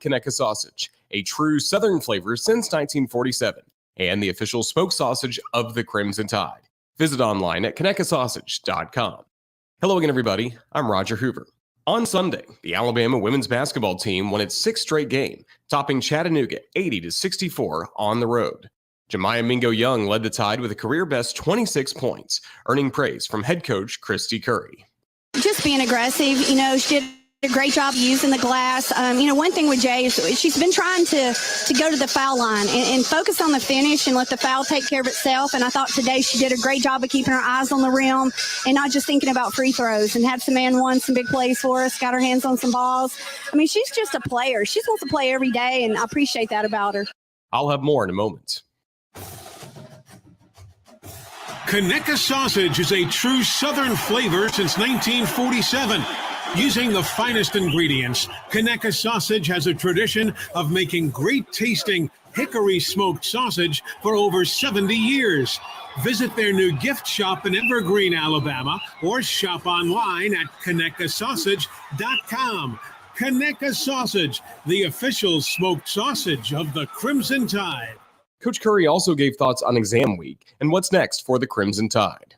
Conecuh sausage, a true Southern flavor since 1947, and the official smoked sausage of the Crimson Tide. Visit online at ConecuhSausage.com. Hello again, everybody. I'm Roger Hoover. On Sunday, the Alabama women's basketball team won its sixth straight game, topping Chattanooga 80-64 on the road. Jemiah Mingo-Young led the Tide with a career-best 26 points, earning praise from head coach Christy Curry. Just being aggressive, she did a great job using the glass. One thing with Jay is she's been trying to go to the foul line and focus on the finish and let the foul take care of itself. And I thought today she did a great job of keeping her eyes on the rim and not just thinking about free throws, and had some and won some big plays for us, got her hands on some balls. She's just a player. She wants to play every day, and I appreciate that about her. I'll have more in a moment. Conecuh sausage is a true Southern flavor since 1947. Using the finest ingredients, Conecuh sausage has a tradition of making great-tasting hickory-smoked sausage for over 70 years. Visit their new gift shop in Evergreen, Alabama, or shop online at ConecuhSausage.com. Conecuh sausage, the official smoked sausage of the Crimson Tide. Coach Curry also gave thoughts on exam week and what's next for the Crimson Tide.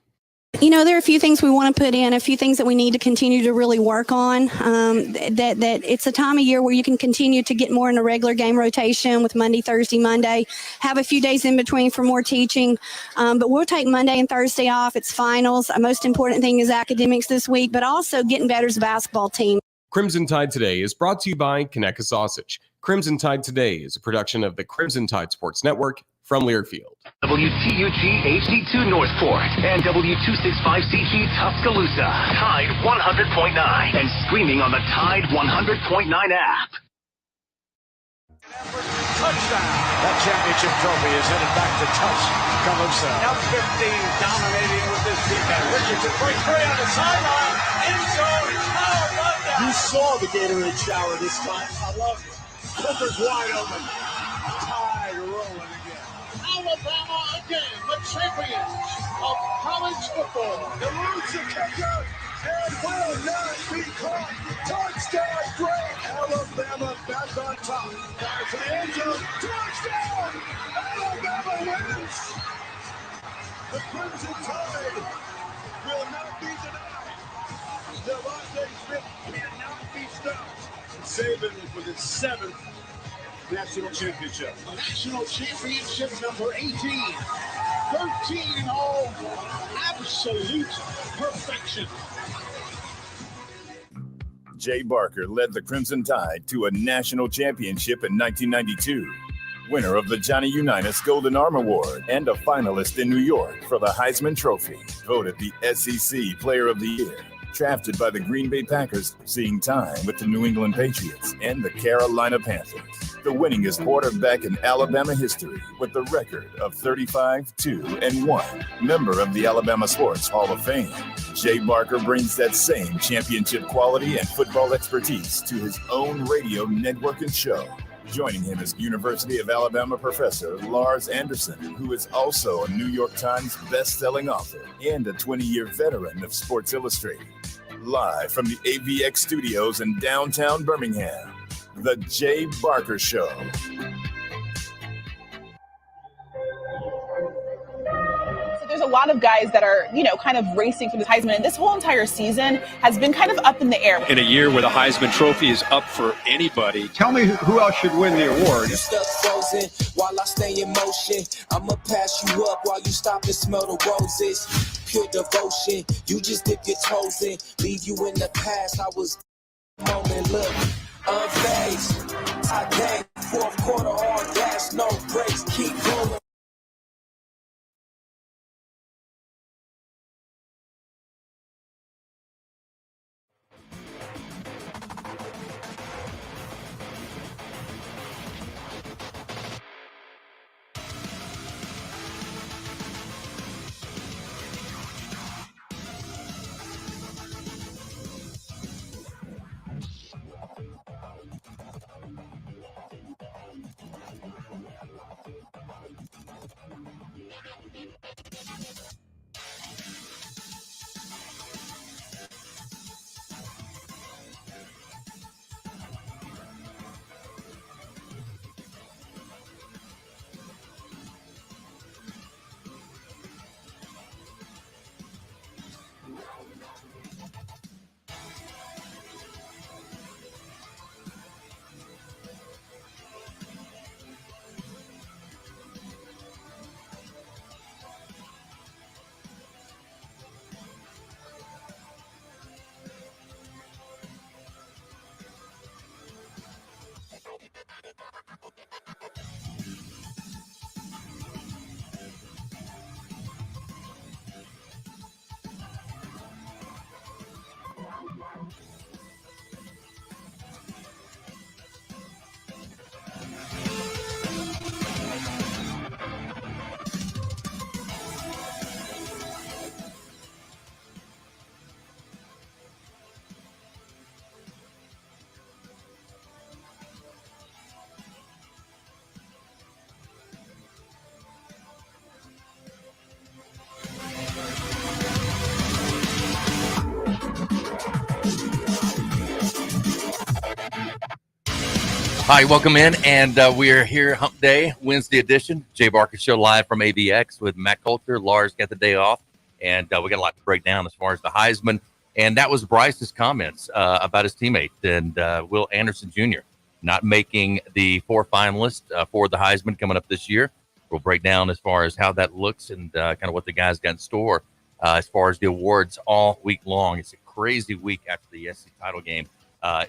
There are a few things we want to put in, a few things that we need to continue to really work on. That it's a time of year where you can continue to get more in a regular game rotation with Monday, Thursday, Monday, have a few days in between for more teaching. But we'll take Monday and Thursday off. It's finals. The most important thing is academics this week, but also getting better as a basketball team. Crimson Tide Today is brought to you by Conecuh Sausage. Crimson Tide Today is a production of the Crimson Tide Sports Network from Learfield. WTUG HD2 Northport and W265CG Tuscaloosa. Tide 100.9 and streaming on the Tide 100.9 app. Touchdown. That championship trophy is headed back to Tuscaloosa. F-15 dominating with this defense. Richardson breaks free on the sideline. End zone. Power rundown. You saw the Gatorade shower this time. I love it. Clippers wide open. Tide rolling again. Alabama again, the champions of college football. Eludes the kicker and will not be caught. Touchdown, great. Alabama back on top. Back to the end zone. Touchdown! Alabama wins. The Crimson Tide will not be denied. Devontae Smith cannot be stopped. Saban is with his 7th national championship. National championship number 18. 13 in all. Absolute perfection. Jay Barker led the Crimson Tide to a national championship in 1992. Winner of the Johnny Unitas Golden Arm Award and a finalist in New York for the Heisman Trophy. Voted the SEC Player of the Year. Drafted by the Green Bay Packers, seeing time with the New England Patriots and the Carolina Panthers. The winningest quarterback in Alabama history with the record of 35-2-1. Member of the Alabama Sports Hall of Fame. Jay Barker brings that same championship quality and football expertise to his own radio network and show. Joining him is University of Alabama professor Lars Anderson, who is also a New York Times best-selling author and a 20-year veteran of Sports Illustrated. Live from the AVX studios in downtown Birmingham, The Jay Barker Show. There's a lot of guys that are, kind of racing for the Heisman, and this whole entire season has been kind of up in the air. In a year where the Heisman Trophy is up for anybody. Tell me who else should win the award. Stuck frozen while I stay in motion. I'ma pass you up while you stop and smell the roses. Pure devotion, you just dip your toes in. Leave you in the past, I was moment, look, unfazed. I game, fourth quarter, all gas, no brakes, keep rolling. Hi, welcome in, and we are here, Hump Day, Wednesday edition. Jay Barker Show live from AVX with Matt Coulter. Lars got the day off, and we got a lot to break down as far as the Heisman. And that was Bryce's comments about his teammate and Will Anderson Jr. not making the 4 finalists for the Heisman coming up this year. We'll break down as far as how that looks and kind of what the guys got in store as far as the awards all week long. It's a crazy week after the SEC title game.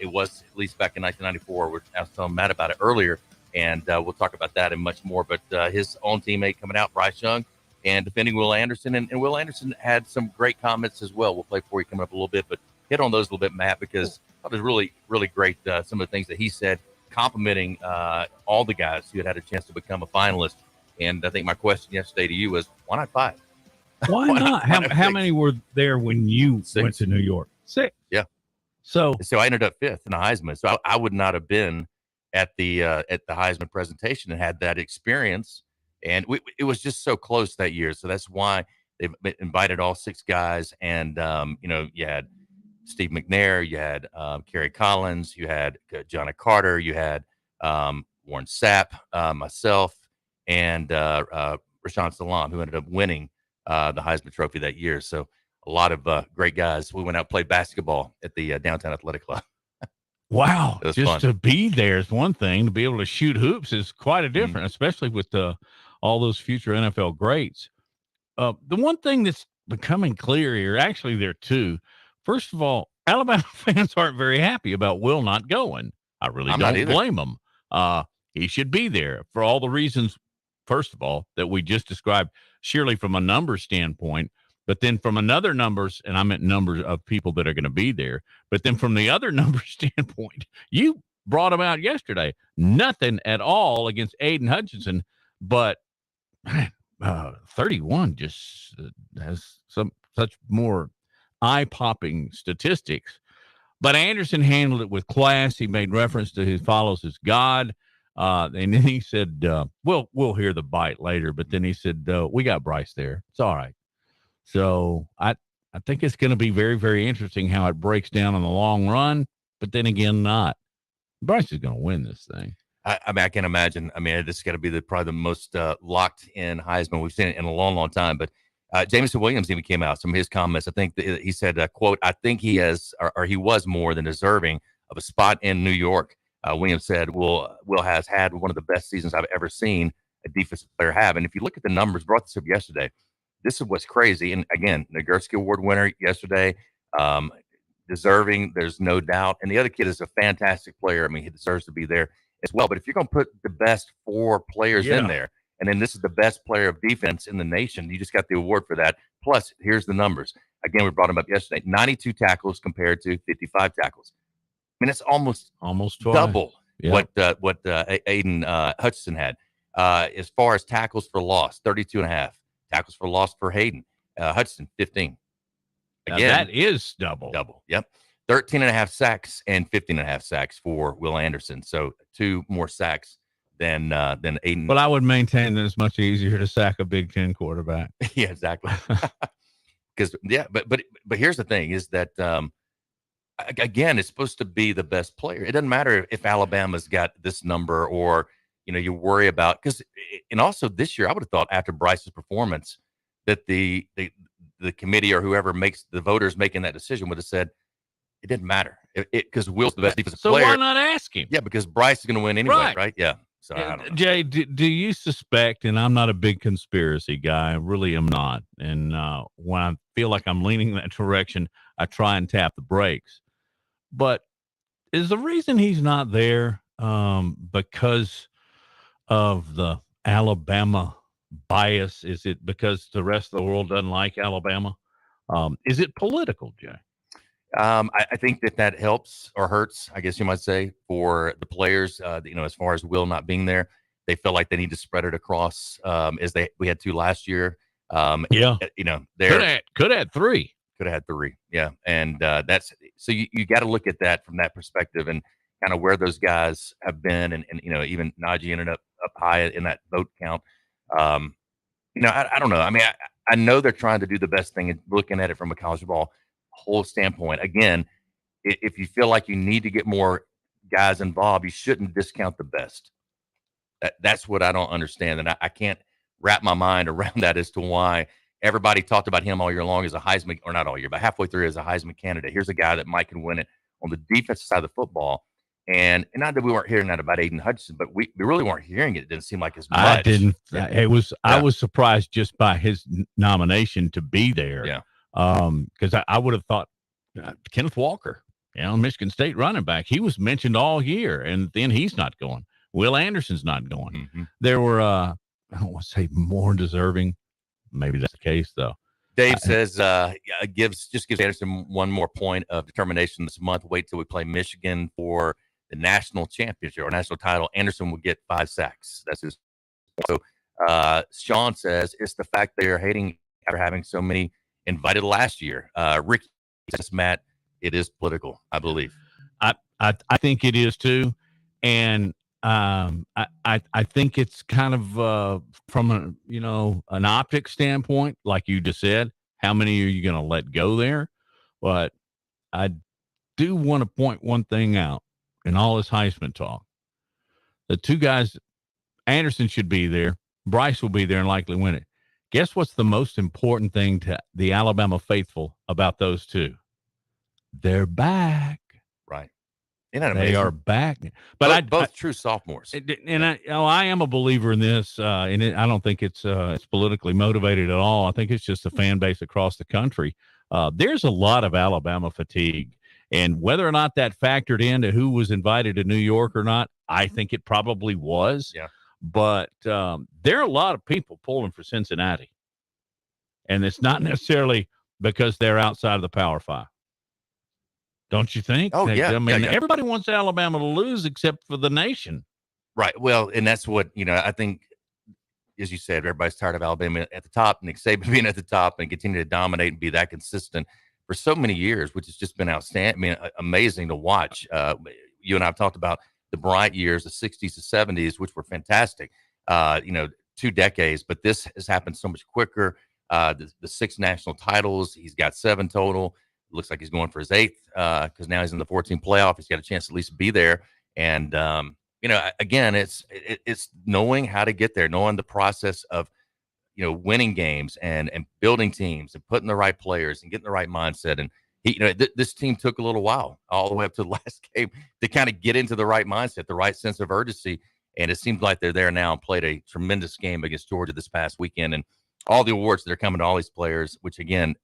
It was at least back in 1994. I was telling Matt about it earlier, and we'll talk about that and much more. But his own teammate coming out, Bryce Young, and defending Will Anderson. And Will Anderson had some great comments as well. We'll play for you coming up a little bit, but hit on those a little bit, Matt, because it was really, really great. Some of the things that he said, complimenting all the guys who had a chance to become a finalist. And I think my question yesterday to you was, why not 5? Why not? How many were there when you went to New York? 6. Yeah. So I ended up 5th in the Heisman. So I would not have been at the Heisman presentation and had that experience. And it was just so close that year. So that's why they invited all 6 guys. And, you had Steve McNair, you had Kerry Collins, you had Johnny Carter, you had Warren Sapp, myself, and Rashawn Salam, who ended up winning the Heisman Trophy that year. So a lot of great guys. We went out and played basketball at the Downtown Athletic Club. Wow. Just fun. To be there is one thing. To be able to shoot hoops is quite a different, especially with all those future NFL greats. The one thing that's becoming clear here, actually there are 2. First of all, Alabama fans aren't very happy about Will not going. I really don't blame them. He should be there for all the reasons, first of all, that we just described, surely from a numbers standpoint, but then from another numbers, and I meant numbers of people that are going to be there, but then from the other numbers standpoint, you brought him out yesterday. Nothing at all against Aiden Hutchinson, but 31 just has such more eye-popping statistics. But Anderson handled it with class. He made reference to his follows his God. And then he said, we'll hear the bite later. But then he said, we got Bryce there. It's all right. So I think it's going to be very, very interesting how it breaks down in the long run. But then again, not. Bryce is going to win this thing. I mean, I can imagine. I mean, this is going to be probably the most locked in Heisman we've seen it in a long, long time. But Jameson Williams even came out. Some of his comments, I think he said, quote, I think he has, or he was more than deserving of a spot in New York. Williams said, Will has had one of the best seasons I've ever seen a defensive player have. And if you look at the numbers, brought this up yesterday, this is what's crazy. And again, Nagurski Award winner yesterday, deserving, there's no doubt. And the other kid is a fantastic player. I mean, he deserves to be there as well. But if you're going to put the best 4 players in there, and then this is the best player of defense in the nation, you just got the award for that. Plus, here's the numbers. Again, we brought them up yesterday. 92 tackles compared to 55 tackles. I mean, it's almost twice. Double what Aiden Hutchinson had. As far as tackles for loss, 32.5. Tackles for loss for Hayden. Hutchinson, 15. Again, now that is double. Double, yep. 13.5 sacks and 15.5 sacks for Will Anderson. So 2 more sacks than Aiden. But I would maintain that it's much easier to sack a Big Ten quarterback. Yeah, exactly. Because but here's the thing: is that again, it's supposed to be the best player. It doesn't matter if Alabama's got this number or you worry about and also this year I would have thought after Bryce's performance that the committee or whoever makes the voters making that decision would have said it didn't matter because Will's the best defensive player. So why not ask him? Yeah, because Bryce is going to win anyway, right? Yeah. So I don't know. Jay, do you suspect, and I'm not a big conspiracy guy, I really am not, and when I feel like I'm leaning that direction, I try and tap the brakes. But is the reason he's not there because of the Alabama bias? Is it because the rest of the world doesn't like Alabama? Is it political, Jay? I think that helps or hurts, I guess you might say, for the players. As far as Will not being there, they feel like they need to spread it across we had 2 last year. Yeah. Could have 3. Could have had 3. Yeah. And that's so you got to look at that from that perspective and kind of where those guys have been. And even Najee ended up high in that vote count. I don't know. I mean, I know they're trying to do the best thing and looking at it from a college ball whole standpoint. Again, if you feel like you need to get more guys involved, you shouldn't discount the best. That's what I don't understand, and I can't wrap my mind around that as to why everybody talked about him all year long as a Heisman, or not all year, but halfway through as a Heisman candidate. Here's a guy that might can win it on the defensive side of the football. And not that we weren't hearing that about Aiden Hutchinson, but we really weren't hearing it. It didn't seem like as much. I didn't. I was surprised just by his nomination to be there. Yeah. Because I would have thought Kenneth Walker, Michigan State running back, he was mentioned all year, and then he's not going. Will Anderson's not going. Mm-hmm. There were, I don't want to say more deserving. Maybe that's the case, though. Dave says gives Anderson one more point of determination this month. Wait till we play Michigan for the national championship or national title. Anderson will get 5 sacks. That's his. So Sean says it's the fact they are hating after having so many invited last year. Ricky says, Matt, it is political, I believe. I think it is too, and I think it's kind of from an optic standpoint, like you just said, how many are you going to let go there? But I do want to point one thing out in all this Heisman talk. The two guys, Anderson should be there. Bryce will be there and likely win it. Guess what's the most important thing to the Alabama faithful about those two? They're back. Right. Isn't that amazing? They are back. But both true sophomores. And I am a believer in this, and I don't think it's politically motivated at all. I think it's just a fan base across the country. There's a lot of Alabama fatigue, and whether or not that factored into who was invited to New York or not, I think it probably was. Yeah. But there are a lot of people pulling for Cincinnati, and it's not necessarily because they're outside of the Power Five. Don't you think? Oh, yeah. I mean, everybody wants Alabama to lose except for the nation. Right. Well, and that's what, I think, as you said, everybody's tired of Alabama at the top, Nick Saban being at the top and continue to dominate and be that consistent for so many years, which has just been outstanding. I mean, amazing to watch. You and I have talked about the bright years, the 60s, the 70s, which were fantastic, 2 decades, but this has happened so much quicker. The 6 national titles, he's got 7 total. Looks like he's going for his 8th because now he's in the 14 playoff. He's got a chance to at least be there. And, again, it's knowing how to get there, knowing the process of, winning games and building teams and putting the right players and getting the right mindset. And, this team took a little while all the way up to the last game to kind of get into the right mindset, the right sense of urgency. And it seems like they're there now and played a tremendous game against Georgia this past weekend. And all the awards that are coming to all these players, which, again,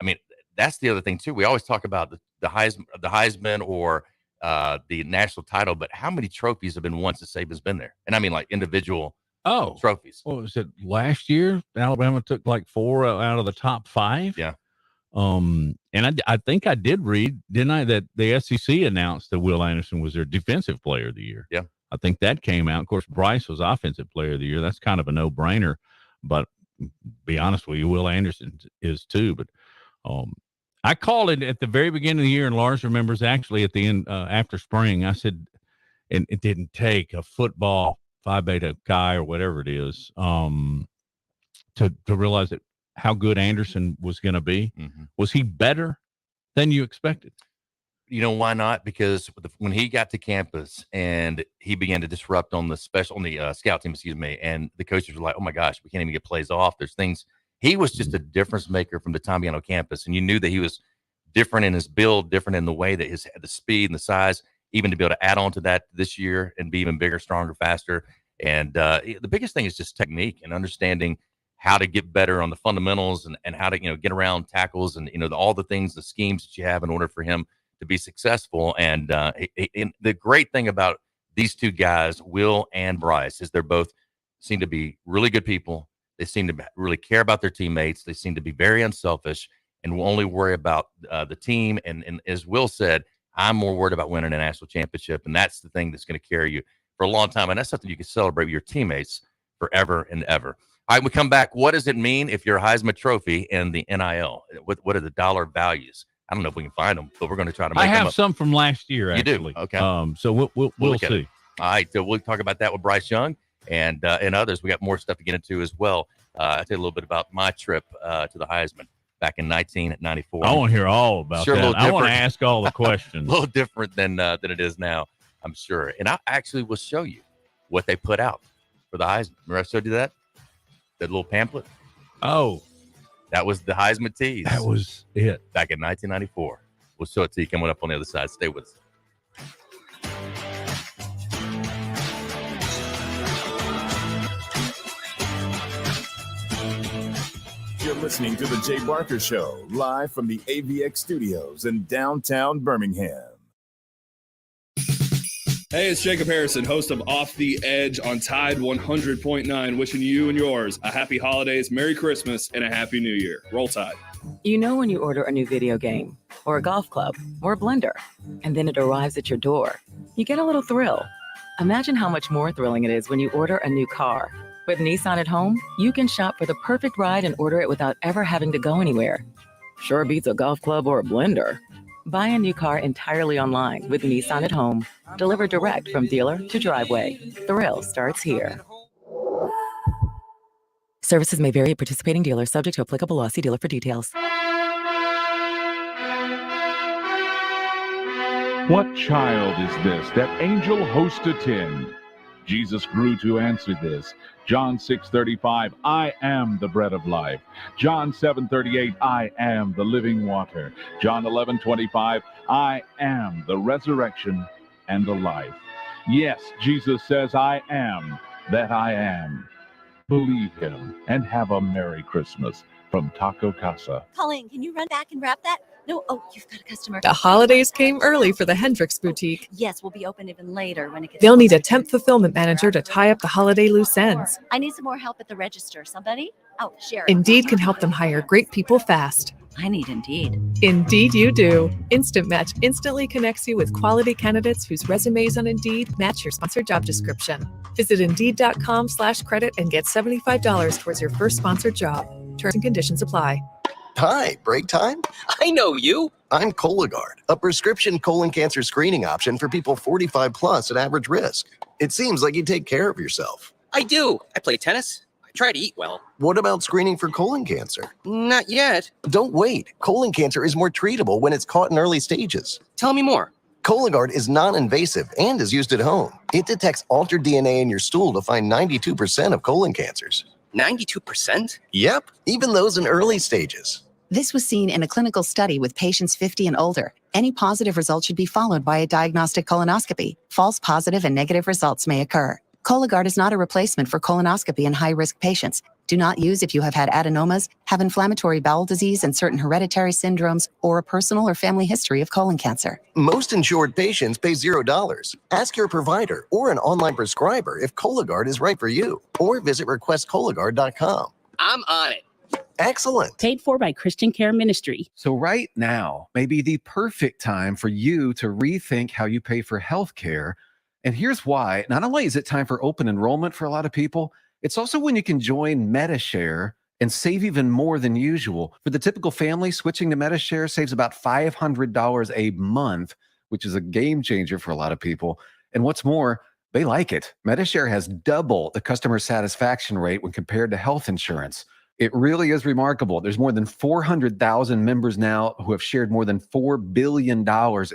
I mean, that's the other thing too. We always talk about the Heisman or the national title, but how many trophies have been won since Saban's been there? And I mean, like individual trophies. What was it last year? Alabama took like 4 out of the top 5. Yeah. And I think I did read, didn't I, that the SEC announced that Will Anderson was their defensive player of the year. Yeah. I think that came out. Of course, Bryce was offensive player of the year. That's kind of a no-brainer. But be honest with you, Will Anderson is too. But I called it at the very beginning of the year, and Lars remembers actually at the end after spring. I said, and it didn't take a football Phi Beta Chi or whatever it is to realize that how good Anderson was going to be. Mm-hmm. Was he better than you expected? Why not? Because when he got to campus and he began to disrupt on the scout team, and the coaches were like, "Oh my gosh, we can't even get plays off." There's things. He was just a difference maker from the time he got on campus, and you knew that he was different in his build, different in the way that the speed and the size, even to be able to add on to that this year and be even bigger, stronger, faster. And the biggest thing is just technique and understanding how to get better on the fundamentals and how to get around tackles and all the things, the schemes that you have in order for him to be successful. And the great thing about these two guys, Will and Bryce, is they're both seem to be really good people. They seem to really care about their teammates. They seem to be very unselfish and will only worry about the team. And as Will said, I'm more worried about winning a national championship. And that's the thing that's going to carry you for a long time. And that's something you can celebrate with your teammates forever and ever. All right, we come back. What does it mean if you're a Heisman Trophy and the NIL? What are the dollar values? I don't know if we can find them, but we're going to try to make them up. I have some from last year, actually. You do? Okay. So we'll see. All right, so we'll talk about that with Bryce Young and others. We got more stuff to get into as well. I'll tell you a little bit about my trip to the Heisman back in 1994. I want to hear all about that. I want to ask all the questions. A little different than it is now. I'm sure. And I actually will show you what they put out for the Heisman. Remember I showed you that? That little pamphlet? Oh. That was the Heisman tees. That was it. Back in 1994. We'll show it to you coming up on the other side. Stay with us. You're listening to The Jay Barker Show, live from the AVX studios in downtown Birmingham. Hey, it's Jacob Harrison, host of Off the Edge on Tide 100.9, wishing you and yours a happy holidays, Merry Christmas, and a Happy New Year. Roll Tide. You know when you order a new video game, or a golf club, or a blender, and then it arrives at your door, you get a little thrill. Imagine how much more thrilling it is when you order a new car. With Nissan at home, you can shop for the perfect ride and order it without ever having to go anywhere. Sure beats a golf club or a blender. Buy a new car entirely online with Nissan at home. Delivered direct from dealer to driveway. Thrill starts here. Services may vary at participating dealers, subject to applicable law. See dealer for details. What child is this that angel host attend? Jesus grew to answer this. John 6:35, I am the bread of life. John 7:38, I am the living water. John 11:25, I am the resurrection and the life. Yes, Jesus says, I am that I am. Believe him and have a Merry Christmas from Taco Casa. Colleen, can you run back and wrap that? No, oh, you've got a customer. The holidays came early for the Hendricks Boutique. Yes, we'll be open even later when it gets They'll need a temp fulfillment manager to tie up the holiday loose ends. I need some more help at the register. Somebody? Oh, Sherry. Indeed can help them hire great people fast. I need Indeed. Indeed you do. Instant Match instantly connects you with quality candidates whose resumes on Indeed match your sponsored job description. Visit Indeed.com/credit and get $75 towards your first sponsored job. Terms and conditions apply. Hi, break time? I know you. I'm Cologuard, a prescription colon cancer screening option for people 45 plus at average risk. It seems like you take care of yourself. I do. I play tennis. I try to eat well. What about screening for colon cancer? Not yet. Don't wait. Colon cancer is more treatable when it's caught in early stages. Tell me more. Cologuard is non-invasive and is used at home. It detects altered DNA in your stool to find 92% of colon cancers. 92%? Yep, even those in early stages. This was seen in a clinical study with patients 50 and older. Any positive result should be followed by a diagnostic colonoscopy. False positive and negative results may occur. Cologuard is not a replacement for colonoscopy in high-risk patients. Do not use if you have had adenomas, have inflammatory bowel disease and certain hereditary syndromes, or a personal or family history of colon cancer. Most insured patients pay $0. Ask your provider or an online prescriber if Cologuard is right for you, or visit requestcologuard.com. I'm on it. Excellent. Paid for by Christian Care Ministry. So right now may be the perfect time for you to rethink how you pay for health care. And here's why. Not only is it time for open enrollment for a lot of people, it's also when you can join MediShare and save even more than usual. For the typical family, switching to MediShare saves about $500 a month, which is a game changer for a lot of people. And what's more, they like it. MediShare has double the customer satisfaction rate when compared to health insurance. It really is remarkable. There's more than 400,000 members now who have shared more than $4 billion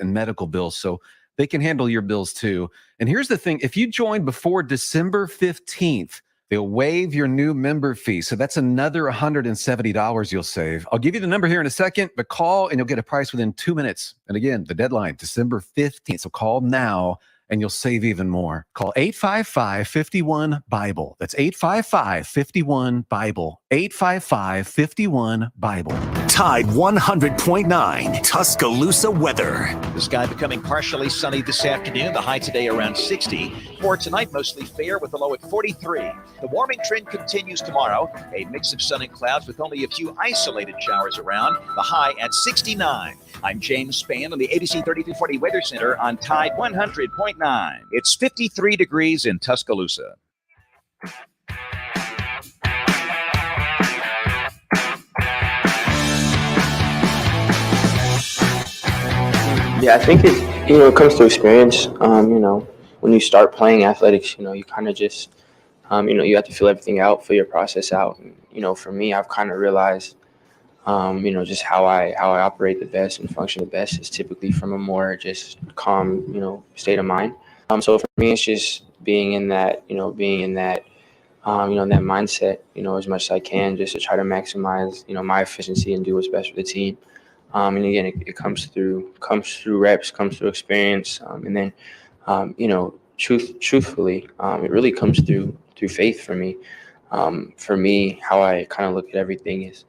in medical bills. So they can handle your bills too. And here's the thing. If you join before December 15th, they'll waive your new member fee. So that's another $170 you'll save. I'll give you the number here in a second, but call and you'll get a price within 2 minutes. And again, the deadline, December 15th. So call now and you'll save even more. Call 855-51-BIBLE. That's 855-51-BIBLE. 855-51-BIBLE. Tide 100.9 Tuscaloosa weather. The sky becoming partially sunny this afternoon. The high today around 60. For tonight, mostly fair with a low at 43. The warming trend continues tomorrow. A mix of sun and clouds with only a few isolated showers around. The high at 69. I'm James Spann on the ABC 3240 Weather Center on Tide 100.9. It's 53 degrees in Tuscaloosa. Yeah, I think it comes to experience. When you start playing athletics, you kind of just, you have to feel everything out, feel your process out. And, for me, I've kind of realized, just how I operate the best and function the best is typically from a more just calm, state of mind. So for me, it's just being in that, that mindset, as much as I can, just to try to maximize, my efficiency and do what's best for the team. And again, it comes through reps, comes through experience, and then, truthfully, it really comes through faith for me. For me, how I kind of look at everything is,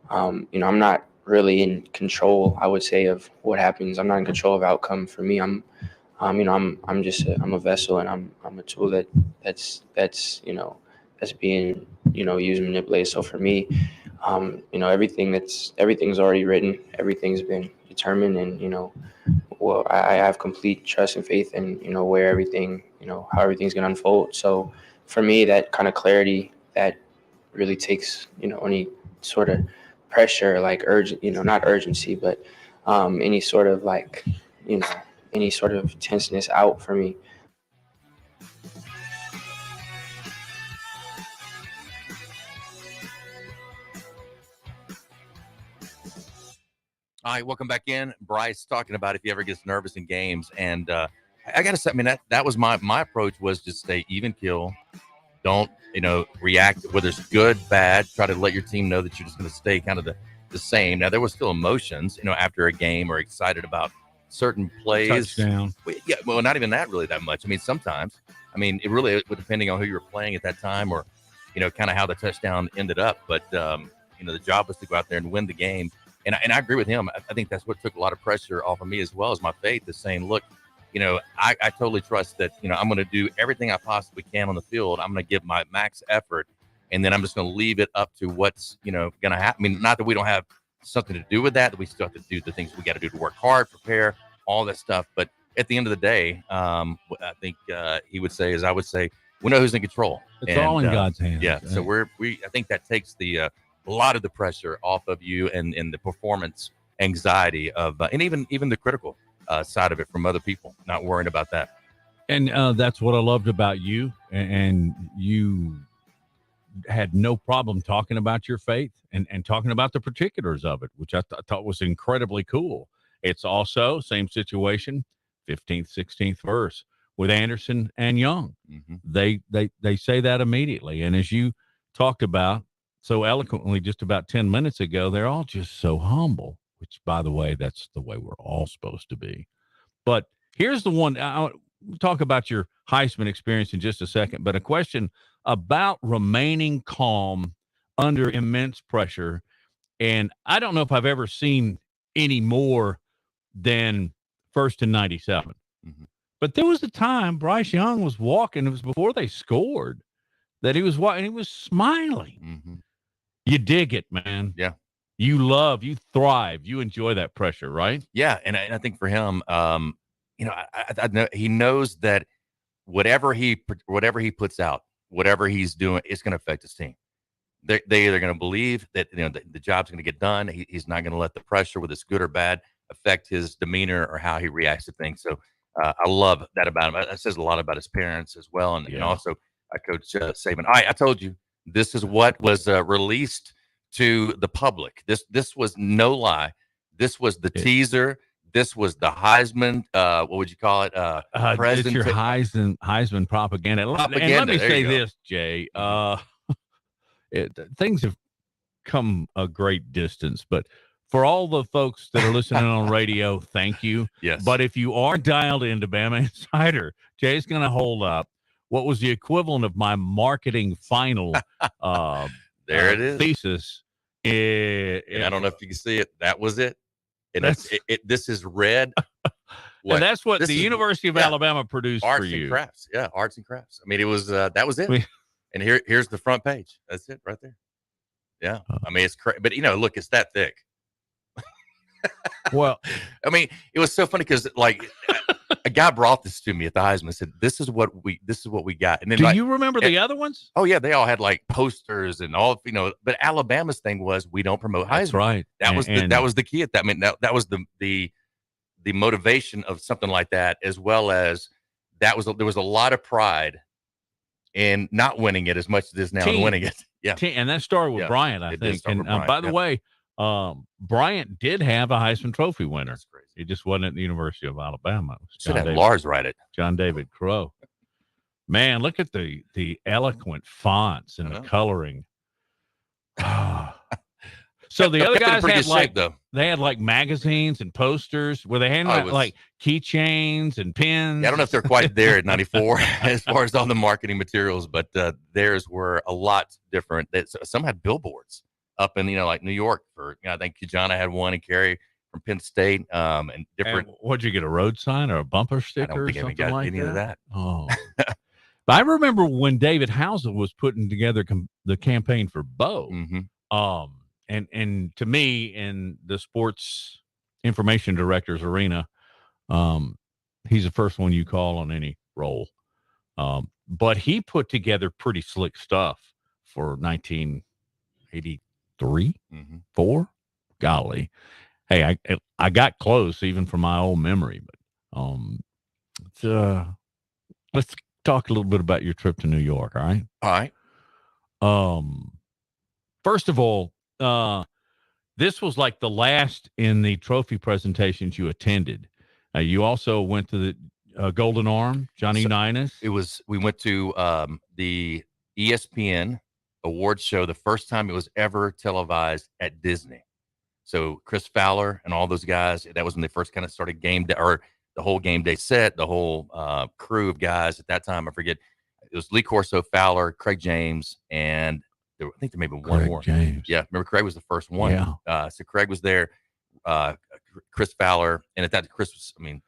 I'm not really in control, I would say, of what happens. I'm not in control of outcome. For me, I'm just I'm a vessel, and I'm a tool that's being used and manipulated. So for me, everything's already written, everything's been determined, and I have complete trust and faith in where everything how everything's gonna unfold. So for me, that kind of clarity that really takes any sort of pressure, like not urgency, but any sort of any sort of tenseness out for me. All right, welcome back in. Bryce talking about if he ever gets nervous in games. And I got to say, I mean, that was my approach, was just stay even keel. Don't, react, whether it's good, bad. Try to let your team know that you're just going to stay kind of the same. Now, there was still emotions, after a game, or excited about certain plays. Touchdown. Yeah, well, not even that much. I mean, sometimes. I mean, it really, depending on who you were playing at that time, or, kind of how the touchdown ended up. But, the job was to go out there and win the game. And I agree with him. I think that's what took a lot of pressure off of me, as well as my faith, is saying, look, I totally trust that, I'm going to do everything I possibly can on the field. I'm going to give my max effort, and then I'm just going to leave it up to what's, going to happen. I mean, not that we don't have something to do with that we still have to do the things we got to do to work hard, prepare, all that stuff. But at the end of the day, I think he would say, as I would say, we know who's in control. It's all in God's hands. Yeah. So I think that takes a lot of the pressure off of you, and the performance anxiety of, and even the critical side of it from other people, not worrying about that. And that's what I loved about you. And you had no problem talking about your faith and talking about the particulars of it, which I thought was incredibly cool. It's also same situation, 15th, 16th verse with Anderson and Young. Mm-hmm. They say that immediately. And as you talked about so eloquently just about 10 minutes ago, they're all just so humble, which, by the way, that's the way we're all supposed to be. But here's the one. I'll talk about your Heisman experience in just a second, but a question about remaining calm under immense pressure. And I don't know if I've ever seen any more than first and 97. Mm-hmm. But there was a time Bryce Young was walking, it was before they scored, that he was walking, he was smiling. Mm-hmm. You dig it, man. Yeah. You thrive, you enjoy that pressure, right? Yeah. And I think for him, I know he knows that whatever he puts out, whatever he's doing, it's going to affect his team. They're either going to believe that the job's going to get done. He's not going to let the pressure, whether it's good or bad, affect his demeanor or how he reacts to things. So I love that about him. That says a lot about his parents as well, and also Coach Saban. All right, I told you this is what was released to the public. This was no lie. This was the teaser. This was the Heisman. What would you call it? It's your Heisman propaganda. And let me say this, Jay. Things have come a great distance, but for all the folks that are listening on radio, thank you. Yes. But if you are dialed into Bama Insider, Jay's going to hold up what was the equivalent of my marketing final there it is. Thesis. And I don't know if you can see it. That was it. And this is red. And that's what the University of Alabama produced arts for you. And crafts. Yeah, arts and crafts. I mean, it was that was it. And here's the front page. That's it right there. Yeah. I mean, it's crazy. But, look, it's that thick. Well, I mean, it was so funny because, like, a guy brought this to me at the Heisman and said, this is what we got. And then, do you remember the other ones? Oh, yeah. They all had, like, posters and all, but Alabama's thing was we don't promote Heisman. That's right. That was the key at that. I mean, that was the motivation of something like that, as well as there was a lot of pride in not winning it as much as it is now in winning it. Yeah. And that started with Bryant, I think. And by the way, Bryant did have a Heisman Trophy winner. He just wasn't at the University of Alabama. Should have Lars write it. John David Crow. Man, look at the eloquent fonts and the coloring. So the other guys had they had like magazines and posters where they had like keychains and pins. Yeah, I don't know if they're quite there at 94 as far as all the marketing materials, but theirs were a lot different. Some had billboards up in like New York for I think Kijana had one and Carey from Penn State and different. And what'd you get, a road sign or a bumper sticker? I don't think or I got like any of that. Oh. But I remember when David Housel was putting together the campaign for Bo. And to me, in the sports information director's arena, he's the first one you call on any role. But he put together pretty slick stuff for 1983, 4. Golly, hey, I got close even from my old memory. But let's talk a little bit about your trip to New York. All right. First of all, this was like the last in the trophy presentations you attended. You also went to the Golden Arm, Johnny Unitas. We went to the ESPN awards show, the first time it was ever televised at Disney. So Chris Fowler and all those guys, that was when they first kind of started game day, or the whole game day set, the whole crew of guys at that time. I forget. It was Lee Corso, Fowler, Craig James, and I think there may have been one more. James. Yeah, remember Craig was the first one. Yeah. So Craig was there, Chris Fowler, and at that Chris was. I mean,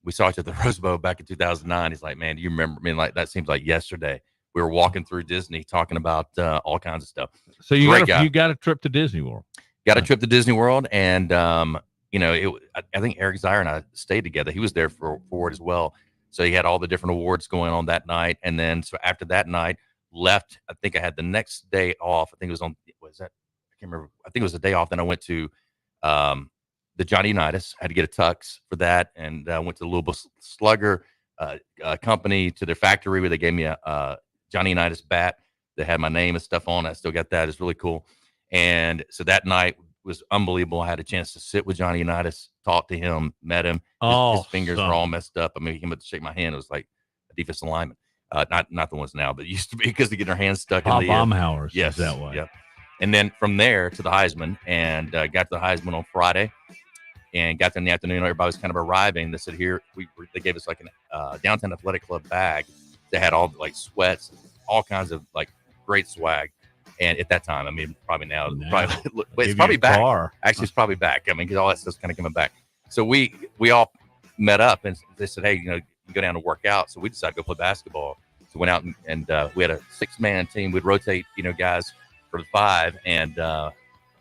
we saw each other at the Rose Bowl back in 2009. He's like, "Man, do you remember?" I mean, like that seems like yesterday. We were walking through Disney talking about all kinds of stuff. So you got a trip to Disney World. Got a trip to Disney World, and I think Eric Zier and I stayed together. He was there for it as well. So he had all the different awards going on that night, and then so after that night, left. I think I had the next day off. I think it was on. Was that? I can't remember. I think it was the day off. Then I went to the Johnny Unitas. I had to get a tux for that, and went to the Louisville Slugger company to their factory where they gave me a Johnny Unitas bat that had my name and stuff on it. I still got that. It's really cool. And so that night was unbelievable. I had a chance to sit with Johnny Unitas, talk to him, met him. His fingers were all messed up. I mean, he came up to shake my hand. It was like a defensive lineman. Not the ones now, but it used to be because they get their hands stuck in the Baumhauer's. Yes, that way. Yep. And then from there to the Heisman, and got to the Heisman on Friday, and got there in the afternoon. Everybody was kind of arriving. They said, "Here," they gave us like a downtown athletic club bag that had all like sweats, all kinds of like great swag. And at that time, I mean, probably now, it's probably back. Actually, it's probably back. I mean, because all that stuff's kind of coming back. So we all met up, and they said, "Hey, you go down to work out." So we decided to go play basketball. So we went out and we had a 6-man team. We'd rotate, guys for the 5, and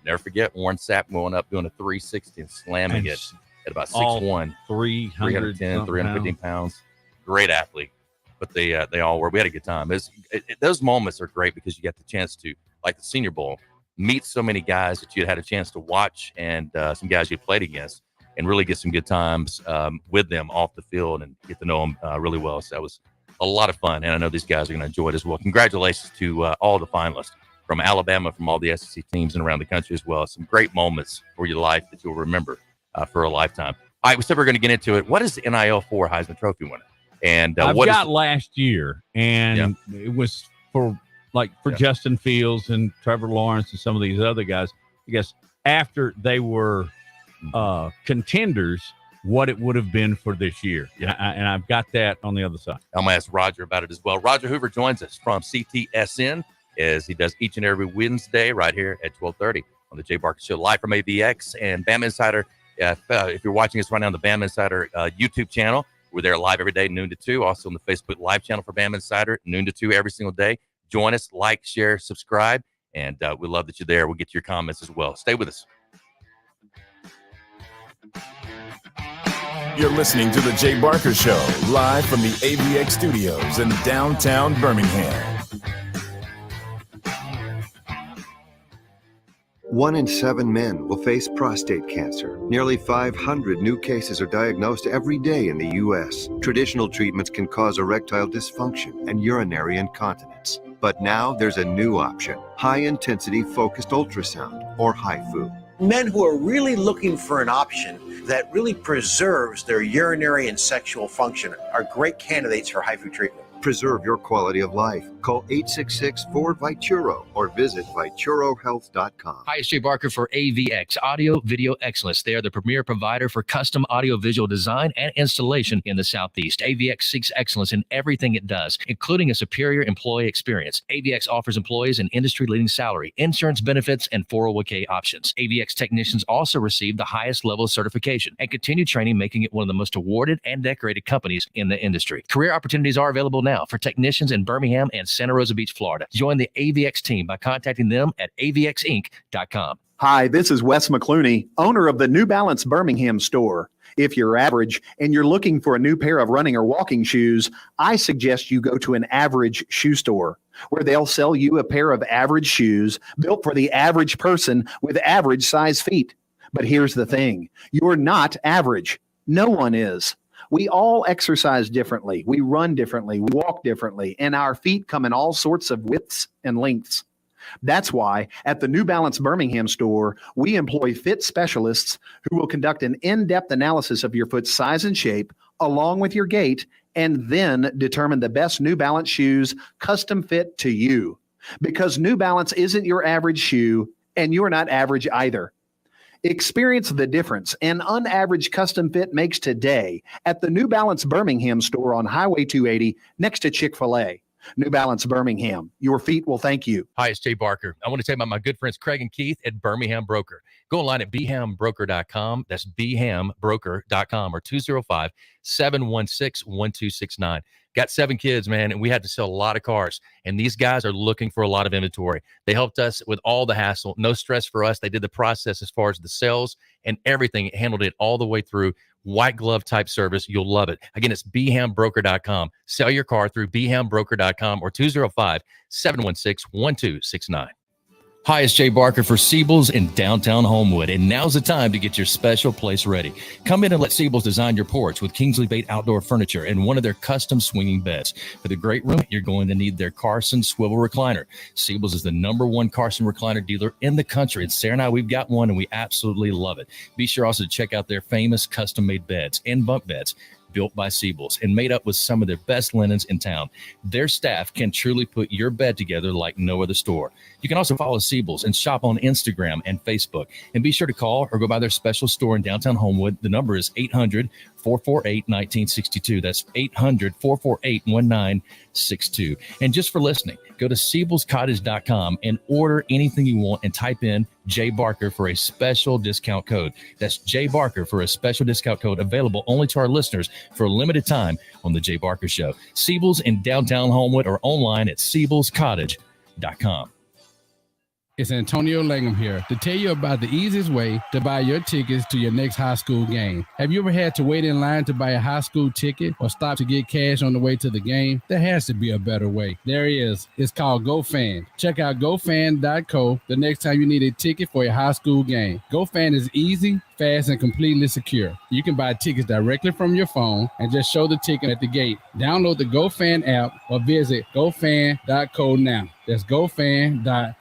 never forget Warren Sapp going up doing a 360 and slamming it at about 6'1", 310, 315 pounds. Great athlete. But they all were. We had a good time. Those moments are great because you get the chance to, like the Senior Bowl, meet so many guys that you had a chance to watch, and some guys you played against, and really get some good times with them off the field and get to know them really well. So that was a lot of fun, and I know these guys are going to enjoy it as well. Congratulations to all the finalists from Alabama, from all the SEC teams and around the country as well. Some great moments for your life that you'll remember for a lifetime. All right, we said we're going to get into it. What is the NIL for Heisman Trophy winner? And I've got last year, and it was for Justin Fields and Trevor Lawrence and some of these other guys. I guess after they were contenders, what it would have been for this year. Yeah. And I've got that on the other side. I'm going to ask Roger about it as well. Roger Hoover joins us from CTSN, as he does each and every Wednesday right here at 12:30 on the Jay Barker Show, live from AVX and BamaInsider. If you're watching us right now on the BamaInsider YouTube channel, we're there live every day, noon to 2. Also on the Facebook Live channel for BamaInsider, noon to 2 every single day. Join us, like, share, subscribe, and we love that you're there. We'll get to your comments as well. Stay with us. You're listening to The Jay Barker Show, live from the AVX studios in downtown Birmingham. 1 in 7 men will face prostate cancer. Nearly 500 new cases are diagnosed every day in the U.S. Traditional treatments can cause erectile dysfunction and urinary incontinence. But now there's a new option, high-intensity focused ultrasound, or HIFU. Men who are really looking for an option that really preserves their urinary and sexual function are great candidates for HIFU treatment. Preserve your quality of life. Call 866-4-VITURO or visit VituroHealth.com. Hi, it's Jay Barker for AVX, Audio Video Excellence. They are the premier provider for custom audio-visual design and installation in the Southeast. AVX seeks excellence in everything it does, including a superior employee experience. AVX offers employees an industry-leading salary, insurance benefits, and 401k options. AVX technicians also receive the highest level of certification and continue training, making it one of the most awarded and decorated companies in the industry. Career opportunities are available now for technicians in Birmingham and Santa Rosa Beach, Florida. Join the AVX team by contacting them at avxinc.com. Hi, this is Wes McClooney, owner of the New Balance Birmingham store. If you're average and you're looking for a new pair of running or walking shoes, I suggest you go to an average shoe store where they'll sell you a pair of average shoes built for the average person with average size feet. But here's the thing, you're not average. No one is. We all exercise differently. We run differently. We walk differently. And our feet come in all sorts of widths and lengths. That's why at the New Balance Birmingham store, we employ fit specialists who will conduct an in-depth analysis of your foot's size and shape along with your gait and then determine the best New Balance shoes custom fit to you. Because New Balance isn't your average shoe and you're not average either. Experience the difference an unaverage custom fit makes today at the New Balance Birmingham store on Highway 280 next to Chick-fil-A. New Balance Birmingham. Your feet will thank you. Hi, it's Jay Barker. I want to tell you about my good friends Craig and Keith at Birmingham Broker. Go online at bhambroker.com. That's bhambroker.com or 205-716-1269. Got 7 kids, man, and we had to sell a lot of cars. And these guys are looking for a lot of inventory. They helped us with all the hassle. No stress for us. They did the process as far as the sales and everything. Handled it all the way through. White glove type service. You'll love it. Again, it's bhambroker.com. Sell your car through bhambroker.com or 205-716-1269. Hi, it's Jay Barker for Siebel's in downtown Homewood, and now's the time to get your special place ready. Come in and let Siebel's design your porch with Kingsley Bait outdoor furniture and one of their custom swinging beds. For the great room, you're going to need their Carson swivel recliner. Siebel's is the #1 Carson recliner dealer in the country, and Sarah and I, we've got one, and we absolutely love it. Be sure also to check out their famous custom-made beds and bunk beds built by Siebel's and made up with some of their best linens in town. Their staff can truly put your bed together like no other store. You can also follow Siebel's and shop on Instagram and Facebook. And be sure to call or go by their special store in downtown Homewood. The number is 800-448-1962. That's 800-448-1962. And just for listening, go to SiebelsCottage.com and order anything you want and type in Jay Barker for a special discount code. That's Jay Barker for a special discount code available only to our listeners for a limited time on The Jay Barker Show. Siebel's in downtown Homewood or online at SiebelsCottage.com. It's Antonio Langham here to tell you about the easiest way to buy your tickets to your next high school game. Have you ever had to wait in line to buy a high school ticket or stop to get cash on the way to the game? There has to be a better way. There is. It's called GoFan. Check out GoFan.co the next time you need a ticket for a high school game. GoFan is easy, fast, and completely secure. You can buy tickets directly from your phone and just show the ticket at the gate. Download the GoFan app or visit GoFan.co now. That's GoFan.co.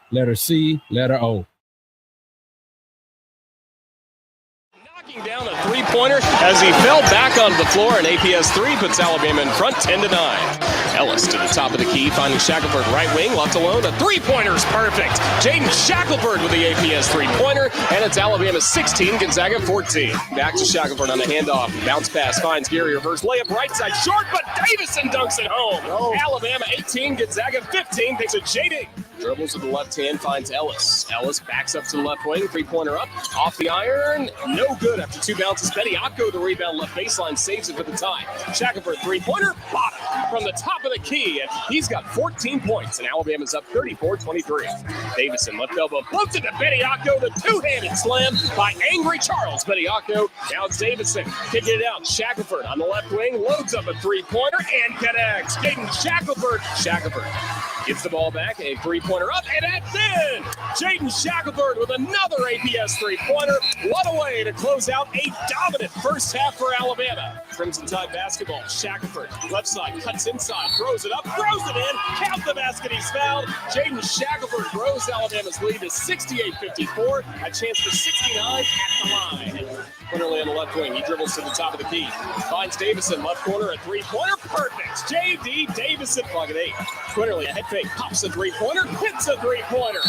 Knocking down a three-pointer as he fell back onto the floor, and APS 3 puts Alabama in front 10-9. Ellis to the top of the key, finding Shackelford right wing, left alone. A three-pointer's perfect. Jaden Shackelford with the APS three-pointer, and it's Alabama 16, Gonzaga 14. Back to Shackelford on the handoff. Bounce pass finds Gary, reverse layup right side short, but Davison dunks it home. Oh. Alabama 18, Gonzaga 15. Takes a Jaden. Dribbles to the left hand, finds Ellis. Ellis backs up to the left wing, three-pointer up, off the iron. No good after 2 bounces. Bediako, the rebound left baseline, saves it for the tie. Shackelford three-pointer, bottom from the top of the key, and he's got 14 points, and Alabama's up 34-23. Davison, left elbow, floats it to Bediako, the two-handed slam by Angry Charles Bediako. Now it's Davison, kicking it out. Shackelford on the left wing, loads up a three-pointer and connects. Jaden Shackelford. Shackelford gets the ball back, a three-pointer up, and that's in! Jaden Shackelford with another APS three-pointer. What a way to close out a dominant first half for Alabama. Crimson Tide basketball. Shackelford, left side, cuts Gets inside, throws it up, throws it in. Count the basket, he's fouled. Jaden Shackelford grows Alabama's lead to 68-54. A chance for 69 at the line. Quinterly on the left wing. He dribbles to the top of the key. Finds Davison, left corner, a three-pointer. Perfect. J.D. Davison, pocket 8. Quinterly, a head fake, pops a three-pointer, hits a three-pointer.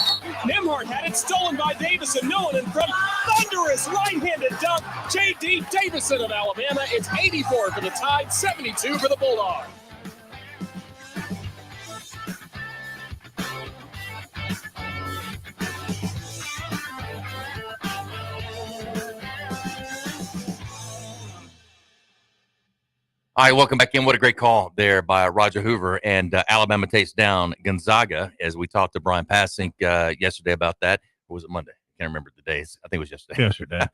Nembhard had it stolen by Davison. No one in front. Thunderous right-handed dunk. J.D. Davison of Alabama. It's 84 for the Tide, 72 for the Bulldogs. All right, welcome back in. What a great call there by Roger Hoover. And Alabama takes down Gonzaga, as we talked to Brian Passink yesterday about that. Or was it Monday? I can't remember the days. I think it was yesterday. Yesterday.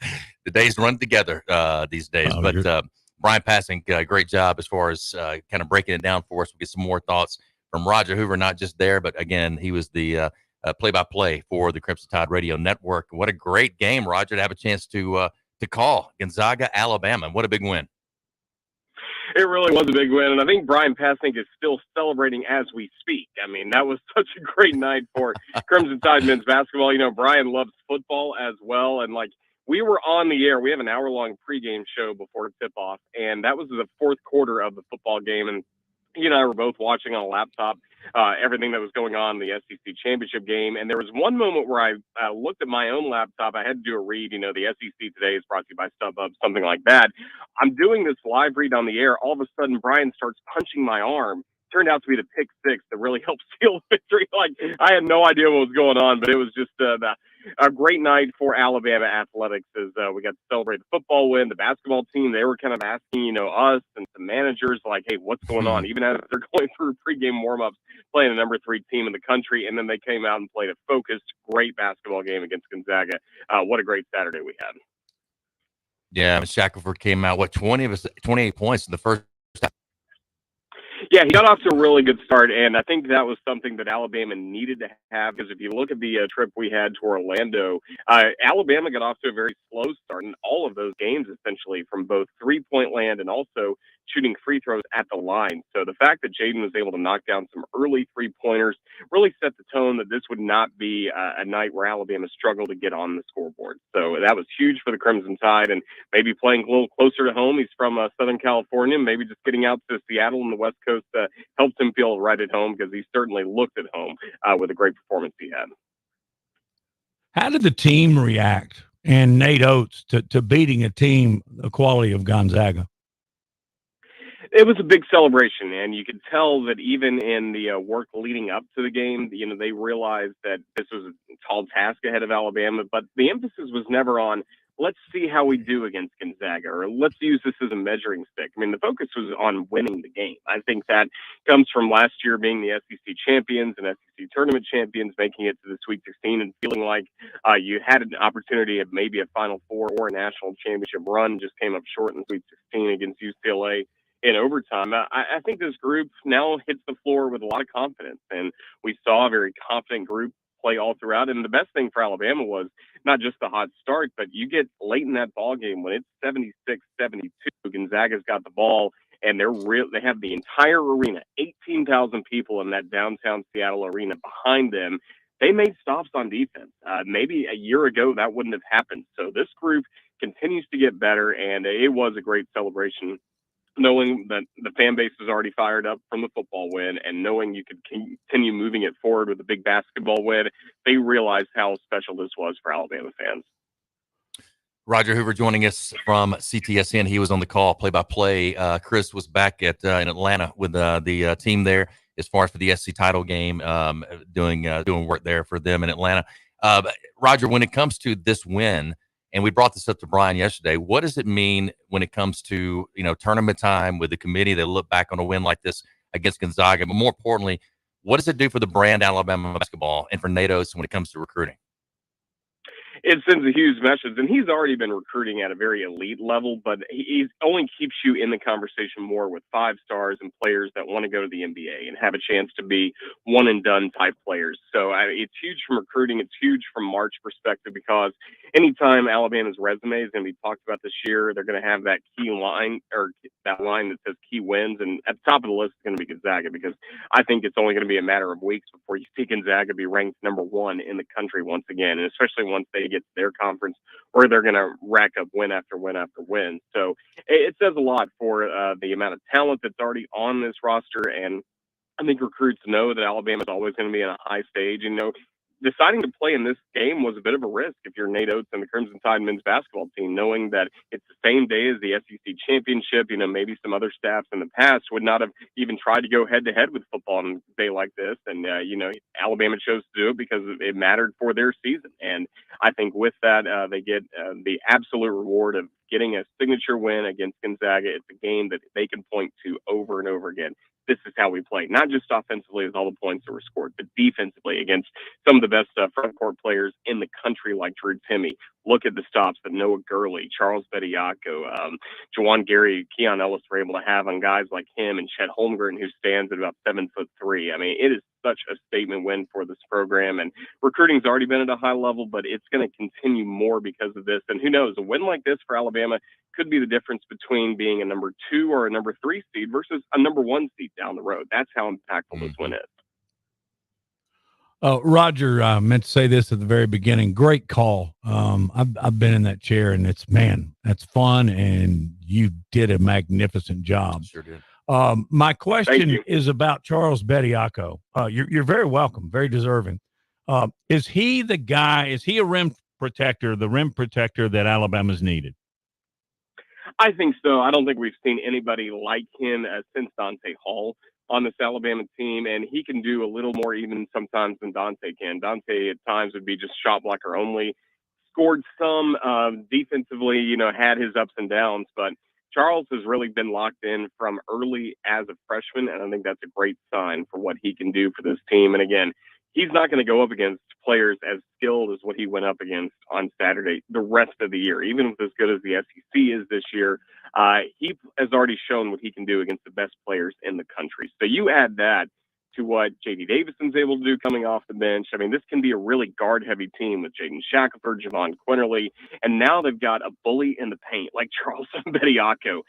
The days run together these days. But Brian Passink, great job as far as kind of breaking it down for us. We'll get some more thoughts from Roger Hoover, not just there, but again, he was the play-by-play for the Crimson Tide Radio Network. What a great game, Roger, to have a chance to call Gonzaga, Alabama. What a big win. It really was a big win, and I think Brian Passink is still celebrating as we speak. I mean, that was such a great night for Crimson Tide men's basketball. You know, Brian loves football as well, and, like, we were on the air. We have an hour-long pregame show before tip-off, and that was the fourth quarter of the football game, and he and I were both watching on a laptop everything that was going on in the SEC championship game. And there was one moment where I looked at my own laptop. I had to do a read. You know, the SEC Today is brought to you by StubHub, something like that. I'm doing this live read on the air. All of a sudden, Brian starts punching my arm. Turned out to be the pick six that really helped seal the victory. Like, I had no idea what was going on, but it was just a great night for Alabama athletics as we got to celebrate the football win. The basketball team, they were kind of asking, you know, us and some managers, like, hey, what's going on? Even as they're going through pregame warm-ups, playing the number 3 team in the country, and then they came out and played a focused, great basketball game against Gonzaga. What a great Saturday we had. Yeah, Shackelford came out, 28 points in the first half. Yeah, he got off to a really good start, and I think that was something that Alabama needed to have, because if you look at the trip we had to Orlando, Alabama got off to a very slow start in all of those games, essentially, from both three-point land and also shooting free throws at the line. So the fact that Jaden was able to knock down some early three-pointers really set the tone that this would not be a night where Alabama struggled to get on the scoreboard. So that was huge for the Crimson Tide, and maybe playing a little closer to home. He's from Southern California. Maybe just getting out to Seattle and the West Coast helped him feel right at home, because he certainly looked at home with a great performance he had. How did the team react and Nate Oates to beating a team the quality of Gonzaga? It was a big celebration, and you could tell that even in the work leading up to the game, you know, they realized that this was a tall task ahead of Alabama, but the emphasis was never on, let's see how we do against Gonzaga, or let's use this as a measuring stick. I mean, the focus was on winning the game. I think that comes from last year being the SEC champions and SEC tournament champions, making it to the Sweet 16 and feeling like you had an opportunity of maybe a Final Four or a national championship run, just came up short in the Sweet 16 against UCLA in overtime. I think this group now hits the floor with a lot of confidence, and we saw a very confident group play all throughout. And the best thing for Alabama was not just the hot start, but you get late in that ball game when it's 76-72, Gonzaga's got the ball, and they have the entire arena, 18,000 people in that downtown Seattle arena behind them. They made stops on defense. Maybe a year ago that wouldn't have happened. So this group continues to get better, and it was a great celebration, knowing that the fan base is already fired up from the football win, and knowing you could continue moving it forward with a big basketball win. They realized how special this was for Alabama fans. Roger Hoover joining us from CTSN. He was on the call, play-by-play. Chris was back in Atlanta with the team there as far as for the SC title game, doing work there for them in Atlanta. Roger, when it comes to this win, and we brought this up to Brian yesterday, what does it mean when it comes to, you know, tournament time with the committee? They look back on a win like this against Gonzaga, but more importantly, what does it do for the brand Alabama basketball and for Nate Oates when it comes to recruiting? it sends a huge message, and he's already been recruiting at a very elite level, but he only keeps you in the conversation more with 5 stars and players that want to go to the NBA and have a chance to be one and done type players. So it's huge from recruiting. It's huge from March perspective, because anytime Alabama's resume is going to be talked about this year, they're going to have that key line, or that line that says key wins, and at the top of the list is going to be Gonzaga, because I think it's only going to be a matter of weeks before you see Gonzaga be ranked number 1 in the country once again, and especially once they get to their conference, where they're going to rack up win after win after win. So it says a lot for the amount of talent that's already on this roster, and I think recruits know that Alabama is always going to be in a high stage. You know, deciding to play in this game was a bit of a risk if you're Nate Oates and the Crimson Tide men's basketball team, knowing that it's the same day as the SEC championship. You know, maybe some other staffs in the past would not have even tried to go head-to-head with football on a day like this. And, you know, Alabama chose to do it because it mattered for their season. And I think with that, they get the absolute reward of getting a signature win against Gonzaga. It's a game that they can point to over and over again. This is how we play, not just offensively with all the points that were scored, but defensively against some of the best front court players in the country, like Drew Timme. Look at the stops that Noah Gurley, Charles Bediako, Jawan Gary, Keon Ellis were able to have on guys like him, and Chet Holmgren, who stands at about 7'3". I mean, it is such a statement win for this program, and recruiting's already been at a high level, but it's going to continue more because of this. And who knows, a win like this for Alabama could be the difference between being a number 2 or a number 3 seed versus a number 1 seed down the road. That's how impactful this win is. Roger, I meant to say this at the very beginning. Great call. I've been in that chair, and that's fun, and you did a magnificent job. Sure did. My question is about Charles Bediako. You're very welcome, very deserving. Is he the guy? Is he a rim protector, the rim protector that Alabama's needed? I think so. I don't think we've seen anybody like him since Dante Hall on this Alabama team, and he can do a little more even sometimes than Dante can. Dante at times would be just shot blocker only, scored some defensively, you know, had his ups and downs, but Charles has really been locked in from early as a freshman, and I think that's a great sign for what he can do for this team. And again, he's not going to go up against players as skilled as what he went up against on Saturday the rest of the year. Even with as good as the SEC is this year, he has already shown what he can do against the best players in the country. So you add that to what J.D. Davison's able to do coming off the bench. I mean, this can be a really guard-heavy team with Jaden Shackelford, Javon Quinterly, and now they've got a bully in the paint like Charles Bediako,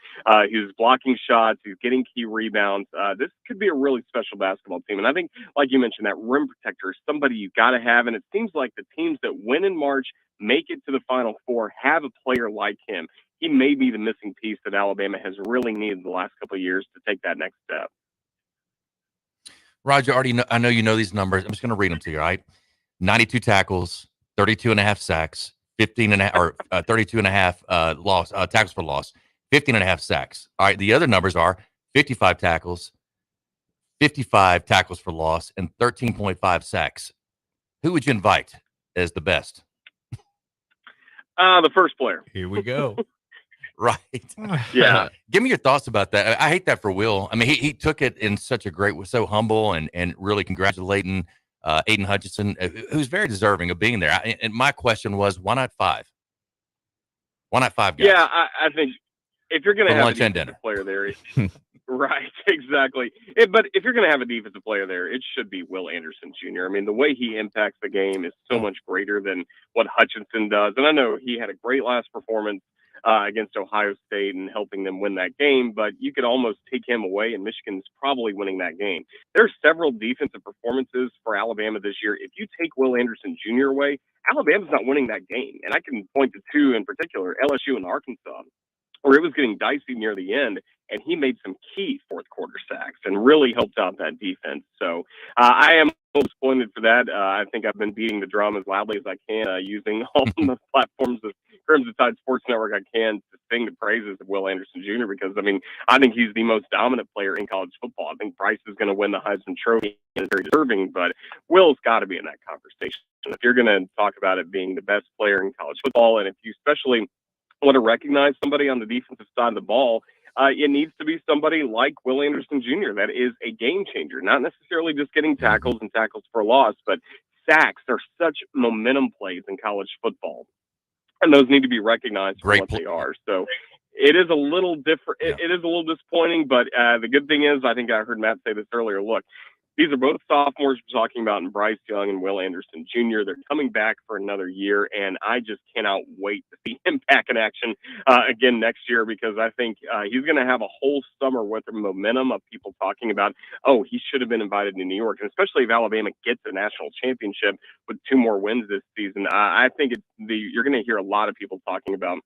who's blocking shots, who's getting key rebounds. This could be a really special basketball team. And I think, like you mentioned, that rim protector is somebody you got to have, and it seems like the teams that win in March, make it to the Final Four, have a player like him. He may be the missing piece that Alabama has really needed the last couple of years to take that next step. Roger, I know you know these numbers. I'm just going to read them to you, all right? 92 tackles, 32 and a half sacks, 15 and a half, or 32 and a half tackles for loss, 15 and a half sacks. All right, the other numbers are 55 tackles, 55 tackles for loss, and 13.5 sacks. Who would you invite as the best? The first player. Here we go. Right. Yeah. Give me your thoughts about that. I hate that for Will. I mean, he took it in such a great way, so humble and really congratulating Aiden Hutchinson, who's very deserving of being there. And my question was, why not 5? Why not 5 guys? Yeah, I think if you're going to have lunch a and defensive dinner. player there, right, exactly. But if you're going to have a defensive player there, it should be Will Anderson Jr. I mean, the way he impacts the game is so much greater than what Hutchinson does. And I know he had a great last performance against Ohio State and helping them win that game, but you could almost take him away, and Michigan's probably winning that game. There are several defensive performances for Alabama this year. If you take Will Anderson Jr. away, Alabama's not winning that game. And I can point to 2 in particular, LSU and Arkansas, where it was getting dicey near the end, and he made some key fourth quarter sacks and really helped out that defense. So I am disappointed for that. I think I've been beating the drum as loudly as I can, using all the platforms of Crimson Tide Sports Network I can to sing the praises of Will Anderson Jr. because, I mean, I think he's the most dominant player in college football. I think Bryce is going to win the Heisman Trophy and is very deserving, but Will's got to be in that conversation. If you're going to talk about it being the best player in college football, and if you especially want to recognize somebody on the defensive side of the ball, it needs to be somebody like Will Anderson Jr. that is a game changer, not necessarily just getting tackles and tackles for loss, but sacks are such momentum plays in college football, and those need to be recognized for what they are. So it is a little different. It is a little disappointing, but the good thing is, I think I heard Matt say this earlier. Look, these are both sophomores we're talking about, in Bryce Young and Will Anderson Jr. They're coming back for another year, and I just cannot wait to see him back in action again next year, because I think he's going to have a whole summer worth of momentum of people talking about, oh, he should have been invited to New York. And especially if Alabama gets a national championship with 2 more wins this season, I think you're going to hear a lot of people talking about,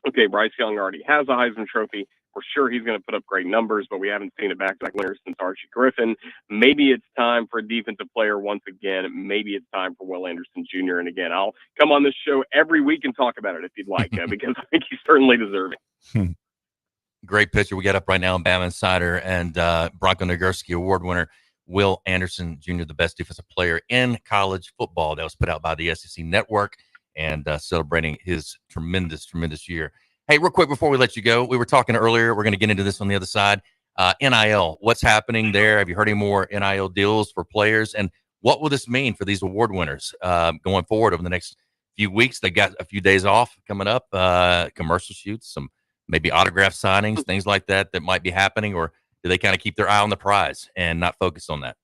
okay, Bryce Young already has a Heisman Trophy. We're sure he's going to put up great numbers, but we haven't seen a back-to-back winner since Archie Griffin. Maybe it's time for a defensive player once again. Maybe it's time for Will Anderson Jr. And again, I'll come on this show every week and talk about it if you'd like, because I think he's certainly deserving. Great picture we got up right now on BamaInsider, and Bronco Nagurski Award winner Will Anderson Jr., the best defensive player in college football. That was put out by the SEC Network, and celebrating his tremendous year. Hey, real quick before we let you go, we were talking earlier, we're going to get into this on the other side. NIL, what's happening there? Have you heard any more NIL deals for players? And what will this mean for these award winners going forward over the next few weeks? They got a few days off coming up, commercial shoots, some maybe autograph signings, things like that might be happening, or do they kind of keep their eye on the prize and not focus on that?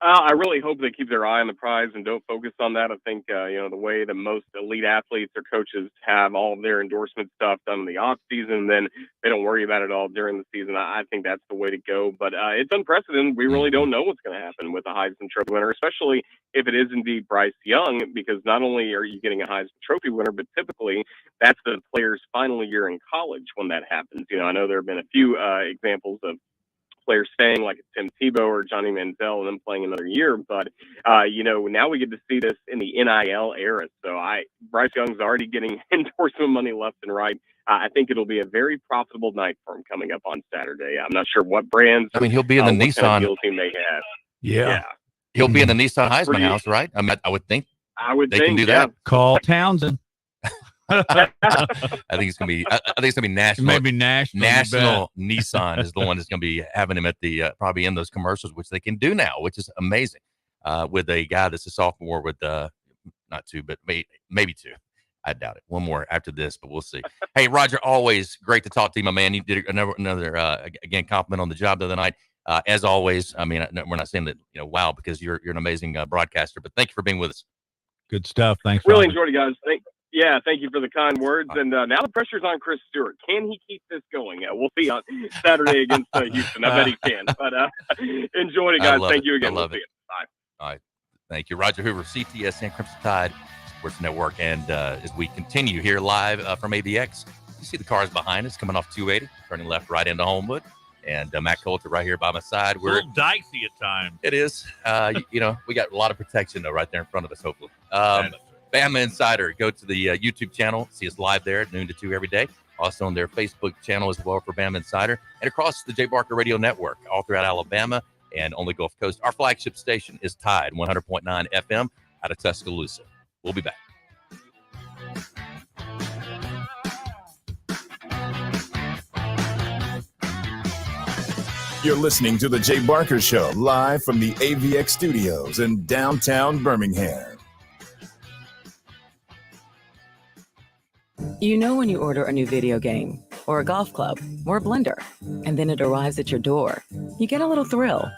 I really hope they keep their eye on the prize and don't focus on that. I think, the way that most elite athletes or coaches have all of their endorsement stuff done in the off season, then they don't worry about it all during the season. I think that's the way to go. But it's unprecedented. We really don't know what's going to happen with the Heisman Trophy winner, especially if it is indeed Bryce Young, because not only are you getting a Heisman Trophy winner, but typically that's the player's final year in college when that happens. I know there have been a few examples of players staying, like Tim Tebow or Johnny Manziel, and then playing another year. But, now we get to see this in the NIL era. So Bryce Young's already getting endorsement money left and right. I think it'll be a very profitable night for him coming up on Saturday. I'm not sure what brands. I mean, he'll be in the Nissan kind of deal team they have. Yeah. He'll be in the Nissan Heisman house, right? I mean, I would think. They can do that. Call Townsend. I think it's gonna be. I think it's gonna be national. Maybe national. National Nissan is the one that's gonna be having him at the probably in those commercials, which they can do now, which is amazing. With a guy that's a sophomore with not 2, but maybe 2. I doubt it. 1 more after this, but we'll see. Hey, Roger, always great to talk to you, my man. You did another again compliment on the job the other night. As always, I mean, we're not saying that wow, because you're an amazing broadcaster, but thank you for being with us. Good stuff. Thanks. Really enjoyed it, guys. Thank you for the kind words. And now the pressure's on Chris Stewart. Can he keep this going? We'll see on Saturday against Houston. I bet he can. But enjoyed it, guys. Thank you again. I love it. See you. Bye. All right. Thank you. Roger Hoover, CTS and Crimson Tide Sports Network. And as we continue here live from AVX, you see the cars behind us coming off 280, turning left right into Homewood. And Matt Coulter right here by my side. We're a little dicey at times. It is. We got a lot of protection, though, right there in front of us, hopefully. BamaInsider, go to the YouTube channel, see us live there at noon to 2 every day. Also on their Facebook channel as well for BamaInsider, and across the Jay Barker Radio Network, all throughout Alabama and on the Gulf Coast. Our flagship station is Tide 100.9 FM out of Tuscaloosa. We'll be back. You're listening to The Jay Barker Show, live from the AVX studios in downtown Birmingham. You know when you order a new video game, or a golf club, or a blender, and then it arrives at your door, you get a little thrill.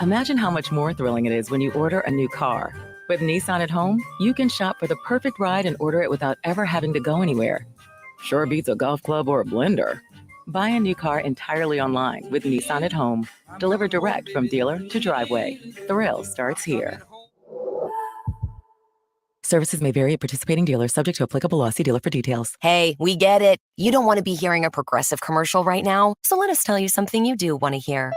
Imagine how much more thrilling it is when you order a new car. With Nissan at home, you can shop for the perfect ride and order it without ever having to go anywhere. Sure beats a golf club or a blender. Buy a new car entirely online with Nissan at home, delivered direct from dealer to driveway. Thrill starts here. Services may vary at participating dealers, subject to applicable law. See dealer for details. Hey, we get it. You don't want to be hearing a Progressive commercial right now, so let us tell you something you do want to hear.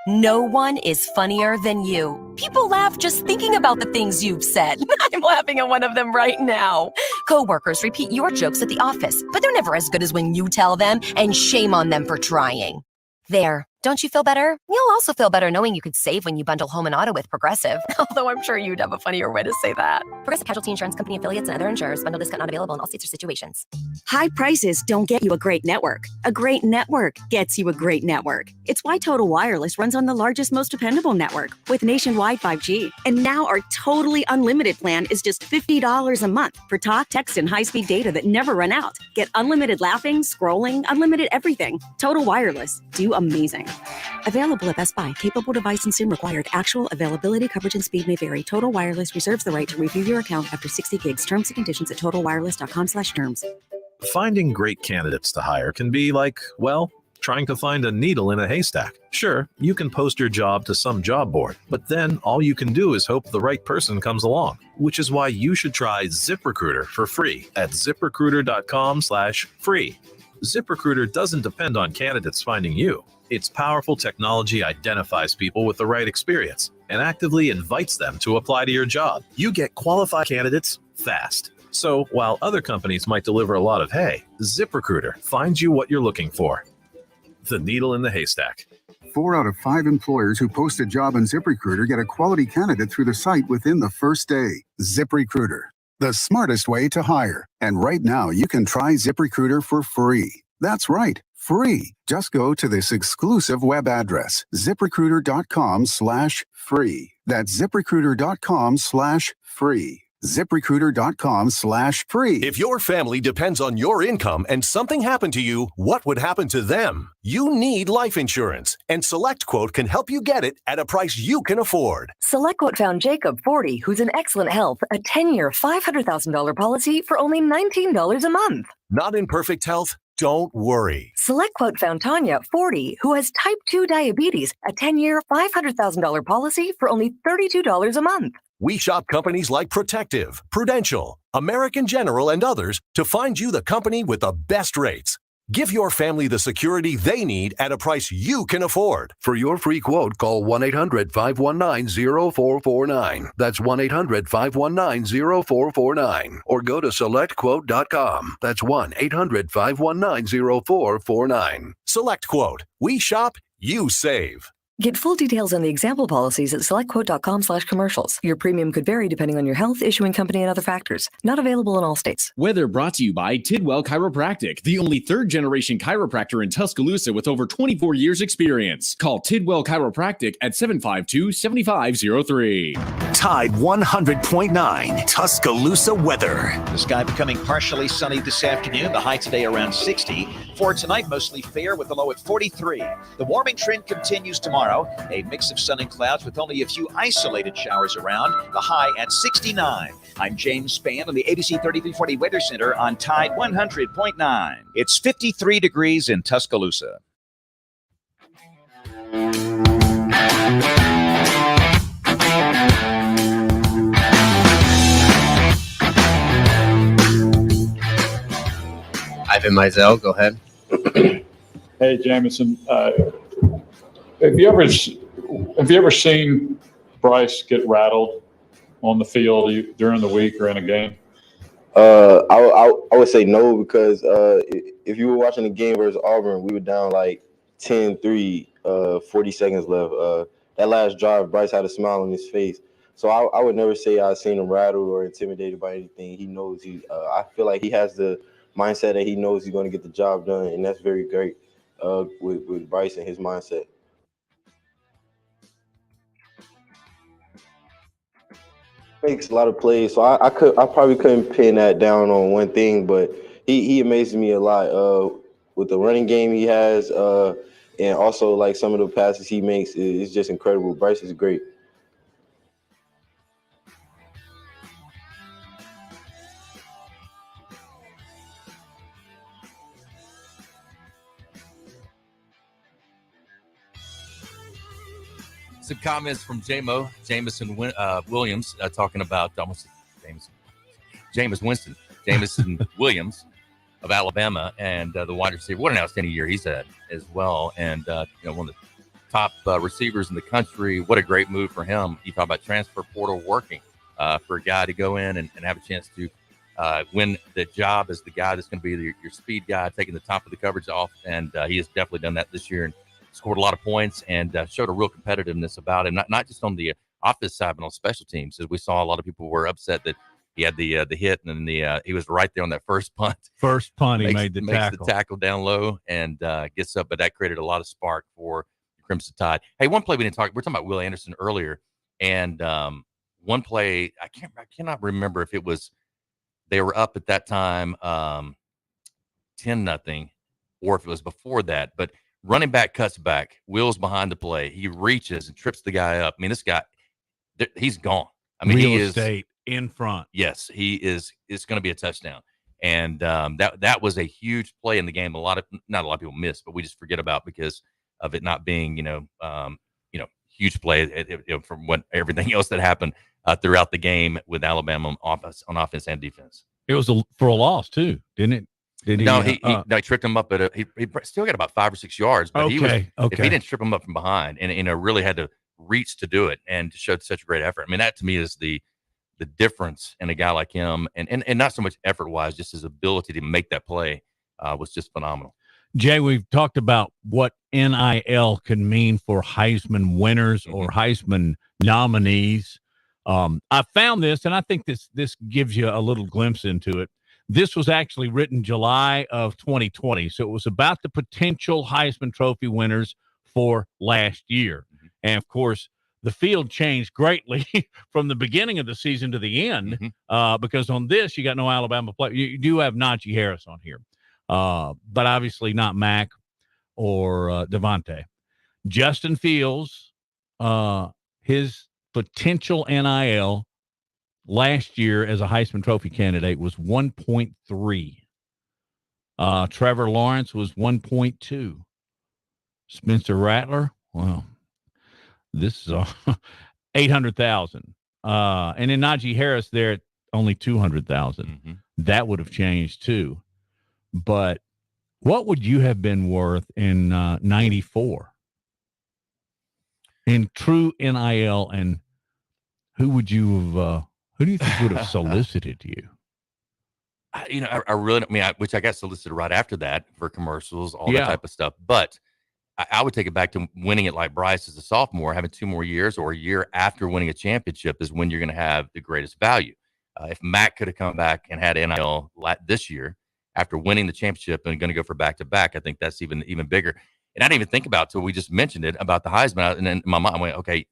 No one is funnier than you. People laugh just thinking about the things you've said. I'm laughing at one of them right now. Coworkers repeat your jokes at the office, but they're never as good as when you tell them, and shame on them for trying. There, Don't you feel better? You'll also feel better knowing you could save when you bundle home and auto with Progressive. Although I'm sure you'd have a funnier way to say that. Progressive Casualty Insurance Company affiliates and other insurers. Bundle discount not available in all states or situations. High prices don't get you a great network. A great network gets you a great network. It's why Total Wireless runs on the largest, most dependable network with nationwide 5G. And now our totally unlimited plan is just $50 a month for talk, text, and high-speed data that never run out. Get unlimited laughing, scrolling, unlimited everything. Total Wireless. Do amazing. Available at Best Buy. Capable device and SIM required. Actual availability, coverage, and speed may vary. Total Wireless reserves the right to review your account after 60 gigs. Terms and conditions at totalwireless.com/terms. Finding great candidates to hire can be like, well, trying to find a needle in a haystack. Sure, you can post your job to some job board, but then all you can do is hope the right person comes along, which is why you should try ZipRecruiter for free at ziprecruiter.com/free. ZipRecruiter doesn't depend on candidates finding you. Its powerful technology identifies people with the right experience and actively invites them to apply to your job. You get qualified candidates fast. So while other companies might deliver a lot of hay, ZipRecruiter finds you what you're looking for. The needle in the haystack. 4 out of 5 employers who post a job on ZipRecruiter get a quality candidate through the site within the first day. ZipRecruiter, the smartest way to hire. And right now, you can try ZipRecruiter for free. That's right, free. Just go to this exclusive web address, ziprecruiter.com/free. That's ziprecruiter.com/free. ZipRecruiter.com/free. If your family depends on your income and something happened to you, what would happen to them? You need life insurance, and SelectQuote can help you get it at a price you can afford. SelectQuote found Jacob, 40, who's in excellent health, a 10-year, $500,000 policy for only $19 a month. Not in perfect health? Don't worry. SelectQuote found Tanya, 40, who has type 2 diabetes, a 10-year, $500,000 policy for only $32 a month. We shop companies like Protective, Prudential, American General, and others to find you the company with the best rates. Give your family the security they need at a price you can afford. For your free quote, call 1-800-519-0449. That's 1-800-519-0449. Or go to selectquote.com. That's 1-800-519-0449. SelectQuote. We shop, you save. Get full details on the example policies at selectquote.com/commercials. Your premium could vary depending on your health, issuing company, and other factors. Not available in all states. Weather brought to you by Tidwell Chiropractic, the only third-generation chiropractor in Tuscaloosa with over 24 years experience. Call Tidwell Chiropractic at 752-7503. Tide 100.9 Tuscaloosa weather. The sky becoming partially sunny this afternoon. The high today around 60. For tonight, mostly fair with a low at 43. The warming trend continues tomorrow. A mix of sun and clouds with only a few isolated showers around. The high at 69. I'm James Spann on the ABC 3340 Weather Center on Tide 100.9. It's 53 degrees in Tuscaloosa. Ivan Mizell, go ahead. Hey, Jameson. Have you ever seen Bryce get rattled on the field during the week or in a game? I would say no, because if you were watching the game versus Auburn, we were down like 10-3, 40 seconds left. That last drive, Bryce had a smile on his face. So I would never say I've seen him rattled or intimidated by anything. He knows I feel like he has the mindset that he knows he's going to get the job done, and that's very great with Bryce and his mindset. Makes a lot of plays, so I probably couldn't pin that down on one thing, but he amazes me a lot with the running game he has, and also like some of the passes he makes is just incredible. Bryce is great. Some comments from Jameson Williams talking about Jameson Williams of Alabama and the wide receiver. What an outstanding year he's had as well, and one of the top receivers in the country. What a great move for him. You talk about transfer portal working for a guy to go in and have a chance to win the job as the guy that's going to be your speed guy, taking the top of the coverage off, and he has definitely done that this year. And scored a lot of points and showed a real competitiveness about him, not just on the offensive side, but on special teams. As we saw, a lot of people were upset that he had the hit, and then he was right there on that first punt. First punt, he makes tackle. the tackle down low and gets up, but that created a lot of spark for the Crimson Tide. Hey, one play we didn't talk. We're talking about Will Anderson earlier, and one play I cannot remember if it was they were up at that time 10-0, or if it was before that. But running back cuts back, Will's behind the play. He reaches and trips the guy up. I mean, this guy, he's gone. I mean, Real he is estate in front. Yes, he is. It's going to be a touchdown, and that was a huge play in the game. Not a lot of people missed, but we just forget about because of it not being huge play from what everything else that happened throughout the game with Alabama on offense and defense. It was for a loss too, didn't it? Did he? No, he tripped him up he still got about 5 or 6 yards, but if he didn't trip him up from behind and really had to reach to do it and showed such a great effort. I mean, that to me is the difference in a guy like him, and not so much effort wise, just his ability to make that play was just phenomenal. Jay, we've talked about what NIL can mean for Heisman winners or Heisman nominees. I found this, and I think this gives you a little glimpse into it. This was actually written July of 2020, so it was about the potential Heisman Trophy winners for last year. And, of course, the field changed greatly from the beginning of the season to the end because on this, you got no Alabama play. You do have Najee Harris on here, but obviously not Mac or Devontae. Justin Fields, his potential NIL last year as a Heisman Trophy candidate was 1.3. Trevor Lawrence was 1.2. Spencer Rattler, wow. This is 800,000. And then Najee Harris there at only 200,000. That would have changed too. But what would you have been worth in 94 in true NIL, and who would you have, who do you think would have solicited you? I really, which I got solicited right after that for commercials, all that type of stuff. But I would take it back to winning it like Bryce as a sophomore, having 2 more years or a year after winning a championship is when you're going to have the greatest value. If Mac could have come back and had NIL this year after winning the championship and going to go for back-to-back, I think that's even bigger. And I didn't even think about till we just mentioned it about the Heisman. And then in my mind, I went, okay,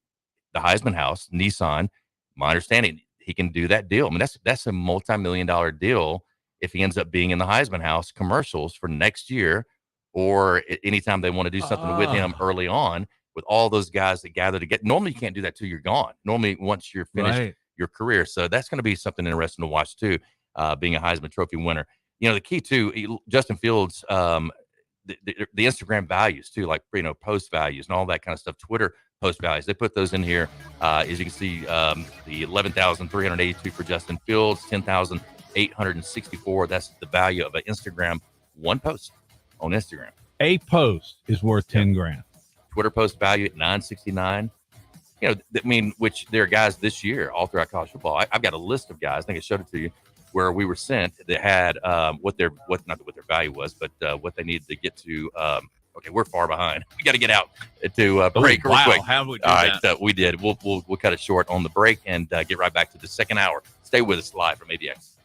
the Heisman house, Nissan, my understanding, he can do that deal. I mean, that's a multi-million-dollar deal if he ends up being in the Heisman house commercials for next year, or anytime they want to do something with him early on, with all those guys that gather to get. Normally, you can't do that till you're gone. Normally, once you're finished your career. So that's going to be something interesting to watch too, being a Heisman Trophy winner. The key too, Justin Fields, the Instagram values too, like post values and all that kind of stuff. Twitter post values, they put those in here. As you can see, the 11,382 for Justin Fields, 10,864. That's the value of an Instagram one post. On Instagram, a post is worth 10 grand. Twitter post value at 969. Which there are guys this year all throughout college football. I've got a list of guys. I think I showed it to you where we were sent that had not what their value was, but what they needed to get to. Okay, we're far behind. We got to get out to break real quick. How did we do all that? Right, we did. We'll cut it short on the break and get right back to the second hour. Stay with us live from ABX.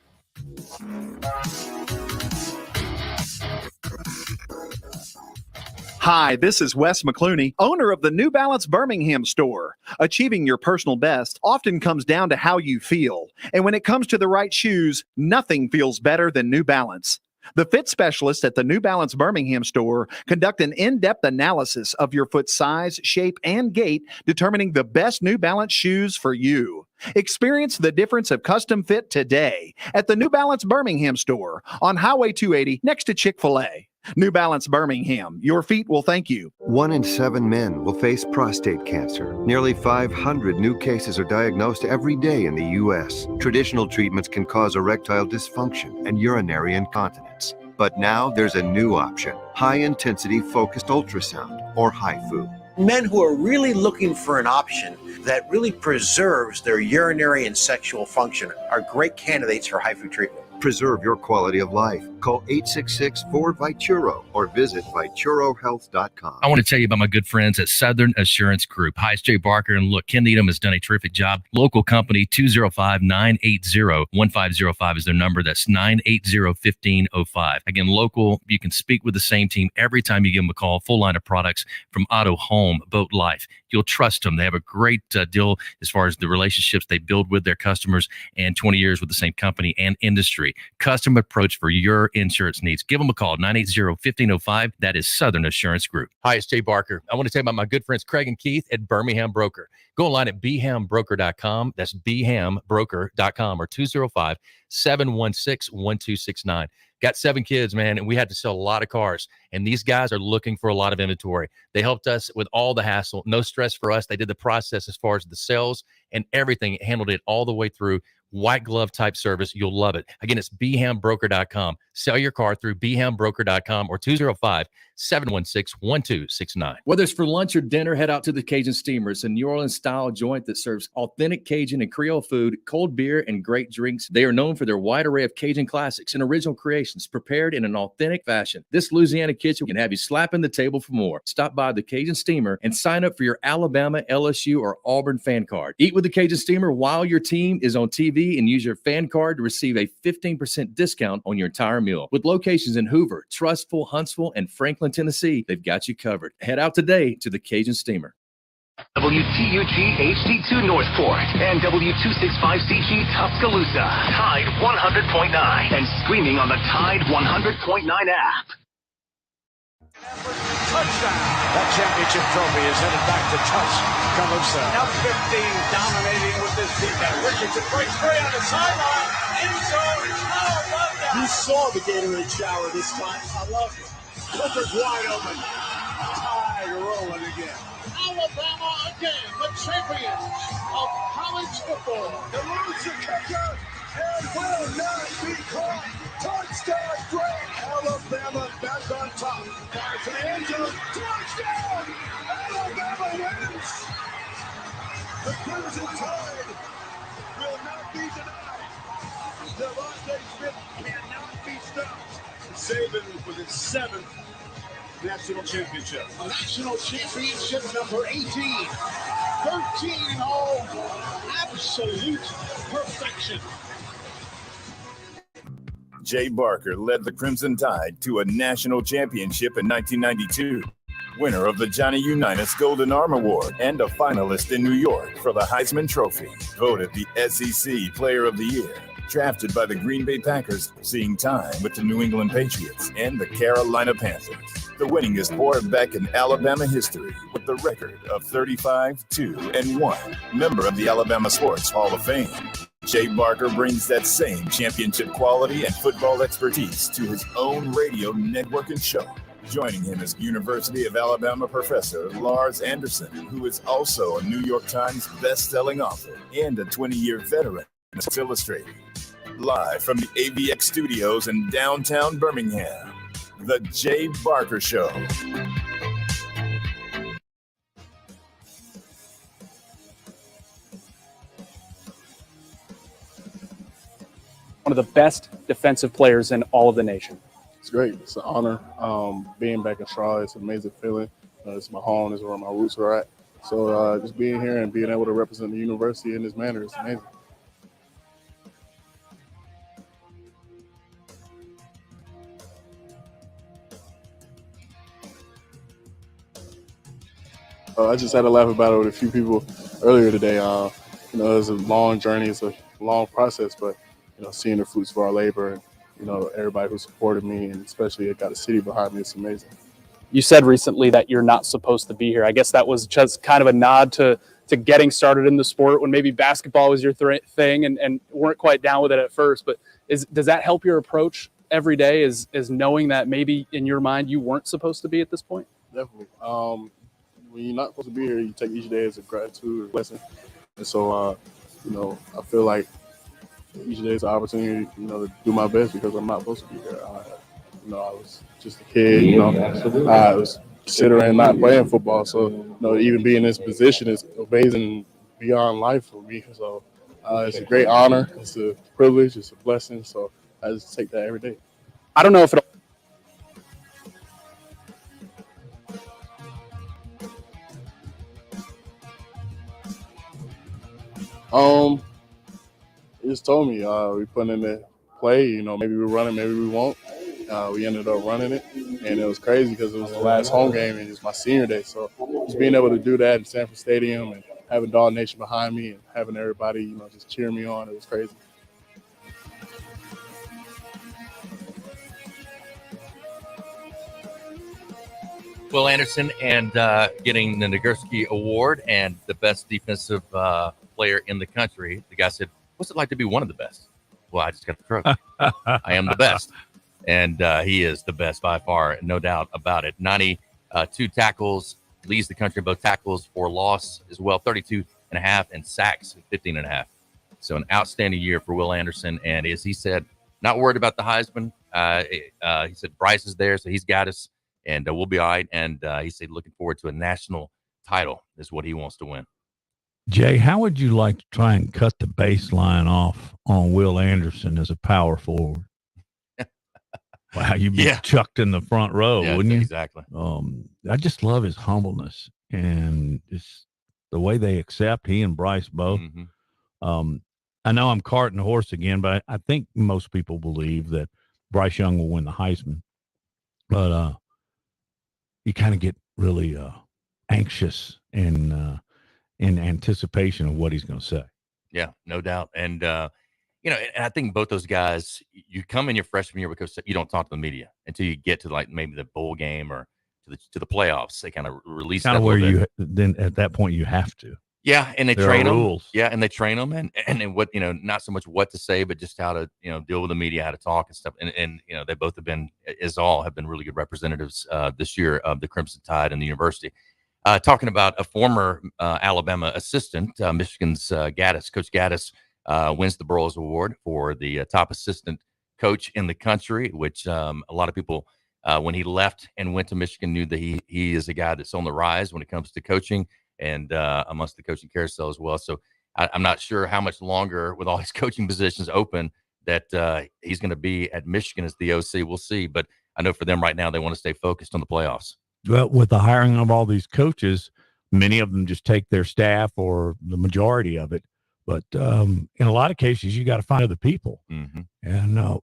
Hi, this is Wes McClooney, owner of the New Balance Birmingham store. Achieving your personal best often comes down to how you feel. And when it comes to the right shoes, nothing feels better than New Balance. The fit specialists at the New Balance Birmingham store conduct an in-depth analysis of your foot size, shape, and gait, determining the best New Balance shoes for you. Experience the difference of custom fit today at the New Balance Birmingham store on Highway 280 next to Chick-fil-A. New Balance Birmingham, your feet will thank you. 1 in 7 men will face prostate cancer. Nearly 500 new cases are diagnosed every day in the U.S. Traditional treatments can cause erectile dysfunction and urinary incontinence. But now there's a new option, high-intensity focused ultrasound, or HIFU. Men who are really looking for an option that really preserves their urinary and sexual function are great candidates for HIFU treatment. Preserve your quality of life. Call 866-4-VITURO or visit VituroHealth.com. I want to tell you about my good friends at Southern Assurance Group. Hi, it's Jay Barker. And look, Ken Needham has done a terrific job. Local company, 205-980-1505 is their number. That's 980-1505. Again, local, you can speak with the same team every time you give them a call. Full line of products from auto, home, boat, life. You'll trust them. They have a great deal as far as the relationships they build with their customers and 20 years with the same company and industry. Custom approach for your insurance needs. Give them a call, 980-1505. That is Southern Assurance Group. Hi, it's Jay Barker. I want to tell you about my good friends Craig and Keith at Birmingham Broker. Go online at bhambroker.com. That's bhambroker.com or 205-716-1269. Got 7 kids, man, and we had to sell a lot of cars. And these guys are looking for a lot of inventory. They helped us with all the hassle. No stress for us. They did the process as far as the sales and everything. Handled it all the way through. White glove type service. You'll love it. Again, it's bhambroker.com. Sell your car through bhambroker.com or 205-716-1269. Whether it's for lunch or dinner, head out to the Cajun Steamer. It's a New Orleans style joint that serves authentic Cajun and Creole food, cold beer, and great drinks. They are known for their wide array of Cajun classics and original creations prepared in an authentic fashion. This Louisiana kitchen can have you slapping the table for more. Stop by the Cajun Steamer and sign up for your Alabama, LSU, or Auburn fan card. Eat with the Cajun Steamer while your team is on TV and use your fan card to receive a 15% discount on your entire meal. With locations in Hoover, Trustful, Huntsville, and Franklin, Tennessee, they've got you covered. Head out today to the Cajun Steamer. WTUG HD2 Northport and W265CG Tuscaloosa. Tide 100.9 and streaming on the Tide 100.9 app. Touchdown. That championship trophy is headed back to Tuscaloosa. Now 15 dominating with this defense. Richardson breaks free on the sideline. End zone. How about that? You saw the Gatorade shower this time. I love it. Clippers wide open. Tide rolling again. Alabama again, the champions of college football. The loser kicker and will not be caught. Touchdown, great. Alabama back on top. Fire to the end zone. Touchdown. Alabama wins. The Crimson Tide will not be denied. Devontae Smith cannot be stopped. Saban with his 7th national championship. National championship number 18. 13 in all. Absolute perfection. Jay Barker led the Crimson Tide to a national championship in 1992. Winner of the Johnny Unitas Golden Arm Award and a finalist in New York for the Heisman Trophy. Voted the SEC Player of the Year. Drafted by the Green Bay Packers, seeing time with the New England Patriots and the Carolina Panthers. The winningest quarterback in Alabama history with the record of 35-2-1. Member of the Alabama Sports Hall of Fame. Jay Barker brings that same championship quality and football expertise to his own radio network and show. Joining him is University of Alabama professor Lars Anderson, who is also a New York Times best-selling author and a 20-year veteran of Sports Illustrated. Live from the AVX studios in downtown Birmingham, The Jay Barker Show. One of the best defensive players in all of the nation. It's great. It's an honor being back in Charlotte. It's an amazing feeling. It's my home. It's where my roots are at. So just being here and being able to represent the university in this manner is amazing. I just had a laugh about it with a few people earlier today. It was a long journey. It's a long process, but seeing the fruits of our labor and everybody who supported me, and especially it got a city behind me, it's amazing. You said recently that you're not supposed to be here. I guess that was just kind of a nod to getting started in the sport when maybe basketball was your thing and weren't quite down with it at first. But does that help your approach every day? Is knowing that maybe in your mind you weren't supposed to be at this point? Definitely. When you're not supposed to be here, you take each day as a gratitude or blessing. And so, I feel like each day is an opportunity, to do my best because I'm not supposed to be here. I was just a kid, I was considering not playing football. So, even being in this position is amazing beyond life for me. So, it's a great honor. It's a privilege. It's a blessing. So, I just take that every day. I don't know if it'll. He just told me we put in the play. You know, maybe we run it, maybe we won't. We ended up running it, and it was crazy because it was the last home game and it was my senior day. So just being able to do that in Sanford Stadium and having Dog Nation behind me and having everybody, you know, just cheer me on, it was crazy. Will Anderson and getting the Nagurski Award and the best defensive player in the country. The guy said, "What's it like to be one of the best?" Well, I just got the trophy. I am the best. And he is the best by far, no doubt about it. 92 tackles, leads the country in both tackles for loss as well, 32.5, and sacks, 15.5. So an outstanding year for Will Anderson. And as he said, not worried about the Heisman. He said Bryce is there, so he's got us, and we'll be all right. And he said looking forward to a national title is what he wants to win. Jay, how would you like to try and cut the baseline off on Will Anderson as a power forward? Wow, you'd be chucked in the front row, wouldn't you? Exactly. I just love his humbleness and just the way they accept he and Bryce both. Mm-hmm. I know I'm carting the horse again, but I think most people believe that Bryce Young will win the Heisman. But you kind of get really anxious and in anticipation of what he's going to say. Yeah, no doubt. And you know, and I think both those guys, you come in your freshman year because you don't talk to the media until you get to like maybe the bowl game or to the playoffs. They kind of release kind that of where little you bit. then at that point you have to. Yeah, and they There train are them. rules. Yeah, and they train them, and what, you know, not so much what to say, but just how to, you know, deal with the media, how to talk and stuff. And you know, they both have been, have been really good representatives this year of the Crimson Tide and the university. Talking about a former Alabama assistant, Michigan's Gaddis, Coach Gaddis. Wins the Burroughs Award for the top assistant coach in the country, which a lot of people, when he left and went to Michigan, knew that he is a guy that's on the rise when it comes to coaching and amongst the coaching carousel as well. So I'm not sure how much longer with all his coaching positions open that he's going to be at Michigan as the OC. We'll see. But I know for them right now, they want to stay focused on the playoffs. Well, with the hiring of all these coaches, many of them just take their staff or the majority of it. But in a lot of cases, you got to find other people. Mm-hmm. And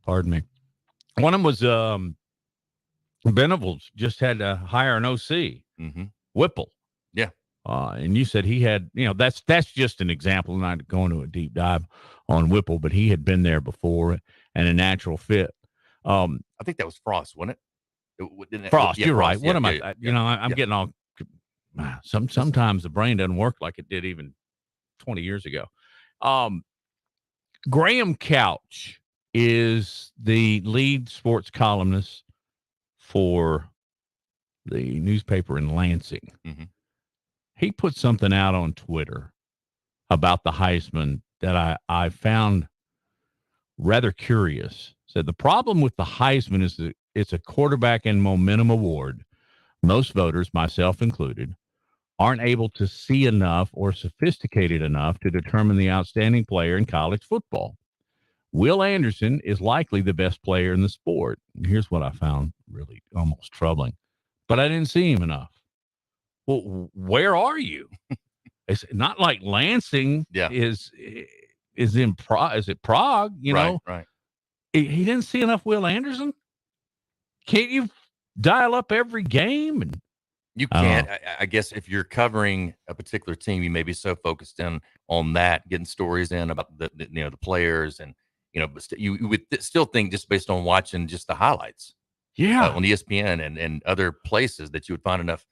pardon me. One of them was Venables just had to hire an OC, mm-hmm. Whipple. Yeah. And you said he had, you know, that's just an example, not going to a deep dive on Whipple, but he had been there before and a natural fit. I think that was Frost, wasn't it? Frost, you're Frost. right. Yeah, what am yeah, I? You know, I'm getting all. Sometimes the brain doesn't work like it did even 20 years ago. Graham Couch is the lead sports columnist for the newspaper in Lansing. Mm-hmm. He put something out on Twitter about the Heisman that I found rather curious. Said the problem with the Heisman is that it's a quarterback and momentum award. Most voters, myself included, aren't able to see enough or sophisticated enough to determine the outstanding player in college football. Will Anderson is likely the best player in the sport. And here's what I found really almost troubling. But I didn't see him enough. Well, where are you? It's not like Lansing is in Prague. Is it Prague? You know? Right. He didn't see enough Will Anderson? Can't you dial up every game? And you can't. I guess if you're covering a particular team, you may be so focused in on that, getting stories in about the players, and but you would still think just based on watching just the highlights, on ESPN and other places that you would find enough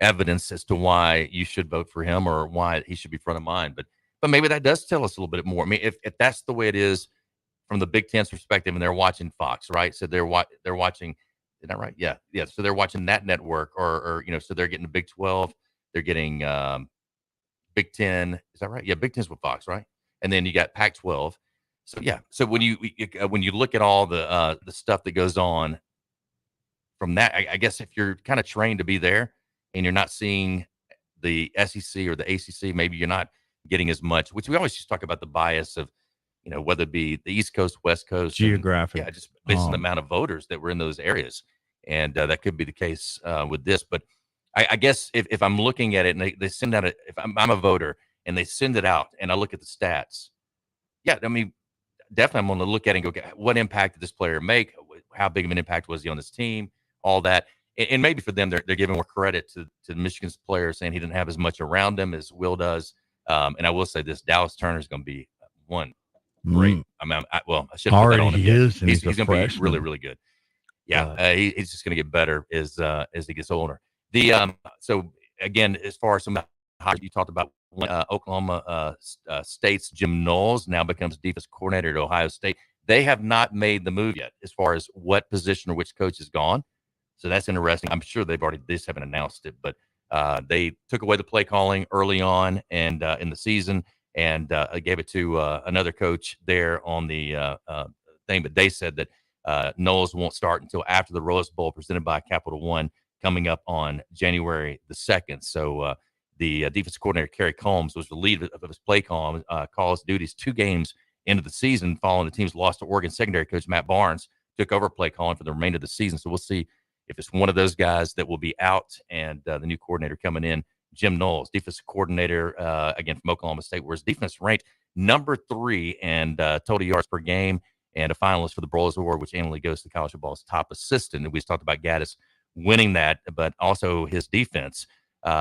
evidence as to why you should vote for him or why he should be front of mind. But maybe that does tell us a little bit more. I mean, if that's the way it is from the Big Ten's perspective, and they're watching Fox, right? So they're watching. Is that right? Yeah. So they're watching that network, or so they're getting the Big 12, they're getting Big 10. Is that right? Yeah, Big 10's with Fox, right? And then you got Pac-12. So yeah. So when you look at all the stuff that goes on from that, I guess if you're kind of trained to be there and you're not seeing the SEC or the ACC, maybe you're not getting as much. Which we always just talk about the bias of whether it be the East Coast, West Coast, geographic. Just based on the amount of voters that were in those areas. And that could be the case with this. But I guess if I'm looking at it and they send out if I'm a voter and they send it out and I look at the stats, definitely I'm going to look at it and go, okay, what impact did this player make? How big of an impact was he on this team? All that. And maybe for them, they're giving more credit to Michigan's players, saying he didn't have as much around him as Will does. And I will say this, Dallas Turner is going to be one great. I should have put that on him. He's going to be really, really good. He's just going to get better as he gets older. So again, as far as some you talked about, Oklahoma State's Jim Knowles now becomes defense coordinator at Ohio State. They have not made the move yet as far as what position or which coach is gone. So that's interesting. I'm sure they just haven't announced it, but they took away the play calling early on and in the season and gave it to another coach there on the thing. But they said that Knowles won't start until after the Rose Bowl presented by Capital One coming up on January the 2nd. So the defensive coordinator, Kerry Combs, was the lead of his play calls duties 2 games into the season following the team's loss to Oregon. Secondary coach Matt Barnes took over play calling for the remainder of the season. So we'll see if it's one of those guys that will be out and the new coordinator coming in, Jim Knowles, defensive coordinator, again, from Oklahoma State, where his defense ranked number 3 and total yards per game and a finalist for the Broyles Award, which annually goes to college football's top assistant. And we just talked about Gaddis winning that, but also his defense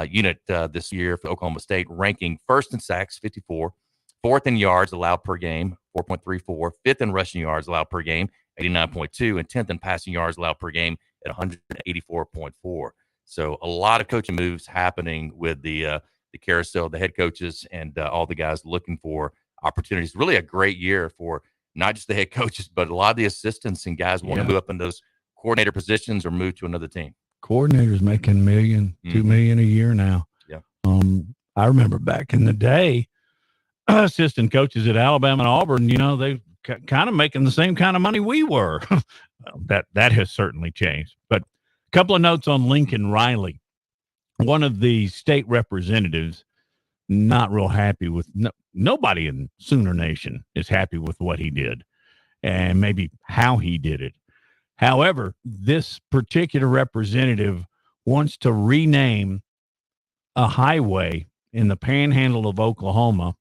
unit this year for Oklahoma State, ranking 1st in sacks, 54, 4th in yards allowed per game, 4.34, 5th in rushing yards allowed per game, 89.2, and 10th in passing yards allowed per game at 184.4. So a lot of coaching moves happening with the carousel, the head coaches, and all the guys looking for opportunities. Really a great year for not just the head coaches, but a lot of the assistants and guys want to move up in those coordinator positions or move to another team. Coordinators making $1 million, $2 million a year now. Yeah. I remember back in the day, assistant coaches at Alabama and Auburn, they kind of making the same kind of money we were. that has certainly changed. But a couple of notes on Lincoln Riley. One of the state representatives not real happy with nobody in Sooner Nation is happy with what he did and maybe how he did it. However, this particular representative wants to rename a highway in the panhandle of Oklahoma,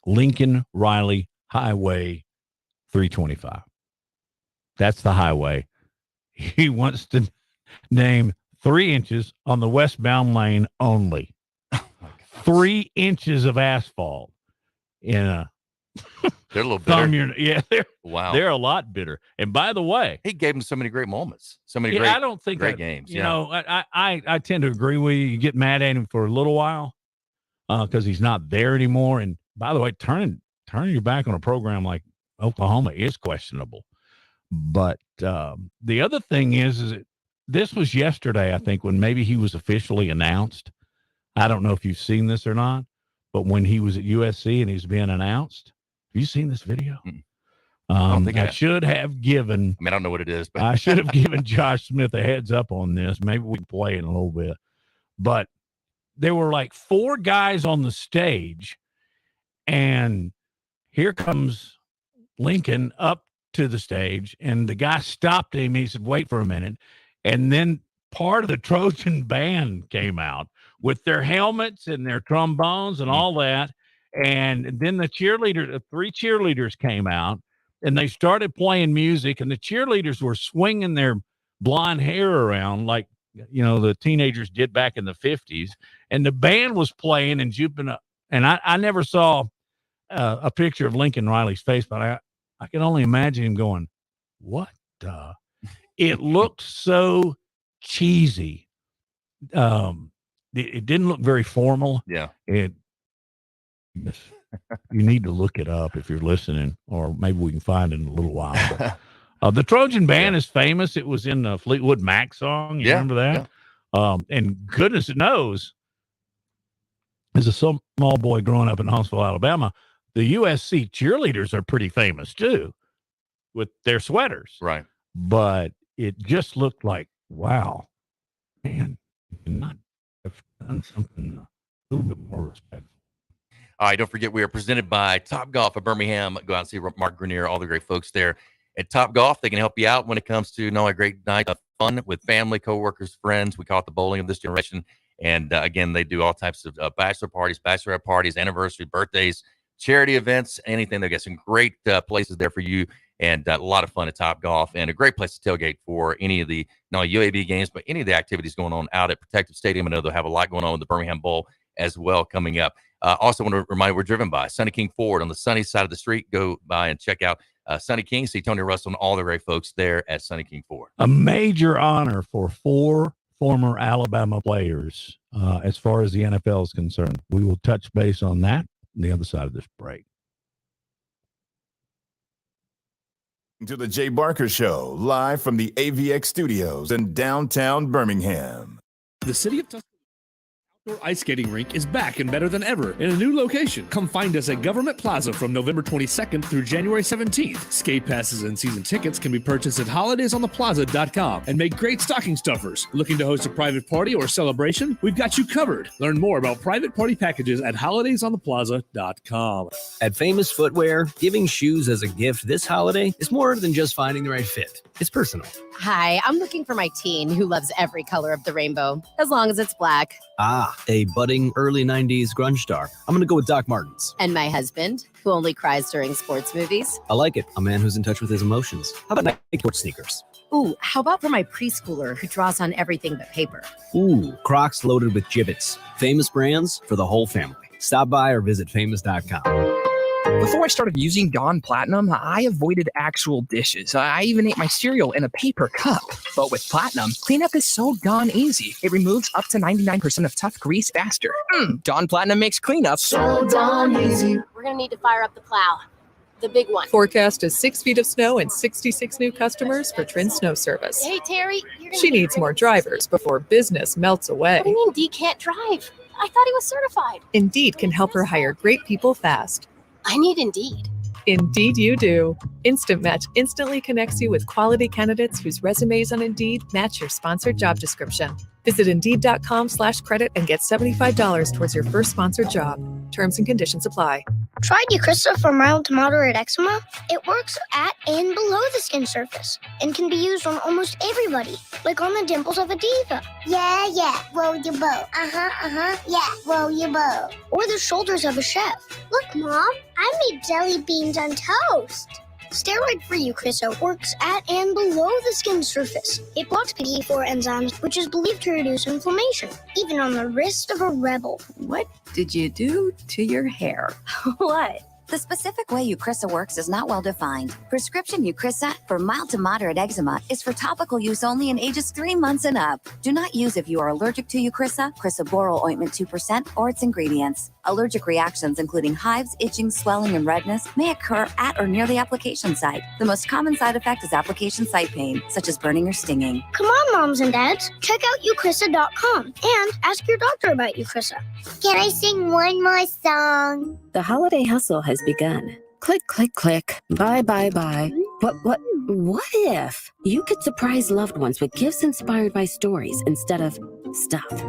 Lincoln Riley Highway 325. That's the highway. He wants to name 3 inches on the westbound lane only. 3 inches of asphalt in a they're a little bitter. They're a lot bitter. And by the way, he gave them so many great moments, so many great, I don't think great games. I tend to agree with you. You get mad at him for a little while because he's not there anymore. And by the way, turning your back on a program like Oklahoma is questionable. But the other thing is that this was yesterday, I think, when maybe he was officially announced. I don't know if you've seen this or not, but when he was at USC and he's being announced, have you seen this video? I should have given. I don't know what it is, but I should have given Josh Smith a heads up on this. Maybe we can play it in a little bit. But there were like 4 guys on the stage, and here comes Lincoln up to the stage, and the guy stopped him. He said, "Wait for a minute," and then part of the Trojan band came out with their helmets and their trombones and all that. And then the 3 cheerleaders came out and they started playing music, and the cheerleaders were swinging their blonde hair around like, the teenagers did back in the 50s. And the band was playing and jumping up. And I never saw a picture of Lincoln Riley's face, but I can only imagine him going, what the? It looked so cheesy. It didn't look very formal. Yeah. You need to look it up if you're listening, or maybe we can find it in a little while. But, the Trojan band is famous. It was in the Fleetwood Mac song. You remember that? Yeah. And goodness knows, as a small boy growing up in Huntsville, Alabama, the USC cheerleaders are pretty famous too with their sweaters. Right. But it just looked like, wow, man, you could not have done something a little bit more respectful. All right, don't forget we are presented by Top Golf of Birmingham. Go out and see Mark Grenier, all the great folks there at Top Golf. They can help you out when it comes to a great night of fun with family, coworkers, friends. We call it the bowling of this generation. And again, they do all types of bachelor parties, bachelorette parties, anniversary, birthdays, charity events, anything. They got some great places there for you, and a lot of fun at Top Golf, and a great place to tailgate for any of the not only UAB games, but any of the activities going on out at Protective Stadium. I know they'll have a lot going on with the Birmingham Bowl as well coming up. Also want to remind you, we're driven by Sunny King Ford on the sunny side of the street. Go by and check out Sunny King. See Tony Russell and all the great folks there at Sunny King Ford. A major honor for 4 former Alabama players as far as the NFL is concerned. We will touch base on that on the other side of this break. To the Jay Barker Show, live from the AVX studios in downtown Birmingham. The city of Tuscaloosa outdoor ice skating rink is back and better than ever in a new location. Come find us at Government Plaza from November 22nd through January 17th. Skate passes and season tickets can be purchased at holidaysontheplaza.com and make great stocking stuffers. Looking to host a private party or celebration? We've got you covered. Learn more about private party packages at holidaysontheplaza.com. At Famous Footwear, giving shoes as a gift this holiday is more than just finding the right fit. It's personal. Hi, I'm looking for my teen who loves every color of the rainbow, as long as it's black. Ah, a budding early 90s grunge star. I'm going to go with Doc Martens. And my husband, who only cries during sports movies. I like it. A man who's in touch with his emotions. How about Nike Court sneakers? Ooh, how about for my preschooler who draws on everything but paper? Ooh, Crocs loaded with gibbets. Famous brands for the whole family. Stop by or visit famous.com. Before I started using Dawn Platinum, I avoided actual dishes. I even ate my cereal in a paper cup. But with Platinum, cleanup is so darn easy. It removes up to 99% of tough grease faster. Dawn Platinum makes cleanup so darn easy. We're going to need to fire up the plow. The big one. Forecast is 6 feet of snow and 66 new customers for Trin Snow Service. Hey, Terry. She needs more drivers before business melts away. What do you mean Dee can't drive? I thought he was certified. Indeed can help her hire great people fast. I need Indeed. Indeed you do. Instant Match instantly connects you with quality candidates whose resumes on Indeed match your sponsored job description. Visit Indeed.com/credit and get $75 towards your first sponsored job. Terms and conditions apply. Tried Eucrisa for mild to moderate eczema? It works at and below the skin surface and can be used on almost everybody, like on the dimples of a diva. Yeah, roll your boat. Yeah, roll your boat. Or the shoulders of a chef. Look, Mom, I made jelly beans on toast. Steroid-free Eucrisa works at and below the skin surface. It blocks PDE4 enzymes, which is believed to reduce inflammation, even on the wrist of a rebel. What did you do to your hair? What? The specific way Eucrisa works is not well defined. Prescription Eucrisa for mild to moderate eczema is for topical use only in ages 3 months and up. Do not use if you are allergic to Eucrisa, crisaborole ointment 2%, or its ingredients. Allergic reactions, including hives, itching, swelling, and redness, may occur at or near the application site. The most common side effect is application site pain, such as burning or stinging. Come on, moms and dads. Check out Eucrisa.com and ask your doctor about Eucrisa. Can I sing one more song? The holiday hustle has begun. Click, click, click. Buy, buy, buy. What if you could surprise loved ones with gifts inspired by stories instead of stuff?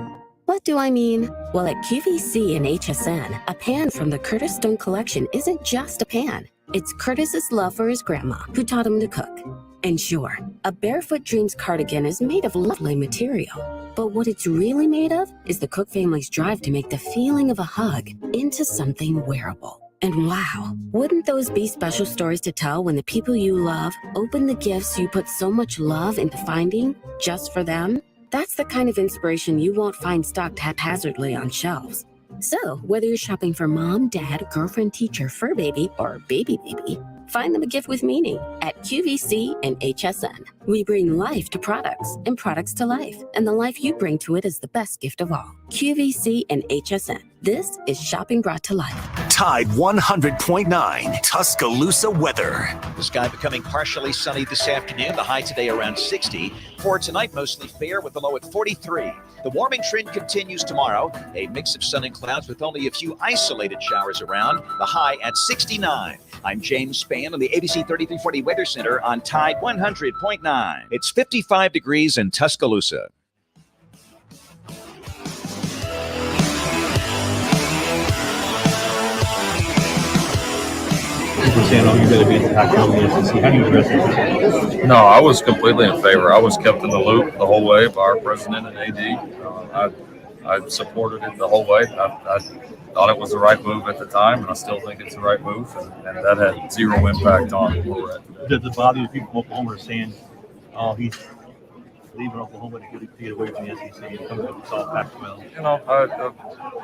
What do I mean? Well, at QVC and HSN, a pan from the Curtis Stone collection isn't just a pan. It's Curtis's love for his grandma, who taught him to cook. And sure, a Barefoot Dreams cardigan is made of lovely material. But what it's really made of is the Cook family's drive to make the feeling of a hug into something wearable. And wow, wouldn't those be special stories to tell when the people you love open the gifts you put so much love into finding just for them? That's the kind of inspiration you won't find stocked haphazardly on shelves. So, whether you're shopping for mom, dad, girlfriend, teacher, fur baby, or baby, find them a gift with meaning at QVC and HSN. We bring life to products and products to life, and the life you bring to it is the best gift of all. QVC and HSN. This is shopping brought to life. Tide 100.9 Tuscaloosa weather. The sky becoming partially sunny this afternoon. The high today around 60. For tonight, mostly fair with the low at 43. The warming trend continues tomorrow. A mix of sun and clouds with only a few isolated showers around. The high at 69. I'm James Spann on the ABC 3340 Weather Center on Tide 100.9. It's 55 degrees in Tuscaloosa. basically saying, "Oh, you got to be at the Pac-12 and the SEC." How do you address that? No, I was completely in favor. I was kept in the loop the whole way by our president and AD. I supported it the whole way. I thought it was the right move at the time, and I still think it's the right move, and that had zero impact on where we're at today. Does it bother you people from Oklahoma are saying, "Oh, he's leaving Oklahoma to get away from the SEC and coming to the South Pac-12"? You know,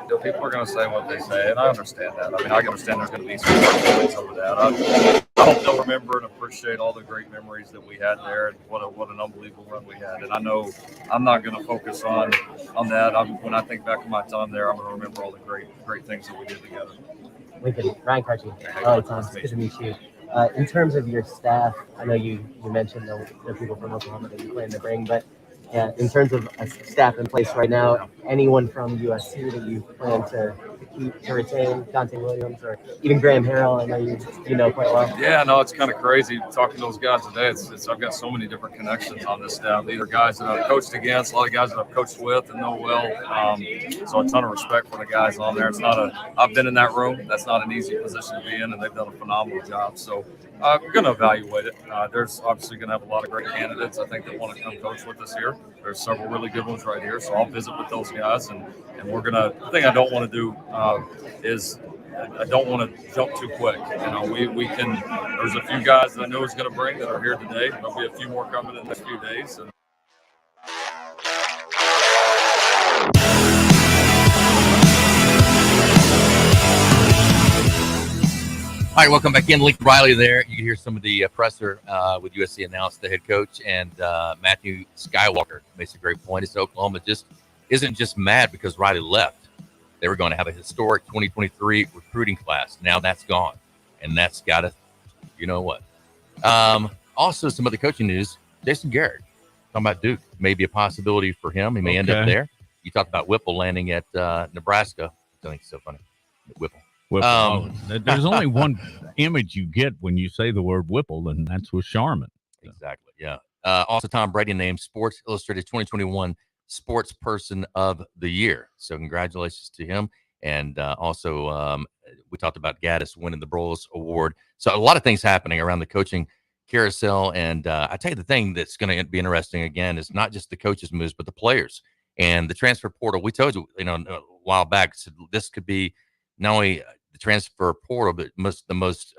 the people are going to say what they say, and I understand that. I mean, I understand there's going to be some arguments over that. I hope they'll remember and appreciate all the great memories that we had there, and what an unbelievable run we had. And I know I'm not going to focus on that. When I think back on my time there, I'm going to remember all the great things that we did together. Lincoln, Ryan Carty. It's good to meet you. In terms of your staff, I know you mentioned the people from Oklahoma that you plan to bring, but in terms of a staff in place right now, anyone from USC that you plan to keep, to retain, Dante Williams, or even Graham Harrell, I know you know quite well. Yeah, no, it's kind of crazy talking to those guys today. I've got so many different connections on this staff. These are guys that I've coached against, a lot of guys that I've coached with and know well. So a ton of respect for the guys on there. I've been in that room. That's not an easy position to be in, and they've done a phenomenal job. So we're going to evaluate it. There's obviously going to have a lot of great candidates, I think, that want to come coach with us here. There's several really good ones right here, so I'll visit with those guys, and we're going to – the thing I don't want to do is I don't want to jump too quick. You know, we can – there's a few guys that I know is going to bring that are here today. There'll be a few more coming in the next few days. And All right, welcome back in. Lincoln Riley there. You can hear some of the presser with USC announced the head coach, and Matthew Skywalker makes a great point. It's Oklahoma isn't just mad because Riley left. They were going to have a historic 2023 recruiting class. Now that's gone, and that's got to, you know what. Also, some other coaching news. Jason Garrett, talking about Duke, may be a possibility for him. He may end up there. You talked about Whipple landing at Nebraska. I think it's so funny. Whipple. There's only one image you get when you say the word Whipple, and that's with Sharman. Exactly, yeah. Also, Tom Brady named Sports Illustrated 2021 Sports Person of the Year. So congratulations to him. And also, we talked about Gaddis winning the Broyles Award. So a lot of things happening around the coaching carousel. And I tell you, the thing that's going to be interesting, again, is not just the coaches' moves, but the players. And the transfer portal, we told you, a while back, so this could be not only the transfer portal, but the most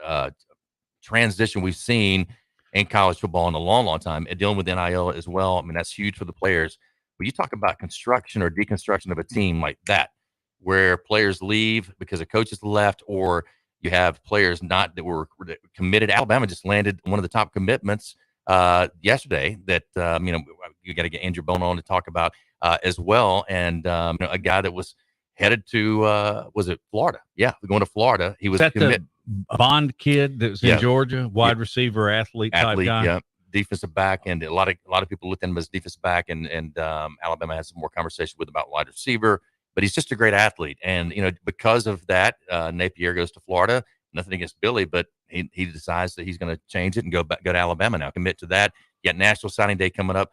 transition we've seen in college football in a long, long time, and dealing with NIL as well. I mean, that's huge for the players. But you talk about construction or deconstruction of a team like that, where players leave because a coach has left, or you have players that were committed. Alabama just landed one of the top commitments yesterday that, you got to get Andrew Bone on to talk about as well. And, a guy that was headed to, was it Florida? Yeah, going to Florida. He was the Bond kid that was in Georgia, wide receiver, athlete type guy. Yeah, defensive back, and a lot of people looked at him as defensive back, and Alabama has some more conversation with about wide receiver. But he's just a great athlete, and because of that, Napier goes to Florida. Nothing against Billy, but he decides that he's going to change it and go to Alabama now. Commit to that. You got National Signing Day coming up.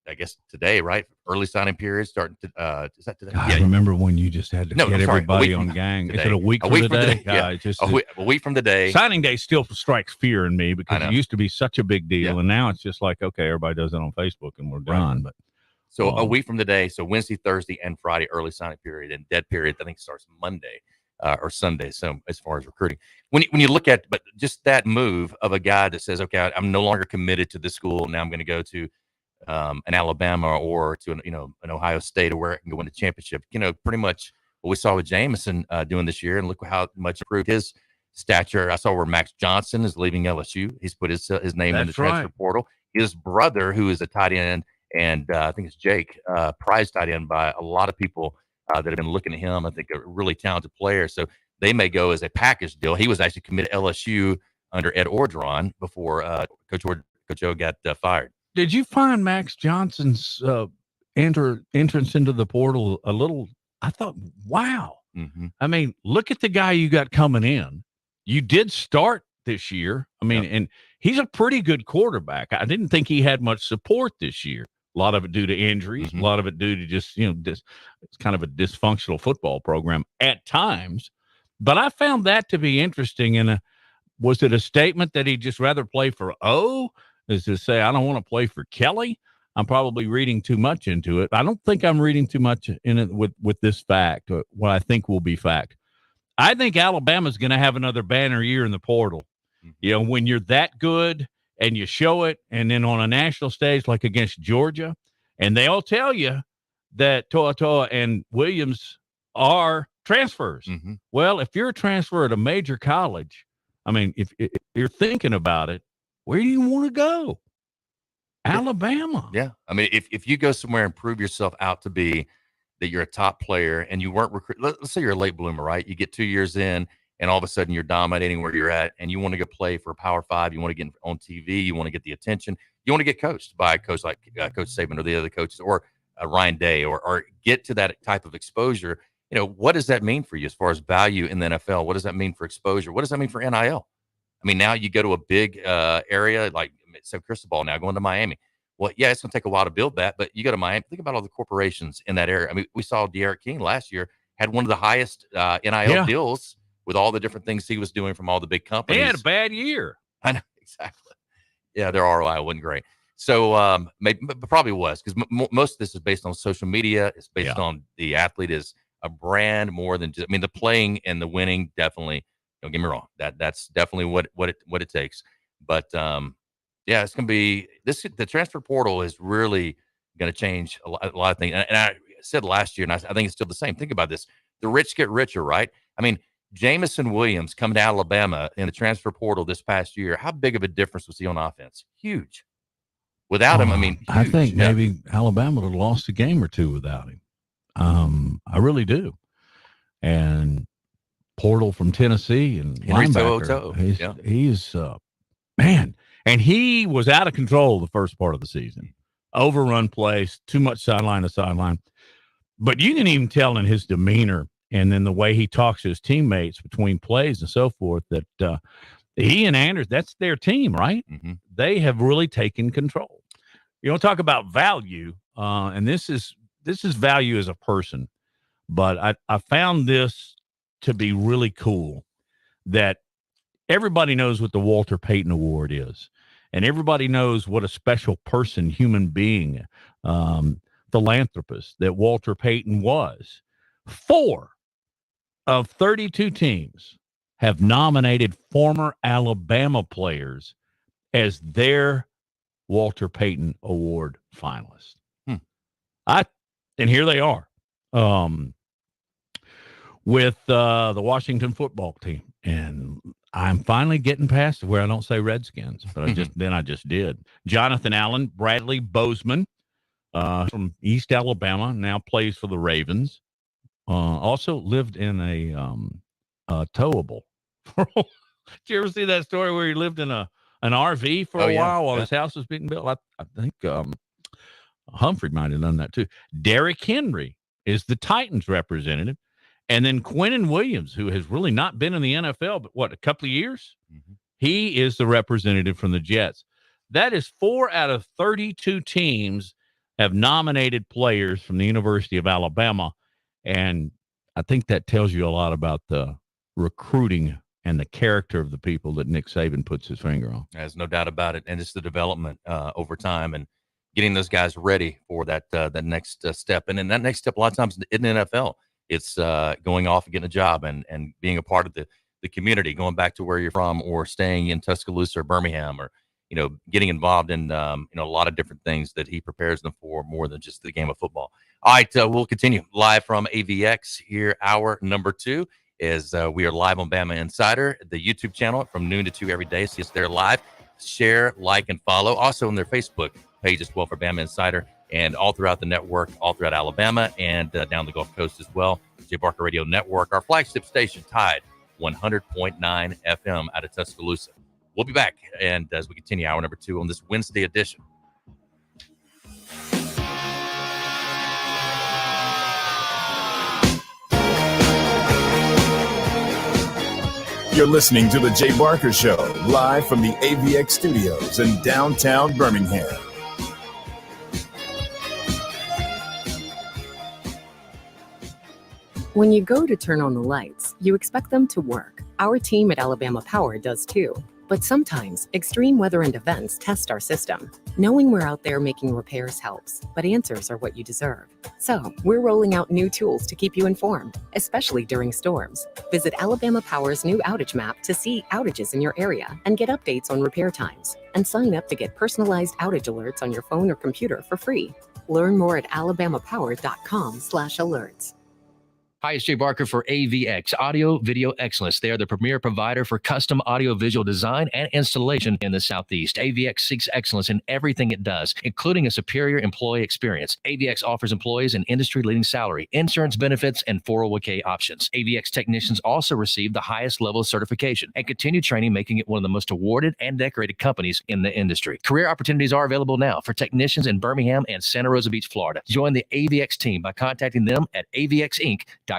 I guess today, right? Early signing period starting to, is that today? I remember when you just had to get everybody on gang. Is it a week from today? Yeah, just a week from today. Signing day still strikes fear in me because it used to be such a big deal, and now it's just like, okay, everybody does it on Facebook and we're done. But so a week from today, so Wednesday, Thursday, and Friday, early signing period, and dead period I think starts Monday or Sunday. So as far as recruiting, when you look at, but just that move of a guy that says, okay, I'm no longer committed to this school. Now I'm going to go to an Alabama or to an Ohio State, or where I can go win a championship. Pretty much what we saw with Jameson doing this year, and look how much improved his stature. I saw where Max Johnson is leaving LSU. He's put his name in the transfer portal. His brother, who is a tight end, and I think it's Jake, prized tight end by a lot of people that have been looking at him. I think a really talented player. So they may go as a package deal. He was actually committed to LSU under Ed Orgeron before Coach O got fired. Did you find Max Johnson's entrance into the portal a little? I thought, wow. Mm-hmm. I mean, look at the guy you got coming in. You did start this year. I mean, and he's a pretty good quarterback. I didn't think he had much support this year. A lot of it due to injuries, Mm-hmm. a lot of it due to just, it's kind of a dysfunctional football program at times. But I found that to be interesting. And was it a statement that he'd just rather play for O? Is to say, I don't want to play for Kelly? I'm probably reading too much into it. I don't think I'm reading too much in it with this fact, or what I think will be fact. I think Alabama's going to have another banner year in the portal. You know, when you're that good and you show it, and then on a national stage like against Georgia, and they all tell you that Toa and Williams are transfers. Well, if you're a transfer at a major college, I mean, if you're thinking about it, where do you want to go? Alabama. Yeah. I mean, if you go somewhere and prove yourself out to be that you're a top player and you weren't let's say you're a late bloomer, right? You get 2 years in and all of a sudden you're dominating where you're at and you want to go play for a Power 5. You want to get on TV. You want to get the attention. You want to get coached by a coach like Coach Saban or the other coaches, or Ryan Day, or get to that type of exposure. You know, what does that mean for you as far as value in the NFL? What does that mean for exposure? What does that mean for NIL? I mean, now you go to a big area like Cristobal now going to Miami. Well, yeah, it's going to take a while to build that, but you go to Miami, think about all the corporations in that area. I mean, we saw De'Aaron King last year had one of the highest NIL deals with all the different things he was doing from all the big companies. He had a bad year. I know, exactly. Yeah, their ROI wasn't great. So maybe, but probably was, because most of this is based on social media. It's based on the athlete is a brand more than just, I mean, the playing and the winning definitely, don't get me wrong, that's definitely what it takes. But yeah, it's going to be the transfer portal is really going to change a lot of things. And I said last year, and I think it's still the same. Think about this. The rich get richer, right? I mean, Jameson Williams coming to Alabama in the transfer portal this past year, how big of a difference was he on offense? Huge. Without him, I mean, huge. I think maybe Alabama would have lost a game or two without him. I really do. And Portal from Tennessee and linebacker, he's man. And he was out of control the first part of the season. Overrun plays, too much sideline to sideline. But you can even tell in his demeanor and then the way he talks to his teammates between plays and so forth that he and Anders, that's their team, right? They have really taken control. You don't talk about value, and this is value as a person. But I found this to be really cool, that everybody knows what the Walter Payton Award is. And everybody knows what a special person, human being, philanthropist that Walter Payton was. 4 of 32 teams have nominated former Alabama players as their Walter Payton Award finalists. And here they are with the Washington football team. And I'm finally getting past where I don't say Redskins, but I just did. Jonathan Allen, Bradley Bozeman from East Alabama, now plays for the Ravens. Also lived in a towable. Did you ever see that story where he lived in an RV for a while his house was being built? I think Humphrey might have done that too. Derrick Henry is the Titans representative. And then Quinnen Williams, who has really not been in the NFL, but a couple of years? He is the representative from the Jets. That is 4 out of 32 teams have nominated players from the University of Alabama. And I think that tells you a lot about the recruiting and the character of the people that Nick Saban puts his finger on. There's no doubt about it. And it's the development over time and getting those guys ready for that next step. And in that next step, a lot of times in the NFL, it's going off and getting a job and being a part of the community, going back to where you're from, or staying in Tuscaloosa or Birmingham, or, you know, getting involved in, a lot of different things that he prepares them for more than just the game of football. All right, we'll continue live from AVX here. Hour number 2 is we are live on Bama Insider, the YouTube channel from noon to 2 every day. See us there live. Share, like, and follow. Also on their Facebook page as well for Bama Insider, and all throughout the network, all throughout Alabama, and down the Gulf Coast as well. Jay Barker Radio Network, our flagship station, Tide 100.9 FM out of Tuscaloosa. We'll be back, and as we continue hour number 2 on this Wednesday edition. You're listening to The Jay Barker Show, live from the AVX studios in downtown Birmingham. When you go to turn on the lights, you expect them to work. Our team at Alabama Power does too. But sometimes, extreme weather and events test our system. Knowing we're out there making repairs helps, but answers are what you deserve. So, we're rolling out new tools to keep you informed, especially during storms. Visit Alabama Power's new outage map to see outages in your area and get updates on repair times. And sign up to get personalized outage alerts on your phone or computer for free. Learn more at alabamapower.com/alerts. Hi, it's Jay Barker for AVX, Audio Video Excellence. They are the premier provider for custom audio-visual design and installation in the Southeast. AVX seeks excellence in everything it does, including a superior employee experience. AVX offers employees an industry-leading salary, insurance benefits, and 401k options. AVX technicians also receive the highest level of certification and continue training, making it one of the most awarded and decorated companies in the industry. Career opportunities are available now for technicians in Birmingham and Santa Rosa Beach, Florida. Join the AVX team by contacting them at avxinc.com.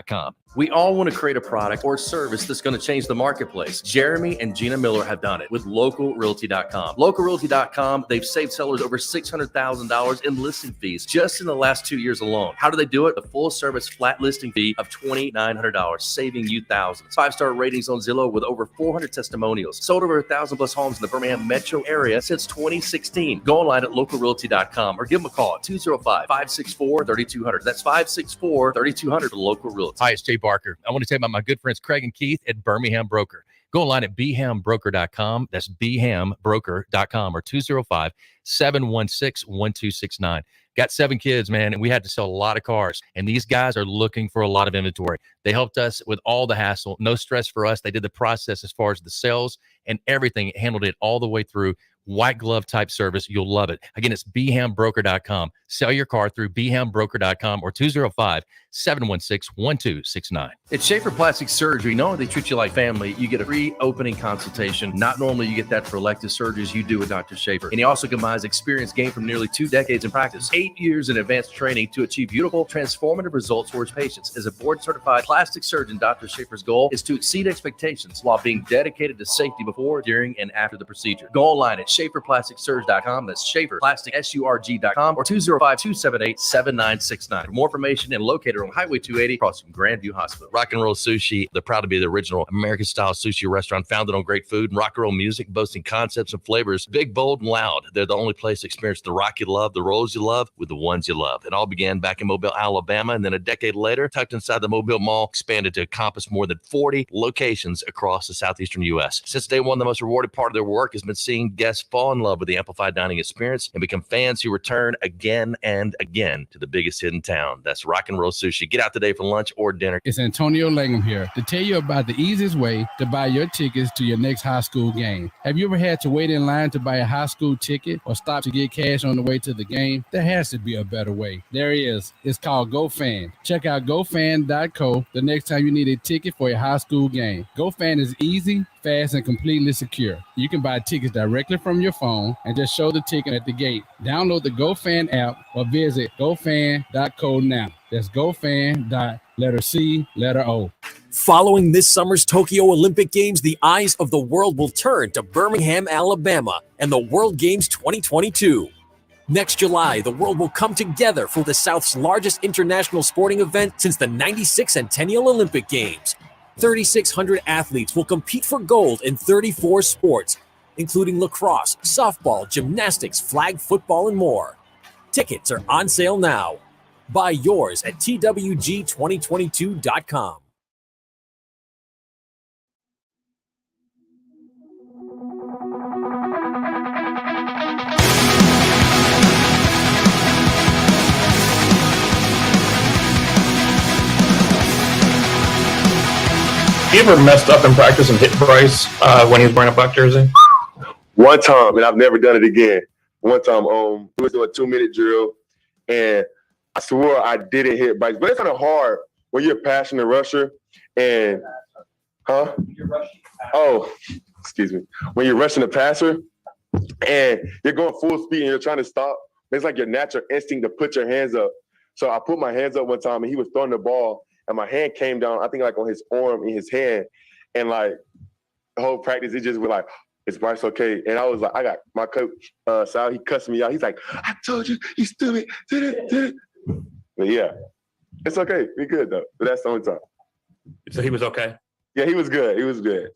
We all want to create a product or service that's going to change the marketplace. Jeremy and Gina Miller have done it with localrealty.com. Localrealty.com, they've saved sellers over $600,000 in listing fees just in the last 2 years alone. How do they do it? A full service flat listing fee of $2,900, saving you thousands. 5-star ratings on Zillow with over 400 testimonials. Sold over 1,000 plus homes in the Birmingham metro area since 2016. Go online at localrealty.com or give them a call at 205-564-3200. That's 564-3200 for Local Realty. Hi, it's Jay Barker. I want to tell you about my good friends Craig and Keith at Birmingham Broker. Go online at bhambroker.com. That's bhambroker.com or 205-716-1269. Got 7 kids, man, and we had to sell a lot of cars. And these guys are looking for a lot of inventory. They helped us with all the hassle. No stress for us. They did the process as far as the sales and everything. Handled it all the way through. White glove type service. You'll love it. Again, it's bhambroker.com. Sell your car through bhambroker.com or 205-716-1269. At Schaefer Plastic Surgery, not only they treat you like family, you get a free opening consultation. Not normally you get that for elective surgeries. You do with Dr. Schaefer. And he also combines experience gained from nearly 2 decades in practice, 8 years in advanced training to achieve beautiful, transformative results for his patients. As a board-certified plastic surgeon, Dr. Schaefer's goal is to exceed expectations while being dedicated to safety before, during, and after the procedure. Go online at SchaeferPlasticSurge.com. That's SchaeferPlasticSurg.com or 205-278-7969. For more information and located on Highway 280 across from Grandview Hospital. Rock and Roll Sushi, they're proud to be the original American-style sushi restaurant founded on great food and rock and roll music, boasting concepts and flavors big, bold, and loud. They're the only place to experience the rock you love, the rolls you love, with the ones you love. It all began back in Mobile, Alabama, and then a decade later, tucked inside the Mobile Mall, expanded to encompass more than 40 locations across the southeastern U.S. Since day one, the most rewarded part of their work has been seeing guests fall in love with the amplified dining experience and become fans who return again and again to the biggest hit in town. That's Rock and Roll Sushi. Get out today for lunch or dinner. It's Antonio Langham here to tell you about the easiest way to buy your tickets to your next high school game. Have you ever had to wait in line to buy a high school ticket or stop to get cash on the way to the game? There has to be a better way. There is. It's called GoFan. Check out GoFan.co the next time you need a ticket for your high school game. GoFan is easy, fast, and completely secure. You can buy tickets directly from your phone and just show the ticket at the gate. Download the GoFan app or visit GoFan.co now. That's GoFan.O. Following this summer's Tokyo Olympic Games, the eyes of the world will turn to Birmingham, Alabama, and the World Games 2022. Next July, the world will come together for the South's largest international sporting event since the 96 Centennial Olympic Games. 3,600 athletes will compete for gold in 34 sports, including lacrosse, softball, gymnastics, flag football, and more. Tickets are on sale now. Buy yours at twg2022.com. You ever messed up in practice and hit Bryce when he was wearing a black jersey? One time, and I've never done it again. One time, we was doing a 2-minute drill, and I swore I didn't hit Bryce. But it's kind of hard when you're a passionate rusher, and excuse me. When you're rushing a passer, and you're going full speed, and you're trying to stop, it's like your natural instinct to put your hands up. So I put my hands up one time, and he was throwing the ball, and my hand came down, I think like on his arm in his hand. And like the whole practice, he just was like, "Is Bryce okay?" And I was like, I got my coach, Sal, he cussed me out. He's like, "I told you, you stupid." But yeah, It's okay. Be good though. But that's the only time. So he was okay. Yeah, he was good. He was good.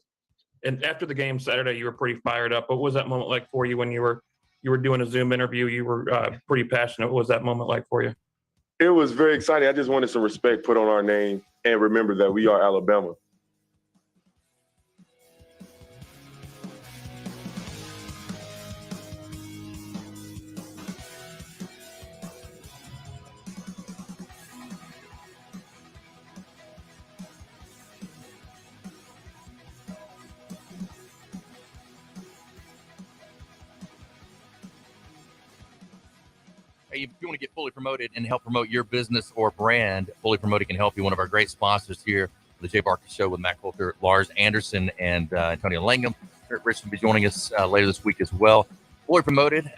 And after the game Saturday, you were pretty fired up. What was that moment like for you when you were doing a Zoom interview? You were pretty passionate. What was that moment like for you? It was very exciting. I just wanted some respect put on our name and remember that we are Alabama. Hey, if you want to get fully promoted and help promote your business or brand, Fully Promoted can help you. One of our great sponsors here, the Jay Barker Show with Matt Coulter, Lars Anderson, and Antonio Langham. Rich will be joining us later this week as well. Fully Promoted,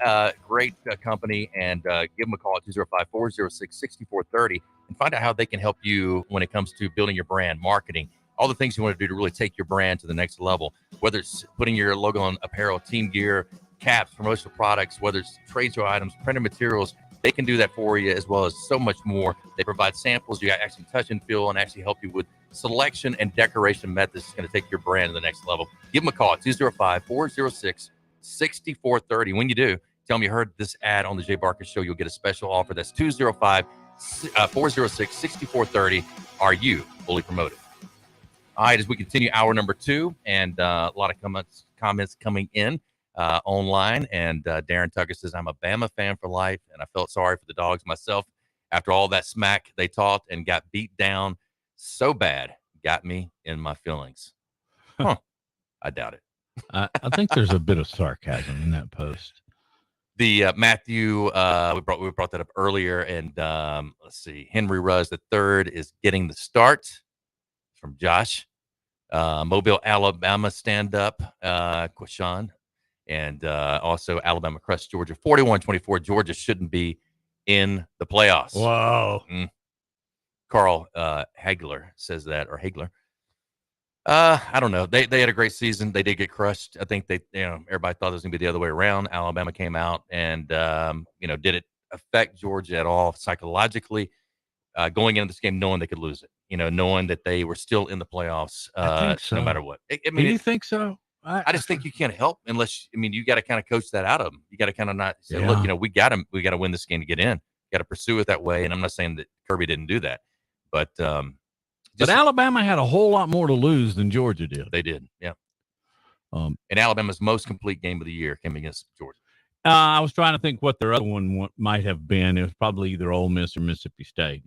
great company, and give them a call at 205-406-6430 and find out how they can help you when it comes to building your brand, marketing, all the things you want to do to really take your brand to the next level, whether it's putting your logo on apparel, team gear, caps, promotional products, whether it's trade show items, printed materials. They can do that for you as well as so much more. They provide samples. You actually touch and feel and actually help you with selection and decoration methods. It's going to take your brand to the next level. Give them a call at 205-406-6430. When you do, tell them you heard this ad on the Jay Barker Show. You'll get a special offer. That's 205-406-6430. Are you fully promoted? All right, as we continue hour number 2, and a lot of comments coming in online, and Darren Tucker says, I'm a Bama fan for life, and I felt sorry for the Dogs myself after all that smack they talked and got beat down so bad. Got me in my feelings. Huh. I doubt it. I think there's a bit of sarcasm in that post. The Matthew, we brought that up earlier, and let's see, Henry Ruz III is getting the start from Josh. Mobile, Alabama stand-up, Quashan. And also Alabama crushed Georgia 41-24. Georgia shouldn't be in the playoffs. Whoa. Carl Hagler says that, or Hagler. I don't know. They had a great season. They did get crushed. I think everybody thought it was going to be the other way around. Alabama came out and, did it affect Georgia at all psychologically going into this game knowing they could lose it, knowing that they were still in the playoffs I think so. no matter what. Do you think so? I just think you can't help unless you got to kind of coach that out of them. You got to kind of not say, Yeah. look, we got to win this game to get in. Got to pursue it that way. And I'm not saying that Kirby didn't do that, but Alabama had a whole lot more to lose than Georgia did. They did, yeah. And Alabama's most complete game of the year came against Georgia. I was trying to think what their other one might have been. It was probably either Ole Miss or Mississippi State,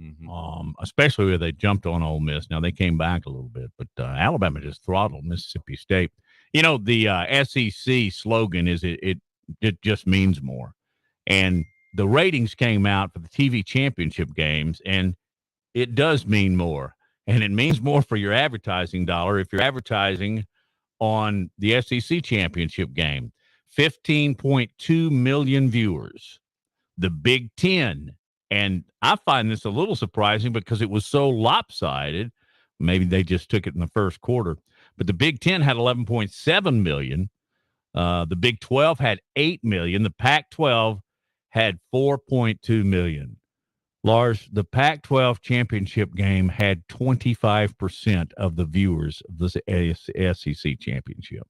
especially where they jumped on Ole Miss. Now, they came back a little bit, but Alabama just throttled Mississippi State. The SEC slogan is it just means more. And the ratings came out for the TV championship games, and it does mean more. And it means more for your advertising dollar if you're advertising on the SEC championship game. 15.2 million viewers. The Big Ten, and I find this a little surprising because it was so lopsided. Maybe they just took it in the first quarter. But the Big Ten had 11.7 million. The Big 12 had 8 million. The Pac-12 had 4.2 million. Lars, the Pac-12 championship game had 25% of the viewers of the SEC championship.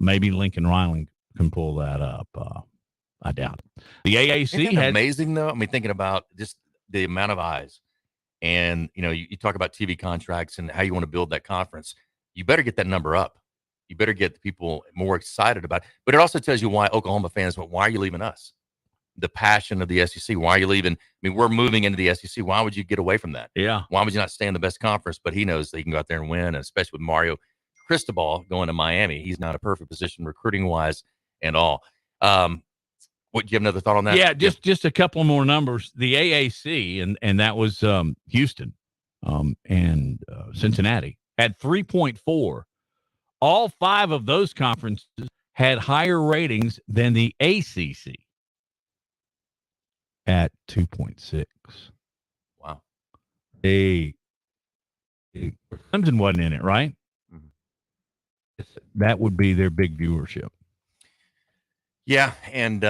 Maybe Lincoln Riley can pull that up. I doubt it. The AAC Isn't that had amazing, though? Thinking about just the amount of eyes. And, you talk about TV contracts and how you want to build that conference. You better get that number up. You better get the people more excited about it. But it also tells you why Oklahoma fans went, why are you leaving us? The passion of the SEC. Why are you leaving? We're moving into the SEC. Why would you get away from that? Yeah. Why would you not stay in the best conference? But he knows that he can go out there and win, and especially with Mario Cristobal going to Miami. He's not a perfect position recruiting-wise and all. What, do you have another thought on that? Yeah, just a couple more numbers. The AAC, and that was Houston and Cincinnati, had 3.4. All 5 of those conferences had higher ratings than the ACC at 2.6. Wow. Clemson wasn't in it, right? Mm-hmm. That would be their big viewership. Yeah, and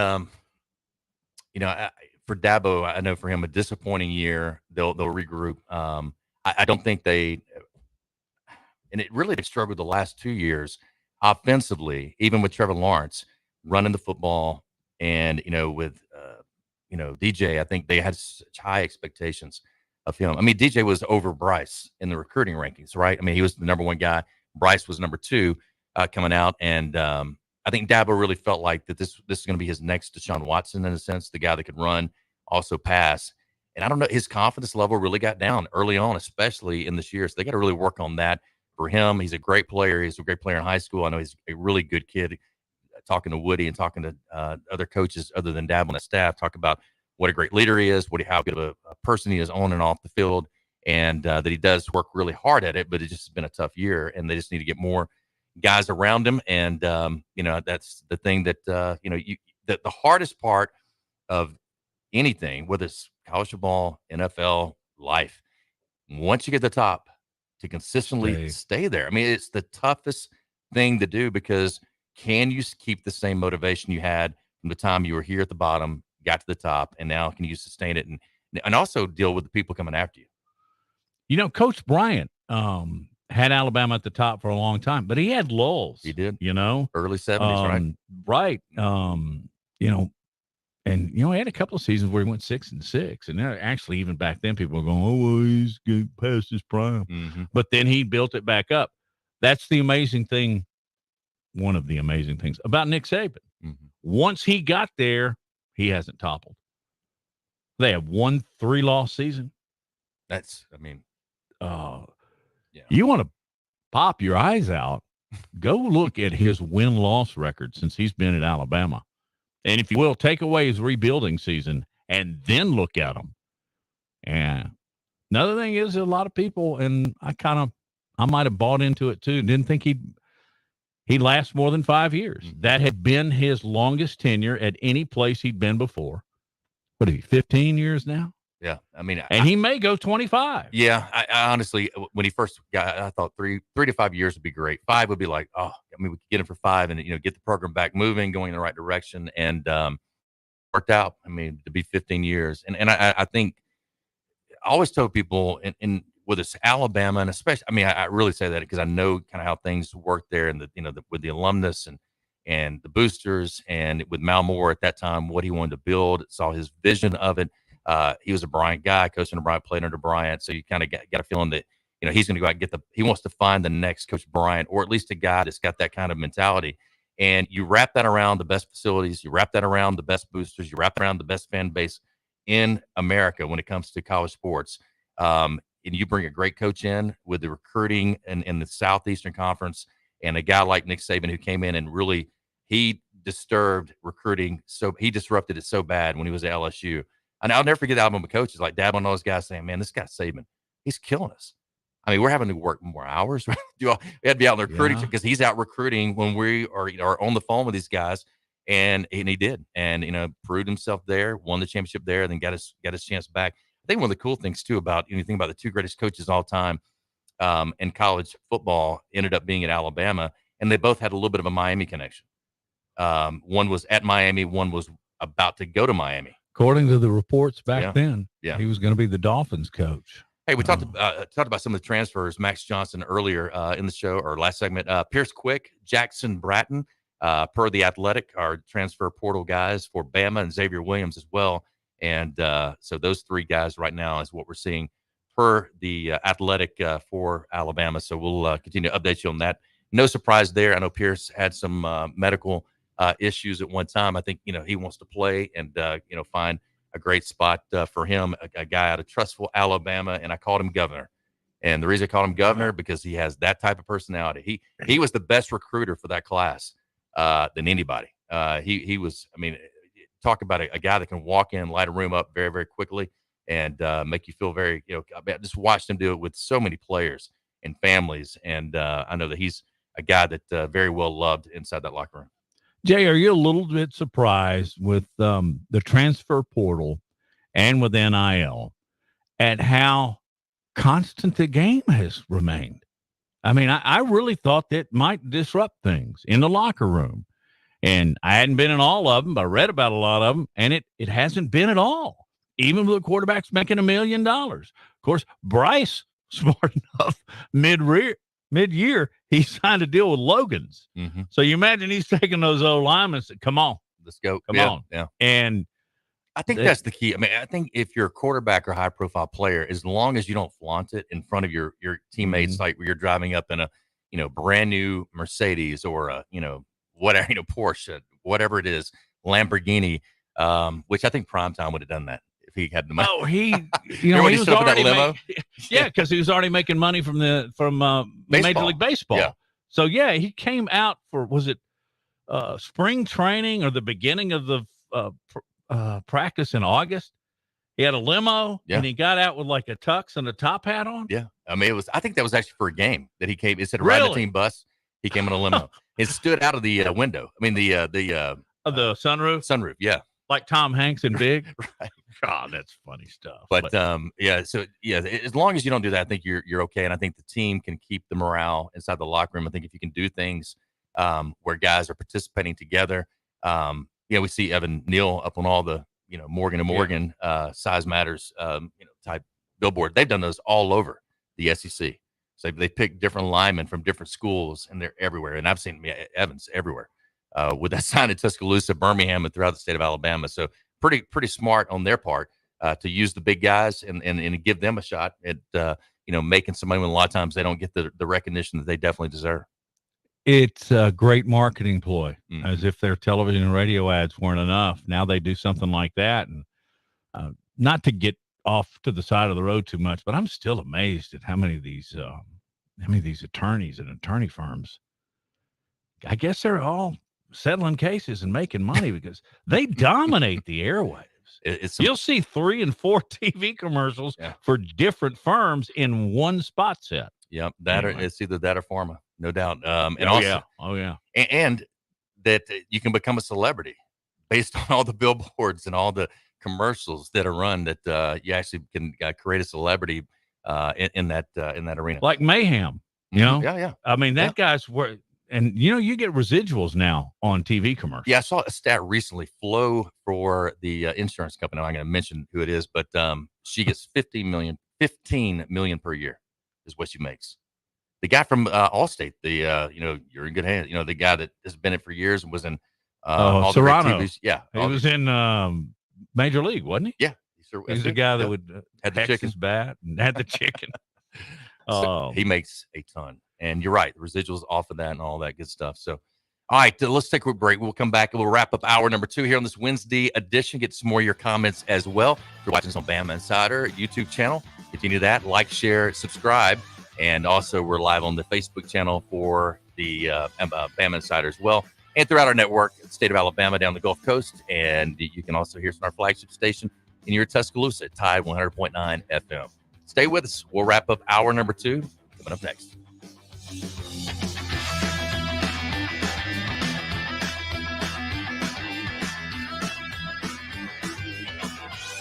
for Dabo, I know for him a disappointing year. They'll regroup. I don't think they, and it really struggled the last 2 years offensively, even with Trevor Lawrence running the football, and with DJ. I think they had such high expectations of him. I mean, DJ was over Bryce in the recruiting rankings, right? I mean, he was the number one guy. Bryce was number two coming out, and I think Dabo really felt like that this is going to be his next Deshaun Watson in a sense, the guy that could run, also pass. And I don't know, his confidence level really got down early on, especially in this year. So they got to really work on that for him. He's a great player. He's a great player in high school. I know he's a really good kid. Talking to Woody and talking to other coaches other than Dabo on the staff, talk about what a great leader he is, how good of a person he is on and off the field, and that he does work really hard at it, but it just has been a tough year, and they just need to get more guys around him. And, that's the thing that, the hardest part of anything, whether it's college football, NFL, life, once you get to the top, to consistently stay there. I mean, it's the toughest thing to do, because can you keep the same motivation you had from the time you were here at the bottom, got to the top, and now can you sustain it and also deal with the people coming after you? Coach Bryant had Alabama at the top for a long time, but he had lulls. He did. Early 70s, right? Right. And he had a couple of seasons where he went 6-6, and actually even back then people were going, "Oh, well, he's getting past his prime." Mm-hmm. But then he built it back up. That's the amazing thing. One of the amazing things about Nick Saban. Mm-hmm. Once he got there, he hasn't toppled. They have 1 3-loss season. You want to pop your eyes out, go look at his win-loss record since he's been at Alabama. And if you will, take away his rebuilding season and then look at him. And another thing is, a lot of people, and I might have bought into it too, didn't think he'd last more than 5 years. Mm-hmm. That had been his longest tenure at any place he'd been before. What is he, 15 years now? Yeah. I mean, and he may go 25. Yeah. I honestly, when he first got, I thought 3 to 5 years would be great. 5 would be like, we could get him for 5 and, get the program back moving, going in the right direction. And worked out. I mean, to be 15 years. And I think I always tell people in whether it's Alabama, and especially, I really say that because I know kind of how things work there, and with the alumnus and the boosters, and with Mal Moore at that time, what he wanted to build, saw his vision of it. He was a Bryant guy, coaching under Bryant, played under Bryant, so you kind of got a feeling that he's going to go out and he wants to find the next Coach Bryant, or at least a guy that's got that kind of mentality. And you wrap that around the best facilities, you wrap that around the best boosters, you wrap around the best fan base in America when it comes to college sports. And you bring a great coach in with the recruiting in the Southeastern Conference, and a guy like Nick Saban, who came in and really, he disturbed recruiting. So he disrupted it so bad when he was at LSU. And I'll never forget Alabama coaches like Dabo and those guys saying, "Man, this guy Saban, he's killing us." I mean, we're having to work more hours. We had to be out in recruiting because he's out recruiting when we are on the phone with these guys. And he did, and proved himself there, won the championship there, and then got his chance back. I think one of the cool things too about you think about the 2 greatest coaches of all time in college football ended up being at Alabama, and they both had a little bit of a Miami connection. One was at Miami, one was about to go to Miami. According to the reports back then, yeah, he was going to be the Dolphins coach. Hey, we talked about some of the transfers. Max Johnson earlier in the show, or last segment. Pierce Quick, Jackson Bratton, per The Athletic, are transfer portal guys for Bama, and Xavier Williams as well. And so those 3 guys right now is what we're seeing per The Athletic for Alabama. So we'll continue to update you on that. No surprise there. I know Pierce had some medical issues at one time. I think, he wants to play and, find a great spot for him, a guy out of trustful Alabama. And I called him governor. And the reason I called him governor, because he has that type of personality. He was the best recruiter for that class than anybody. He was, talk about a guy that can walk in, light a room up very, very quickly, and make you feel very, I just watched him do it with so many players and families. And I know that he's a guy that very well loved inside that locker room. Jay, are you a little bit surprised with the transfer portal and with NIL at how constant the game has remained? I really thought that might disrupt things in the locker room. And I hadn't been in all of them, but I read about a lot of them, and it hasn't been at all. Even with the quarterbacks making $1 million. Of course, Bryce, smart enough, mid-year, he signed a deal with Logan's. Mm-hmm. So you imagine he's taking those old linemen and said, come on. Let's go. Come on. Yeah. And I think that's the key. I mean, I think if you're a quarterback or high-profile player, as long as you don't flaunt it in front of your teammates, like where you're driving up in a, brand new Mercedes or a, whatever, Porsche, whatever it is, Lamborghini, which I think Primetime would have done that if he had the money. Oh, he he was already that limo. because he was already making money from Major League Baseball. Yeah. So he came out for, was it spring training or the beginning of the practice in August? He had a limo and he got out with like a tux and a top hat on. Yeah. I mean, I think that was actually for a game that he came. Instead of riding the team bus, he came in a limo. It stood out of the window. I mean, the sunroof. Sunroof. Yeah. Like Tom Hanks in Big. Right. God, that's funny stuff. But so as long as you don't do that, I think you're okay. And I think the team can keep the morale inside the locker room. I think if you can do things where guys are participating together, we see Evan Neal up on all the, Morgan and Morgan size matters, type billboard. They've done those all over the SEC. So they pick different linemen from different schools, and they're everywhere. And I've seen Evans everywhere with that sign in Tuscaloosa, Birmingham, and throughout the state of Alabama. So pretty smart on their part to use the big guys and give them a shot at making some money when a lot of times they don't get the recognition that they definitely deserve. It's a great marketing ploy, as if their television and radio ads weren't enough. Now they do something like that, and not to get off to the side of the road too much, but I'm still amazed at how many of these attorneys and attorney firms, I guess they're all settling cases and making money because they dominate the airwaves. You'll see 3 and 4 TV commercials for different firms in one spot set. Yep, it's either that or pharma, no doubt. And and that you can become a celebrity based on all the billboards and all the commercials that are run. That you actually can create a celebrity in that arena, like Mayhem. Yeah. I mean, that guy's work. And, you get residuals now on TV commercials. Yeah, I saw a stat recently. Flo for the insurance company, I'm not going to mention who it is, but she gets $15 million per year is what she makes. The guy from Allstate, you're in good hands. The guy that has been in it for years and was in all Serrano. the TVs. Yeah. He was in Major League, wasn't he? Yeah. He's the guy that would had the hex chicken. his bat and had the chicken. So he makes a ton. And you're right, the residuals off of that and all that good stuff. So, all right, let's take a quick break. We'll come back and we'll wrap up hour number 2 here on this Wednesday edition. Get some more of your comments as well. If you're watching this on Bama Insider YouTube channel, continue that. Like, share, subscribe. And also, we're live on the Facebook channel for the Bama Insider as well. And throughout our network, the state of Alabama down the Gulf Coast. And you can also hear us on our flagship station in your Tuscaloosa, Tide 100.9 FM. Stay with us. We'll wrap up hour number 2 coming up next.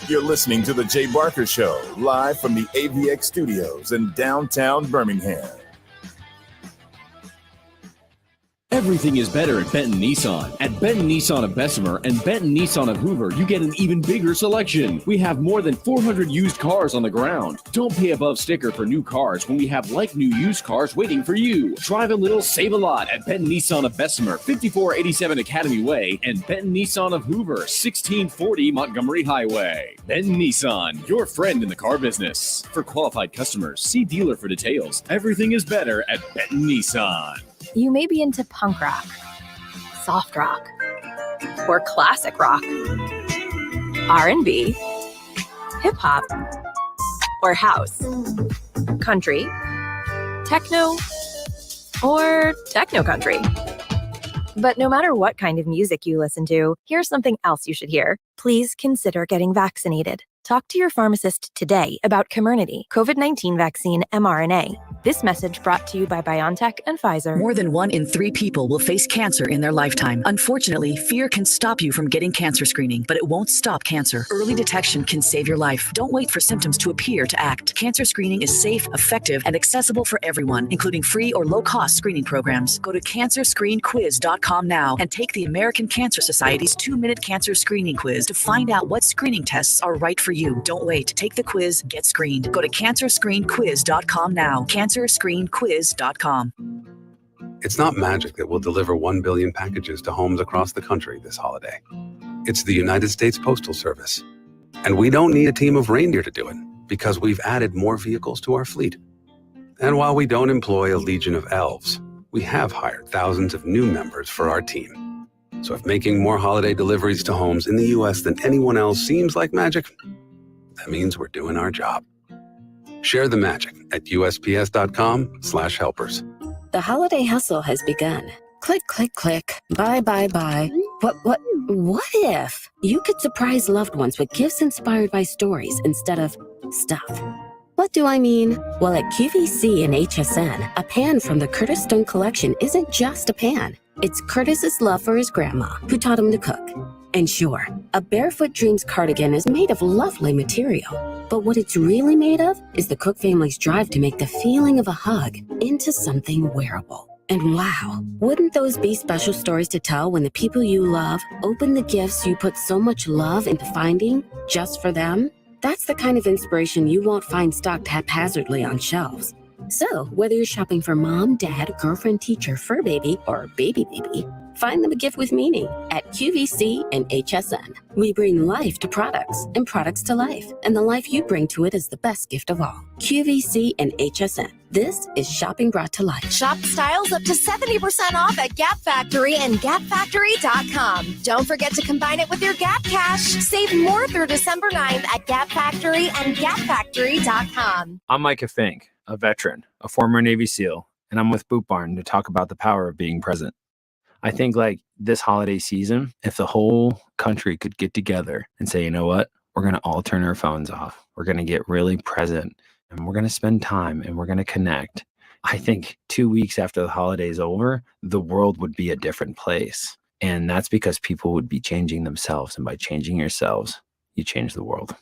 You're listening to The Jay Barker Show, live from the AVX studios in downtown Birmingham. Everything is better at Benton Nissan. At Benton Nissan of Bessemer and Benton Nissan of Hoover, you get an even bigger selection. We have more than 400 used cars on the ground. Don't pay above sticker for new cars when we have like-new used cars waiting for you. Drive a little, save a lot at Benton Nissan of Bessemer, 5487 Academy Way, and Benton Nissan of Hoover, 1640 Montgomery Highway. Benton Nissan, your friend in the car business. For qualified customers, see dealer for details. Everything is better at Benton Nissan. You may be into punk rock, soft rock, or classic rock, R&B, hip-hop, or house, country, techno, or techno-country. But no matter what kind of music you listen to, here's something else you should hear. Please consider getting vaccinated. Talk to your pharmacist today about Comirnaty, COVID-19 vaccine mRNA. This message brought to you by BioNTech and Pfizer. More than 1 in 3 people will face cancer in their lifetime. Unfortunately, fear can stop you from getting cancer screening, but it won't stop cancer. Early detection can save your life. Don't wait for symptoms to appear to act. Cancer screening is safe, effective, and accessible for everyone, including free or low-cost screening programs. Go to cancerscreenquiz.com now and take the American Cancer Society's 2-minute cancer screening quiz to find out what screening tests are right for you. Don't wait. Take the quiz. Get screened. Go to cancerscreenquiz.com now. cancerscreenquiz.com. It's not magic that will deliver 1 billion packages to homes across the country this holiday. It's the United States Postal Service. And we don't need a team of reindeer to do it, because we've added more vehicles to our fleet. And while we don't employ a legion of elves, we have hired thousands of new members for our team. So if making more holiday deliveries to homes in the U.S. than anyone else seems like magic, that means we're doing our job. Share the magic at USPS.com/helpers. The holiday hustle has begun. Click, click, click. Buy, buy, buy. What if you could surprise loved ones with gifts inspired by stories instead of stuff? What do I mean? Well, at QVC and HSN, a pan from the Curtis Stone collection isn't just a pan. It's Curtis's love for his grandma, who taught him to cook. And sure, a Barefoot Dreams cardigan is made of lovely material. But what it's really made of is the Cook family's drive to make the feeling of a hug into something wearable. And wow, wouldn't those be special stories to tell when the people you love open the gifts you put so much love into finding just for them? That's the kind of inspiration you won't find stocked haphazardly on shelves. So, whether you're shopping for mom, dad, girlfriend, teacher, fur baby, or baby, find them a gift with meaning at QVC and HSN. We bring life to products and products to life, and the life you bring to it is the best gift of all. QVC and HSN. This is shopping brought to life. Shop styles up to 70% off at Gap Factory and GapFactory.com. Don't forget to combine it with your Gap Cash. Save more through December 9th at Gap Factory and GapFactory.com. I'm Micah Fink, a veteran, a former Navy SEAL, and I'm with Boot Barn to talk about the power of being present. I think like this holiday season, if the whole country could get together and say, you know what, we're going to all turn our phones off. We're going to get really present and we're going to spend time and we're going to connect. I think 2 weeks after the holiday is over, the world would be a different place. And that's because people would be changing themselves. And by changing yourselves, you change the world.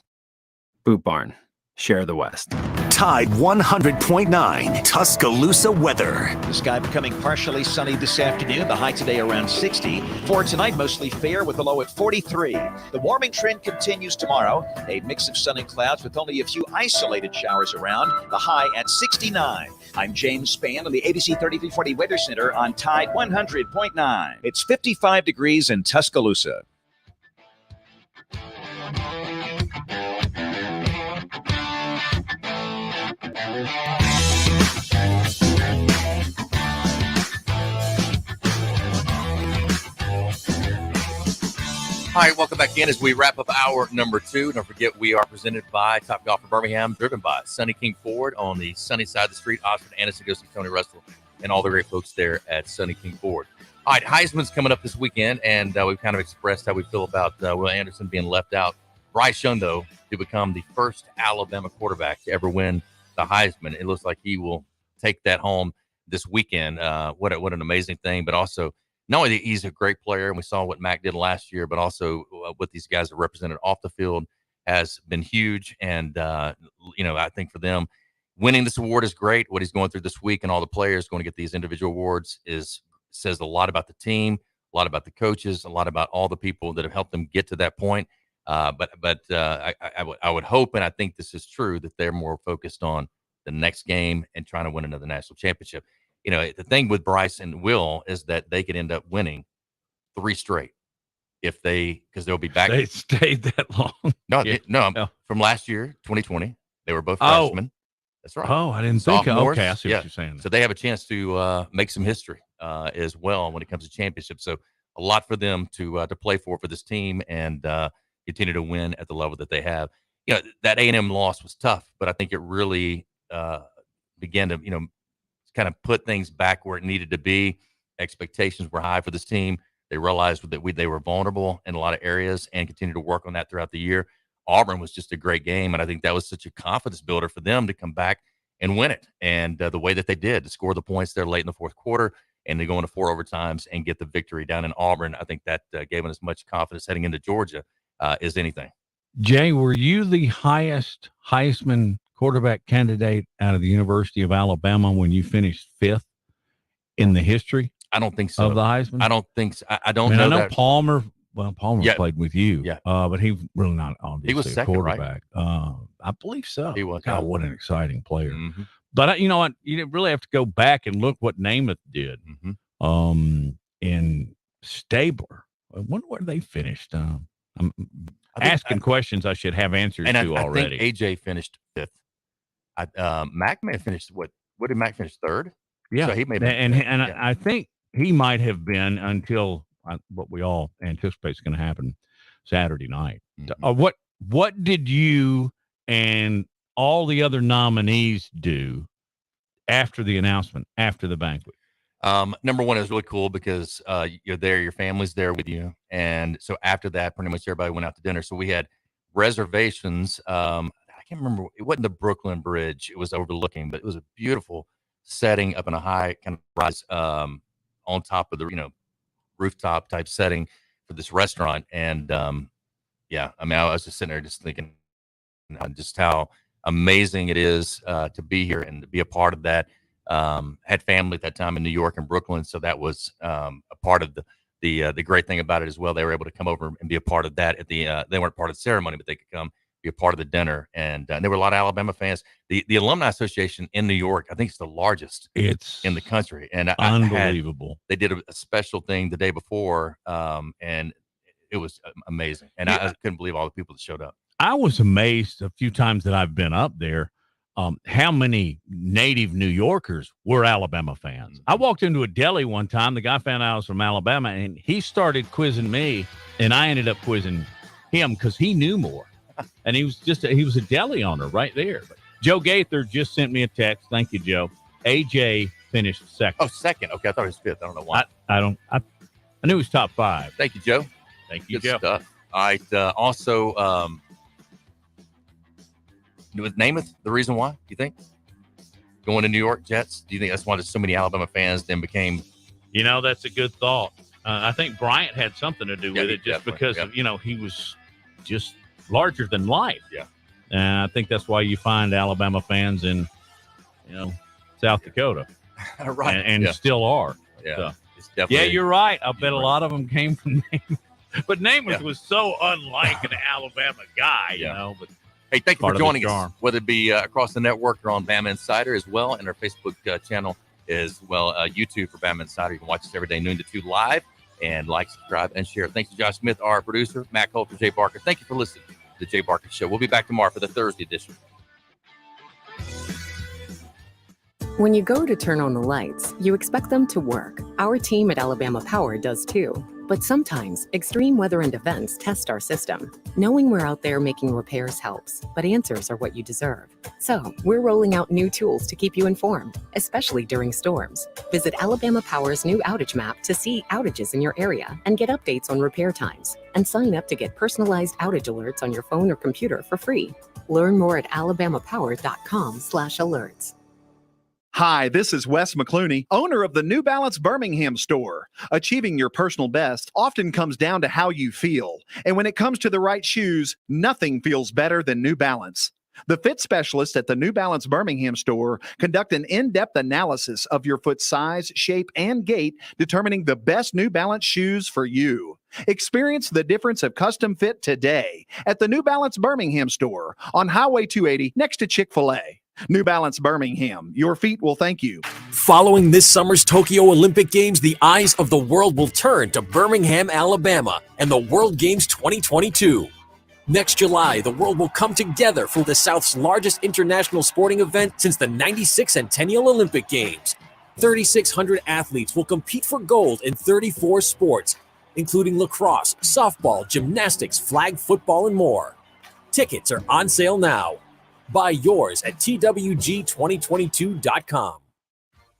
Boot Barn, share the West. Tide 100.9 Tuscaloosa weather. The sky becoming partially sunny this afternoon. The high today around 60. For tonight, mostly fair with a low at 43. The warming trend continues tomorrow. A mix of sun and clouds with only a few isolated showers around. The high at 69. I'm James Spann on the ABC 3340 Weather Center on Tide 100.9. It's 55 degrees in Tuscaloosa. All right, welcome back in as we wrap up hour number 2. Don't forget, we are presented by Top Golf of Birmingham, driven by Sunny King Ford on the sunny side of the street. Oxford Anderson, go see Tony Russell and all the great folks there at Sunny King Ford. All right, Heisman's coming up this weekend, and we've kind of expressed how we feel about Will Anderson being left out. Bryce Young, though, to become the first Alabama quarterback to ever win the Heisman. It looks like he will take that home this weekend. What an amazing thing, but also not only that he's a great player, and we saw what Mac did last year, but also what these guys have represented off the field has been huge. And, I think for them, winning this award is great. What he's going through this week and all the players going to get these individual awards says a lot about the team, a lot about the coaches, a lot about all the people that have helped them get to that point. But I would hope, and I think this is true, that they're more focused on the next game and trying to win another national championship. The thing with Bryce and Will is that they could end up winning 3 straight because they'll be back. They stayed that long. No, from last year, 2020, they were both freshmen. That's right. Oh, I didn't think. Okay, I see what you're saying. So they have a chance to make some history as well when it comes to championships. So a lot for them to play for this team and continue to win at the level that they have. That A&M loss was tough, but I think it really began to kind of put things back where it needed to be. Expectations were high for this team. They realized that they were vulnerable in a lot of areas and continued to work on that throughout the year. Auburn was just a great game, and I think that was such a confidence builder for them to come back and win it. And the way that they did, to score the points there late in the fourth quarter, and they go into 4 overtimes and get the victory down in Auburn, I think that gave them as much confidence heading into Georgia as anything. Jay, were you the highest Heisman quarterback candidate out of the University of Alabama when you finished 5th in the history? I don't think so. Of the Heisman? I don't think so. I don't I mean, know I know that. Palmer. Well, Palmer played with you. Yeah. But he really not obviously He was a second, right? quarterback. I believe so. He was. God, what an exciting player. Mm-hmm. But you know what? You didn't really have to go back and look what Namath did. And Stabler. I wonder where they finished. I'm asking questions I should have answers And to I already. think AJ finished 5th. Mac may have finished what did Mac finish 3rd? Yeah, So he may have and been I think he might have been until what we all anticipate is going to happen Saturday night. What did you and all the other nominees do after the announcement, after the banquet? Number one, it was really cool because you're there, your family's there with you, and so after that, pretty much everybody went out to dinner. So we had reservations. I can't remember. It wasn't the Brooklyn Bridge; it was overlooking, but it was a beautiful setting up in a high kind of rise on top of the rooftop type setting for this restaurant. And yeah, I mean, I was just sitting there just thinking just how amazing it is to be here and to be a part of that. Had family at that time in New York and Brooklyn, so that was a part of the great thing about it as well. They were able to come over and be a part of that at the they weren't part of the ceremony, but they could come be a part of the dinner. And there were a lot of Alabama fans. The Alumni Association in New York, I think it's the largest in the country. And Unbelievable. They did a special thing the day before, and it was amazing. And I couldn't believe all the people that showed up. I was amazed a few times that I've been up there how many native New Yorkers were Alabama fans. I walked into a deli one time. The guy found out I was from Alabama, and he started quizzing me, and I ended up quizzing him because he knew more. And he was a deli owner right there. But Joe Gaither just sent me a text. Thank you, Joe. AJ finished 2nd. Oh, 2nd. Okay, I thought he was 5th. I don't know why. I knew he was top 5. Thank you, Joe. Thank you, Good Joe. stuff. All right. Also, was Namath the reason why, you think? Going to New York Jets? Do you think that's why there's so many Alabama fans then became? That's a good thought. I think Bryant had something to do with it just because, he was just larger than life. Yeah. And I think that's why you find Alabama fans in, South Dakota. Right. And still are. Yeah. So, it's definitely, yeah, you're right. I bet a lot of them came from Namath. But Namath was so unlike an Alabama guy, but hey, thank you for joining us, charm. whether it be across the network or on BamaInsider as well, and our Facebook channel as well, YouTube for BamaInsider. You can watch us every day, noon to 2 live, and like, subscribe, and share. Thanks to Josh Smith, our producer, Matt Coulter, Jay Barker. Thank you for listening to The Jay Barker Show. We'll be back tomorrow for the Thursday edition. When you go to turn on the lights, you expect them to work. Our team at Alabama Power does too. But sometimes, extreme weather and events test our system. Knowing we're out there making repairs helps, but answers are what you deserve. So, we're rolling out new tools to keep you informed, especially during storms. Visit Alabama Power's new outage map to see outages in your area and get updates on repair times. And sign up to get personalized outage alerts on your phone or computer for free. Learn more at alabamapower.com/alerts. Hi, this is Wes McClooney, owner of the New Balance Birmingham store. Achieving your personal best often comes down to how you feel. And when it comes to the right shoes, nothing feels better than New Balance. The fit specialists at the New Balance Birmingham store conduct an in-depth analysis of your foot size, shape, and gait, determining the best New Balance shoes for you. Experience the difference of custom fit today at the New Balance Birmingham store on Highway 280 next to Chick-fil-A. New Balance Birmingham, your feet will thank you. Following this summer's Tokyo Olympic Games, the eyes of the world will turn to Birmingham, Alabama, and the World Games 2022. Next July, the world will come together for the South's largest international sporting event since the 96 Centennial Olympic Games. 3,600 athletes will compete for gold in 34 sports, including lacrosse, softball, gymnastics, flag football, and more. Tickets are on sale now. Buy yours at twg2022.com.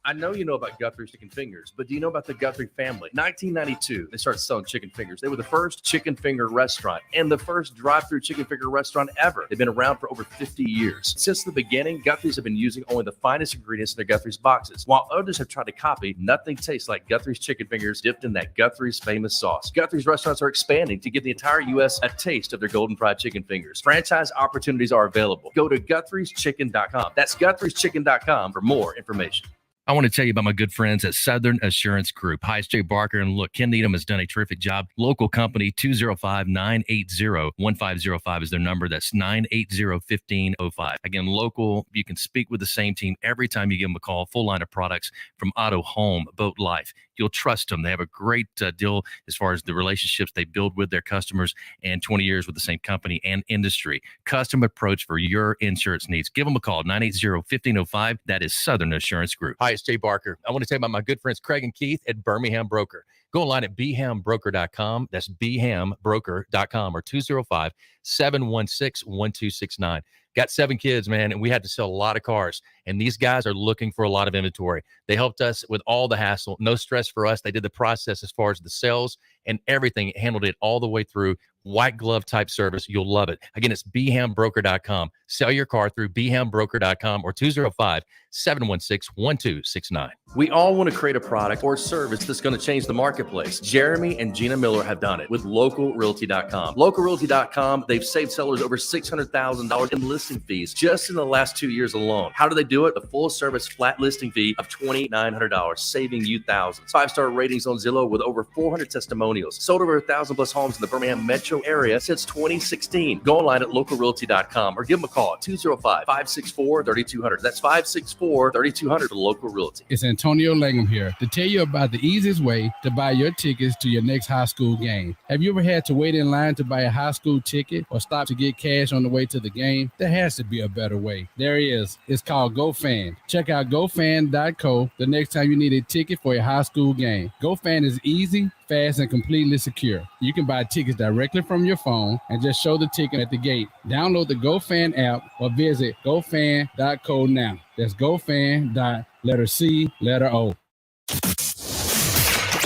I know you know about Guthrie's Chicken Fingers, but do you know about the Guthrie family? 1992, they started selling chicken fingers. They were the first chicken finger restaurant and the first drive-through chicken finger restaurant ever. They've been around for over 50 years. Since the beginning, Guthrie's have been using only the finest ingredients in their Guthrie's boxes. While others have tried to copy, nothing tastes like Guthrie's chicken fingers dipped in that Guthrie's famous sauce. Guthrie's restaurants are expanding to give the entire U.S. a taste of their golden fried chicken fingers. Franchise opportunities are available. Go to Guthrie'sChicken.com. That's Guthrie'sChicken.com for more information. I want to tell you about my good friends at Southern Assurance Group. Hi, it's Jay Barker. And look, Ken Needham has done a terrific job. Local company, 205-980-1505 is their number. That's 980-1505. Again, local, you can speak with the same team every time you give them a call. Full line of products from auto, home, boat, life. You'll trust them. They have a great deal as far as the relationships they build with their customers and 20 years with the same company and industry. Custom approach for your insurance needs. Give them a call, 980-1505. That is Southern Assurance Group. Hi, it's Jay Barker. I want to tell you about my good friends Craig and Keith at Birmingham Broker. Go online at bhambroker.com. That's bhambroker.com or 205-716-1269. Got 7 kids, man, and we had to sell a lot of cars. And these guys are looking for a lot of inventory. They helped us with all the hassle. No stress for us. They did the process as far as the sales and everything. Handled it all the way through. White glove type service. You'll love it. Again, it's bhambroker.com. Sell your car through bhambroker.com or 205-716-1269. We all want to create a product or service that's going to change the marketplace. Jeremy and Gina Miller have done it with LocalRealty.com. LocalRealty.com, they've saved sellers over $600,000 in listing fees just in the last 2 years alone. How do they do it? A full service flat listing fee of $2,900, saving you thousands. 5-star ratings on Zillow with over 400 testimonials. Sold over 1,000 plus homes in the Birmingham metro area since 2016. Go online at LocalRealty.com or give them a call at 205-564-3200. That's 564-3200 for Local Realty. It's Antonio Langham here to tell you about the easiest way to buy your tickets to your next high school game. Have you ever had to wait in line to buy a high school ticket or stop to get cash on the way to the game? There has to be a better way. There is. It's called GoFan. Check out GoFan.co the next time you need a ticket for a high school game. GoFan is easy, fast, and completely secure. You can buy tickets directly from your phone and just show the ticket at the gate. Download the GoFan app or visit GoFan.co now. That's GoFan.O.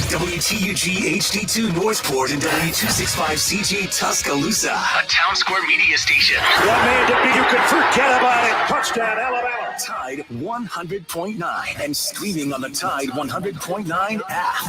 WTUG HD2 Northport and W265CG Tuscaloosa, a Town Square media station. One man to beat, you can forget about it. Touchdown, Alabama. Tide 100.9 and streaming on the Tide 100.9 app.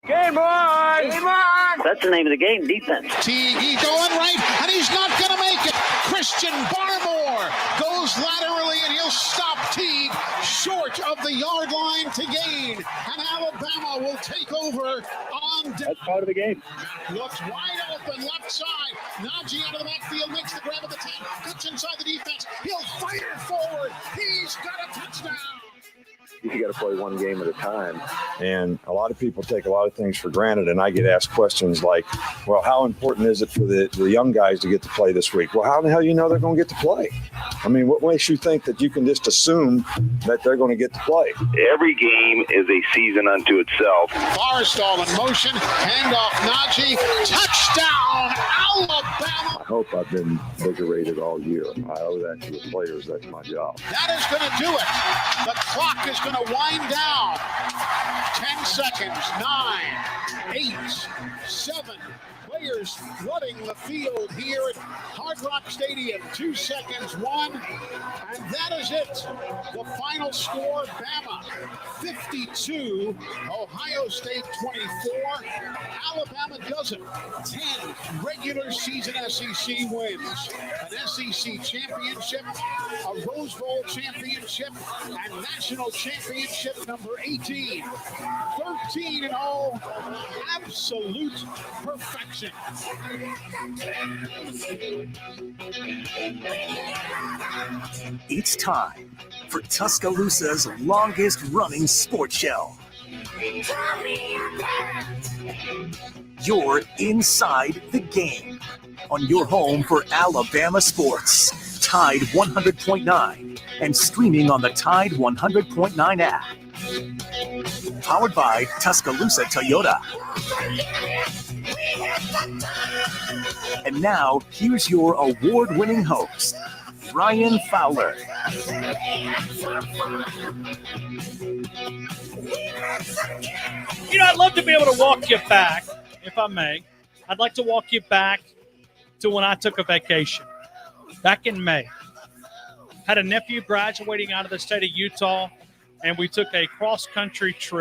Game on! Game on! That's the name of the game, defense. He's going right, and he's not going to make it. Christian Barmore goes laterally, and he'll stop Teague short of the yard line to gain. And Alabama will take over on... That's part of the game. Looks wide open, left side. Najee out of the backfield, makes the grab at the 10. Cuts inside the defense. He'll fire forward. He's got a touchdown. You got to play one game at a time. And a lot of people take a lot of things for granted. And I get asked questions like, well, how important is it for the young guys to get to play this week? Well, how the hell you know they're going to get to play? I mean, what makes you think that you can just assume that they're going to get to play? Every game is a season unto itself. Forrestall in motion, handoff Najee, touchdown, Alabama. I hope I've been invigorated all year. I owe that to the players. That's my job. That is going to do it. The clock is going to wind down. 10 seconds, 9, 8, 7. Players flooding the field here at Hard Rock Stadium. 2 seconds, 1. And that is it. The final score, Bama 52, Ohio State 24. Alabama does it. 10 regular season SEC wins. An SEC championship, a Rose Bowl championship, and national championship number 18. 13 in all. Absolute perfection. It's time for Tuscaloosa's longest running sports show. You're inside the game on your home for Alabama sports. Tide 100.9 and streaming on the Tide 100.9 app. Powered by Tuscaloosa Toyota. And now, here's your award-winning host, Ryan Fowler. I'd love to be able to walk you back, if I may. I'd like to walk you back to when I took a vacation back in May. Had a nephew graduating out of the state of Utah, and we took a cross-country trip.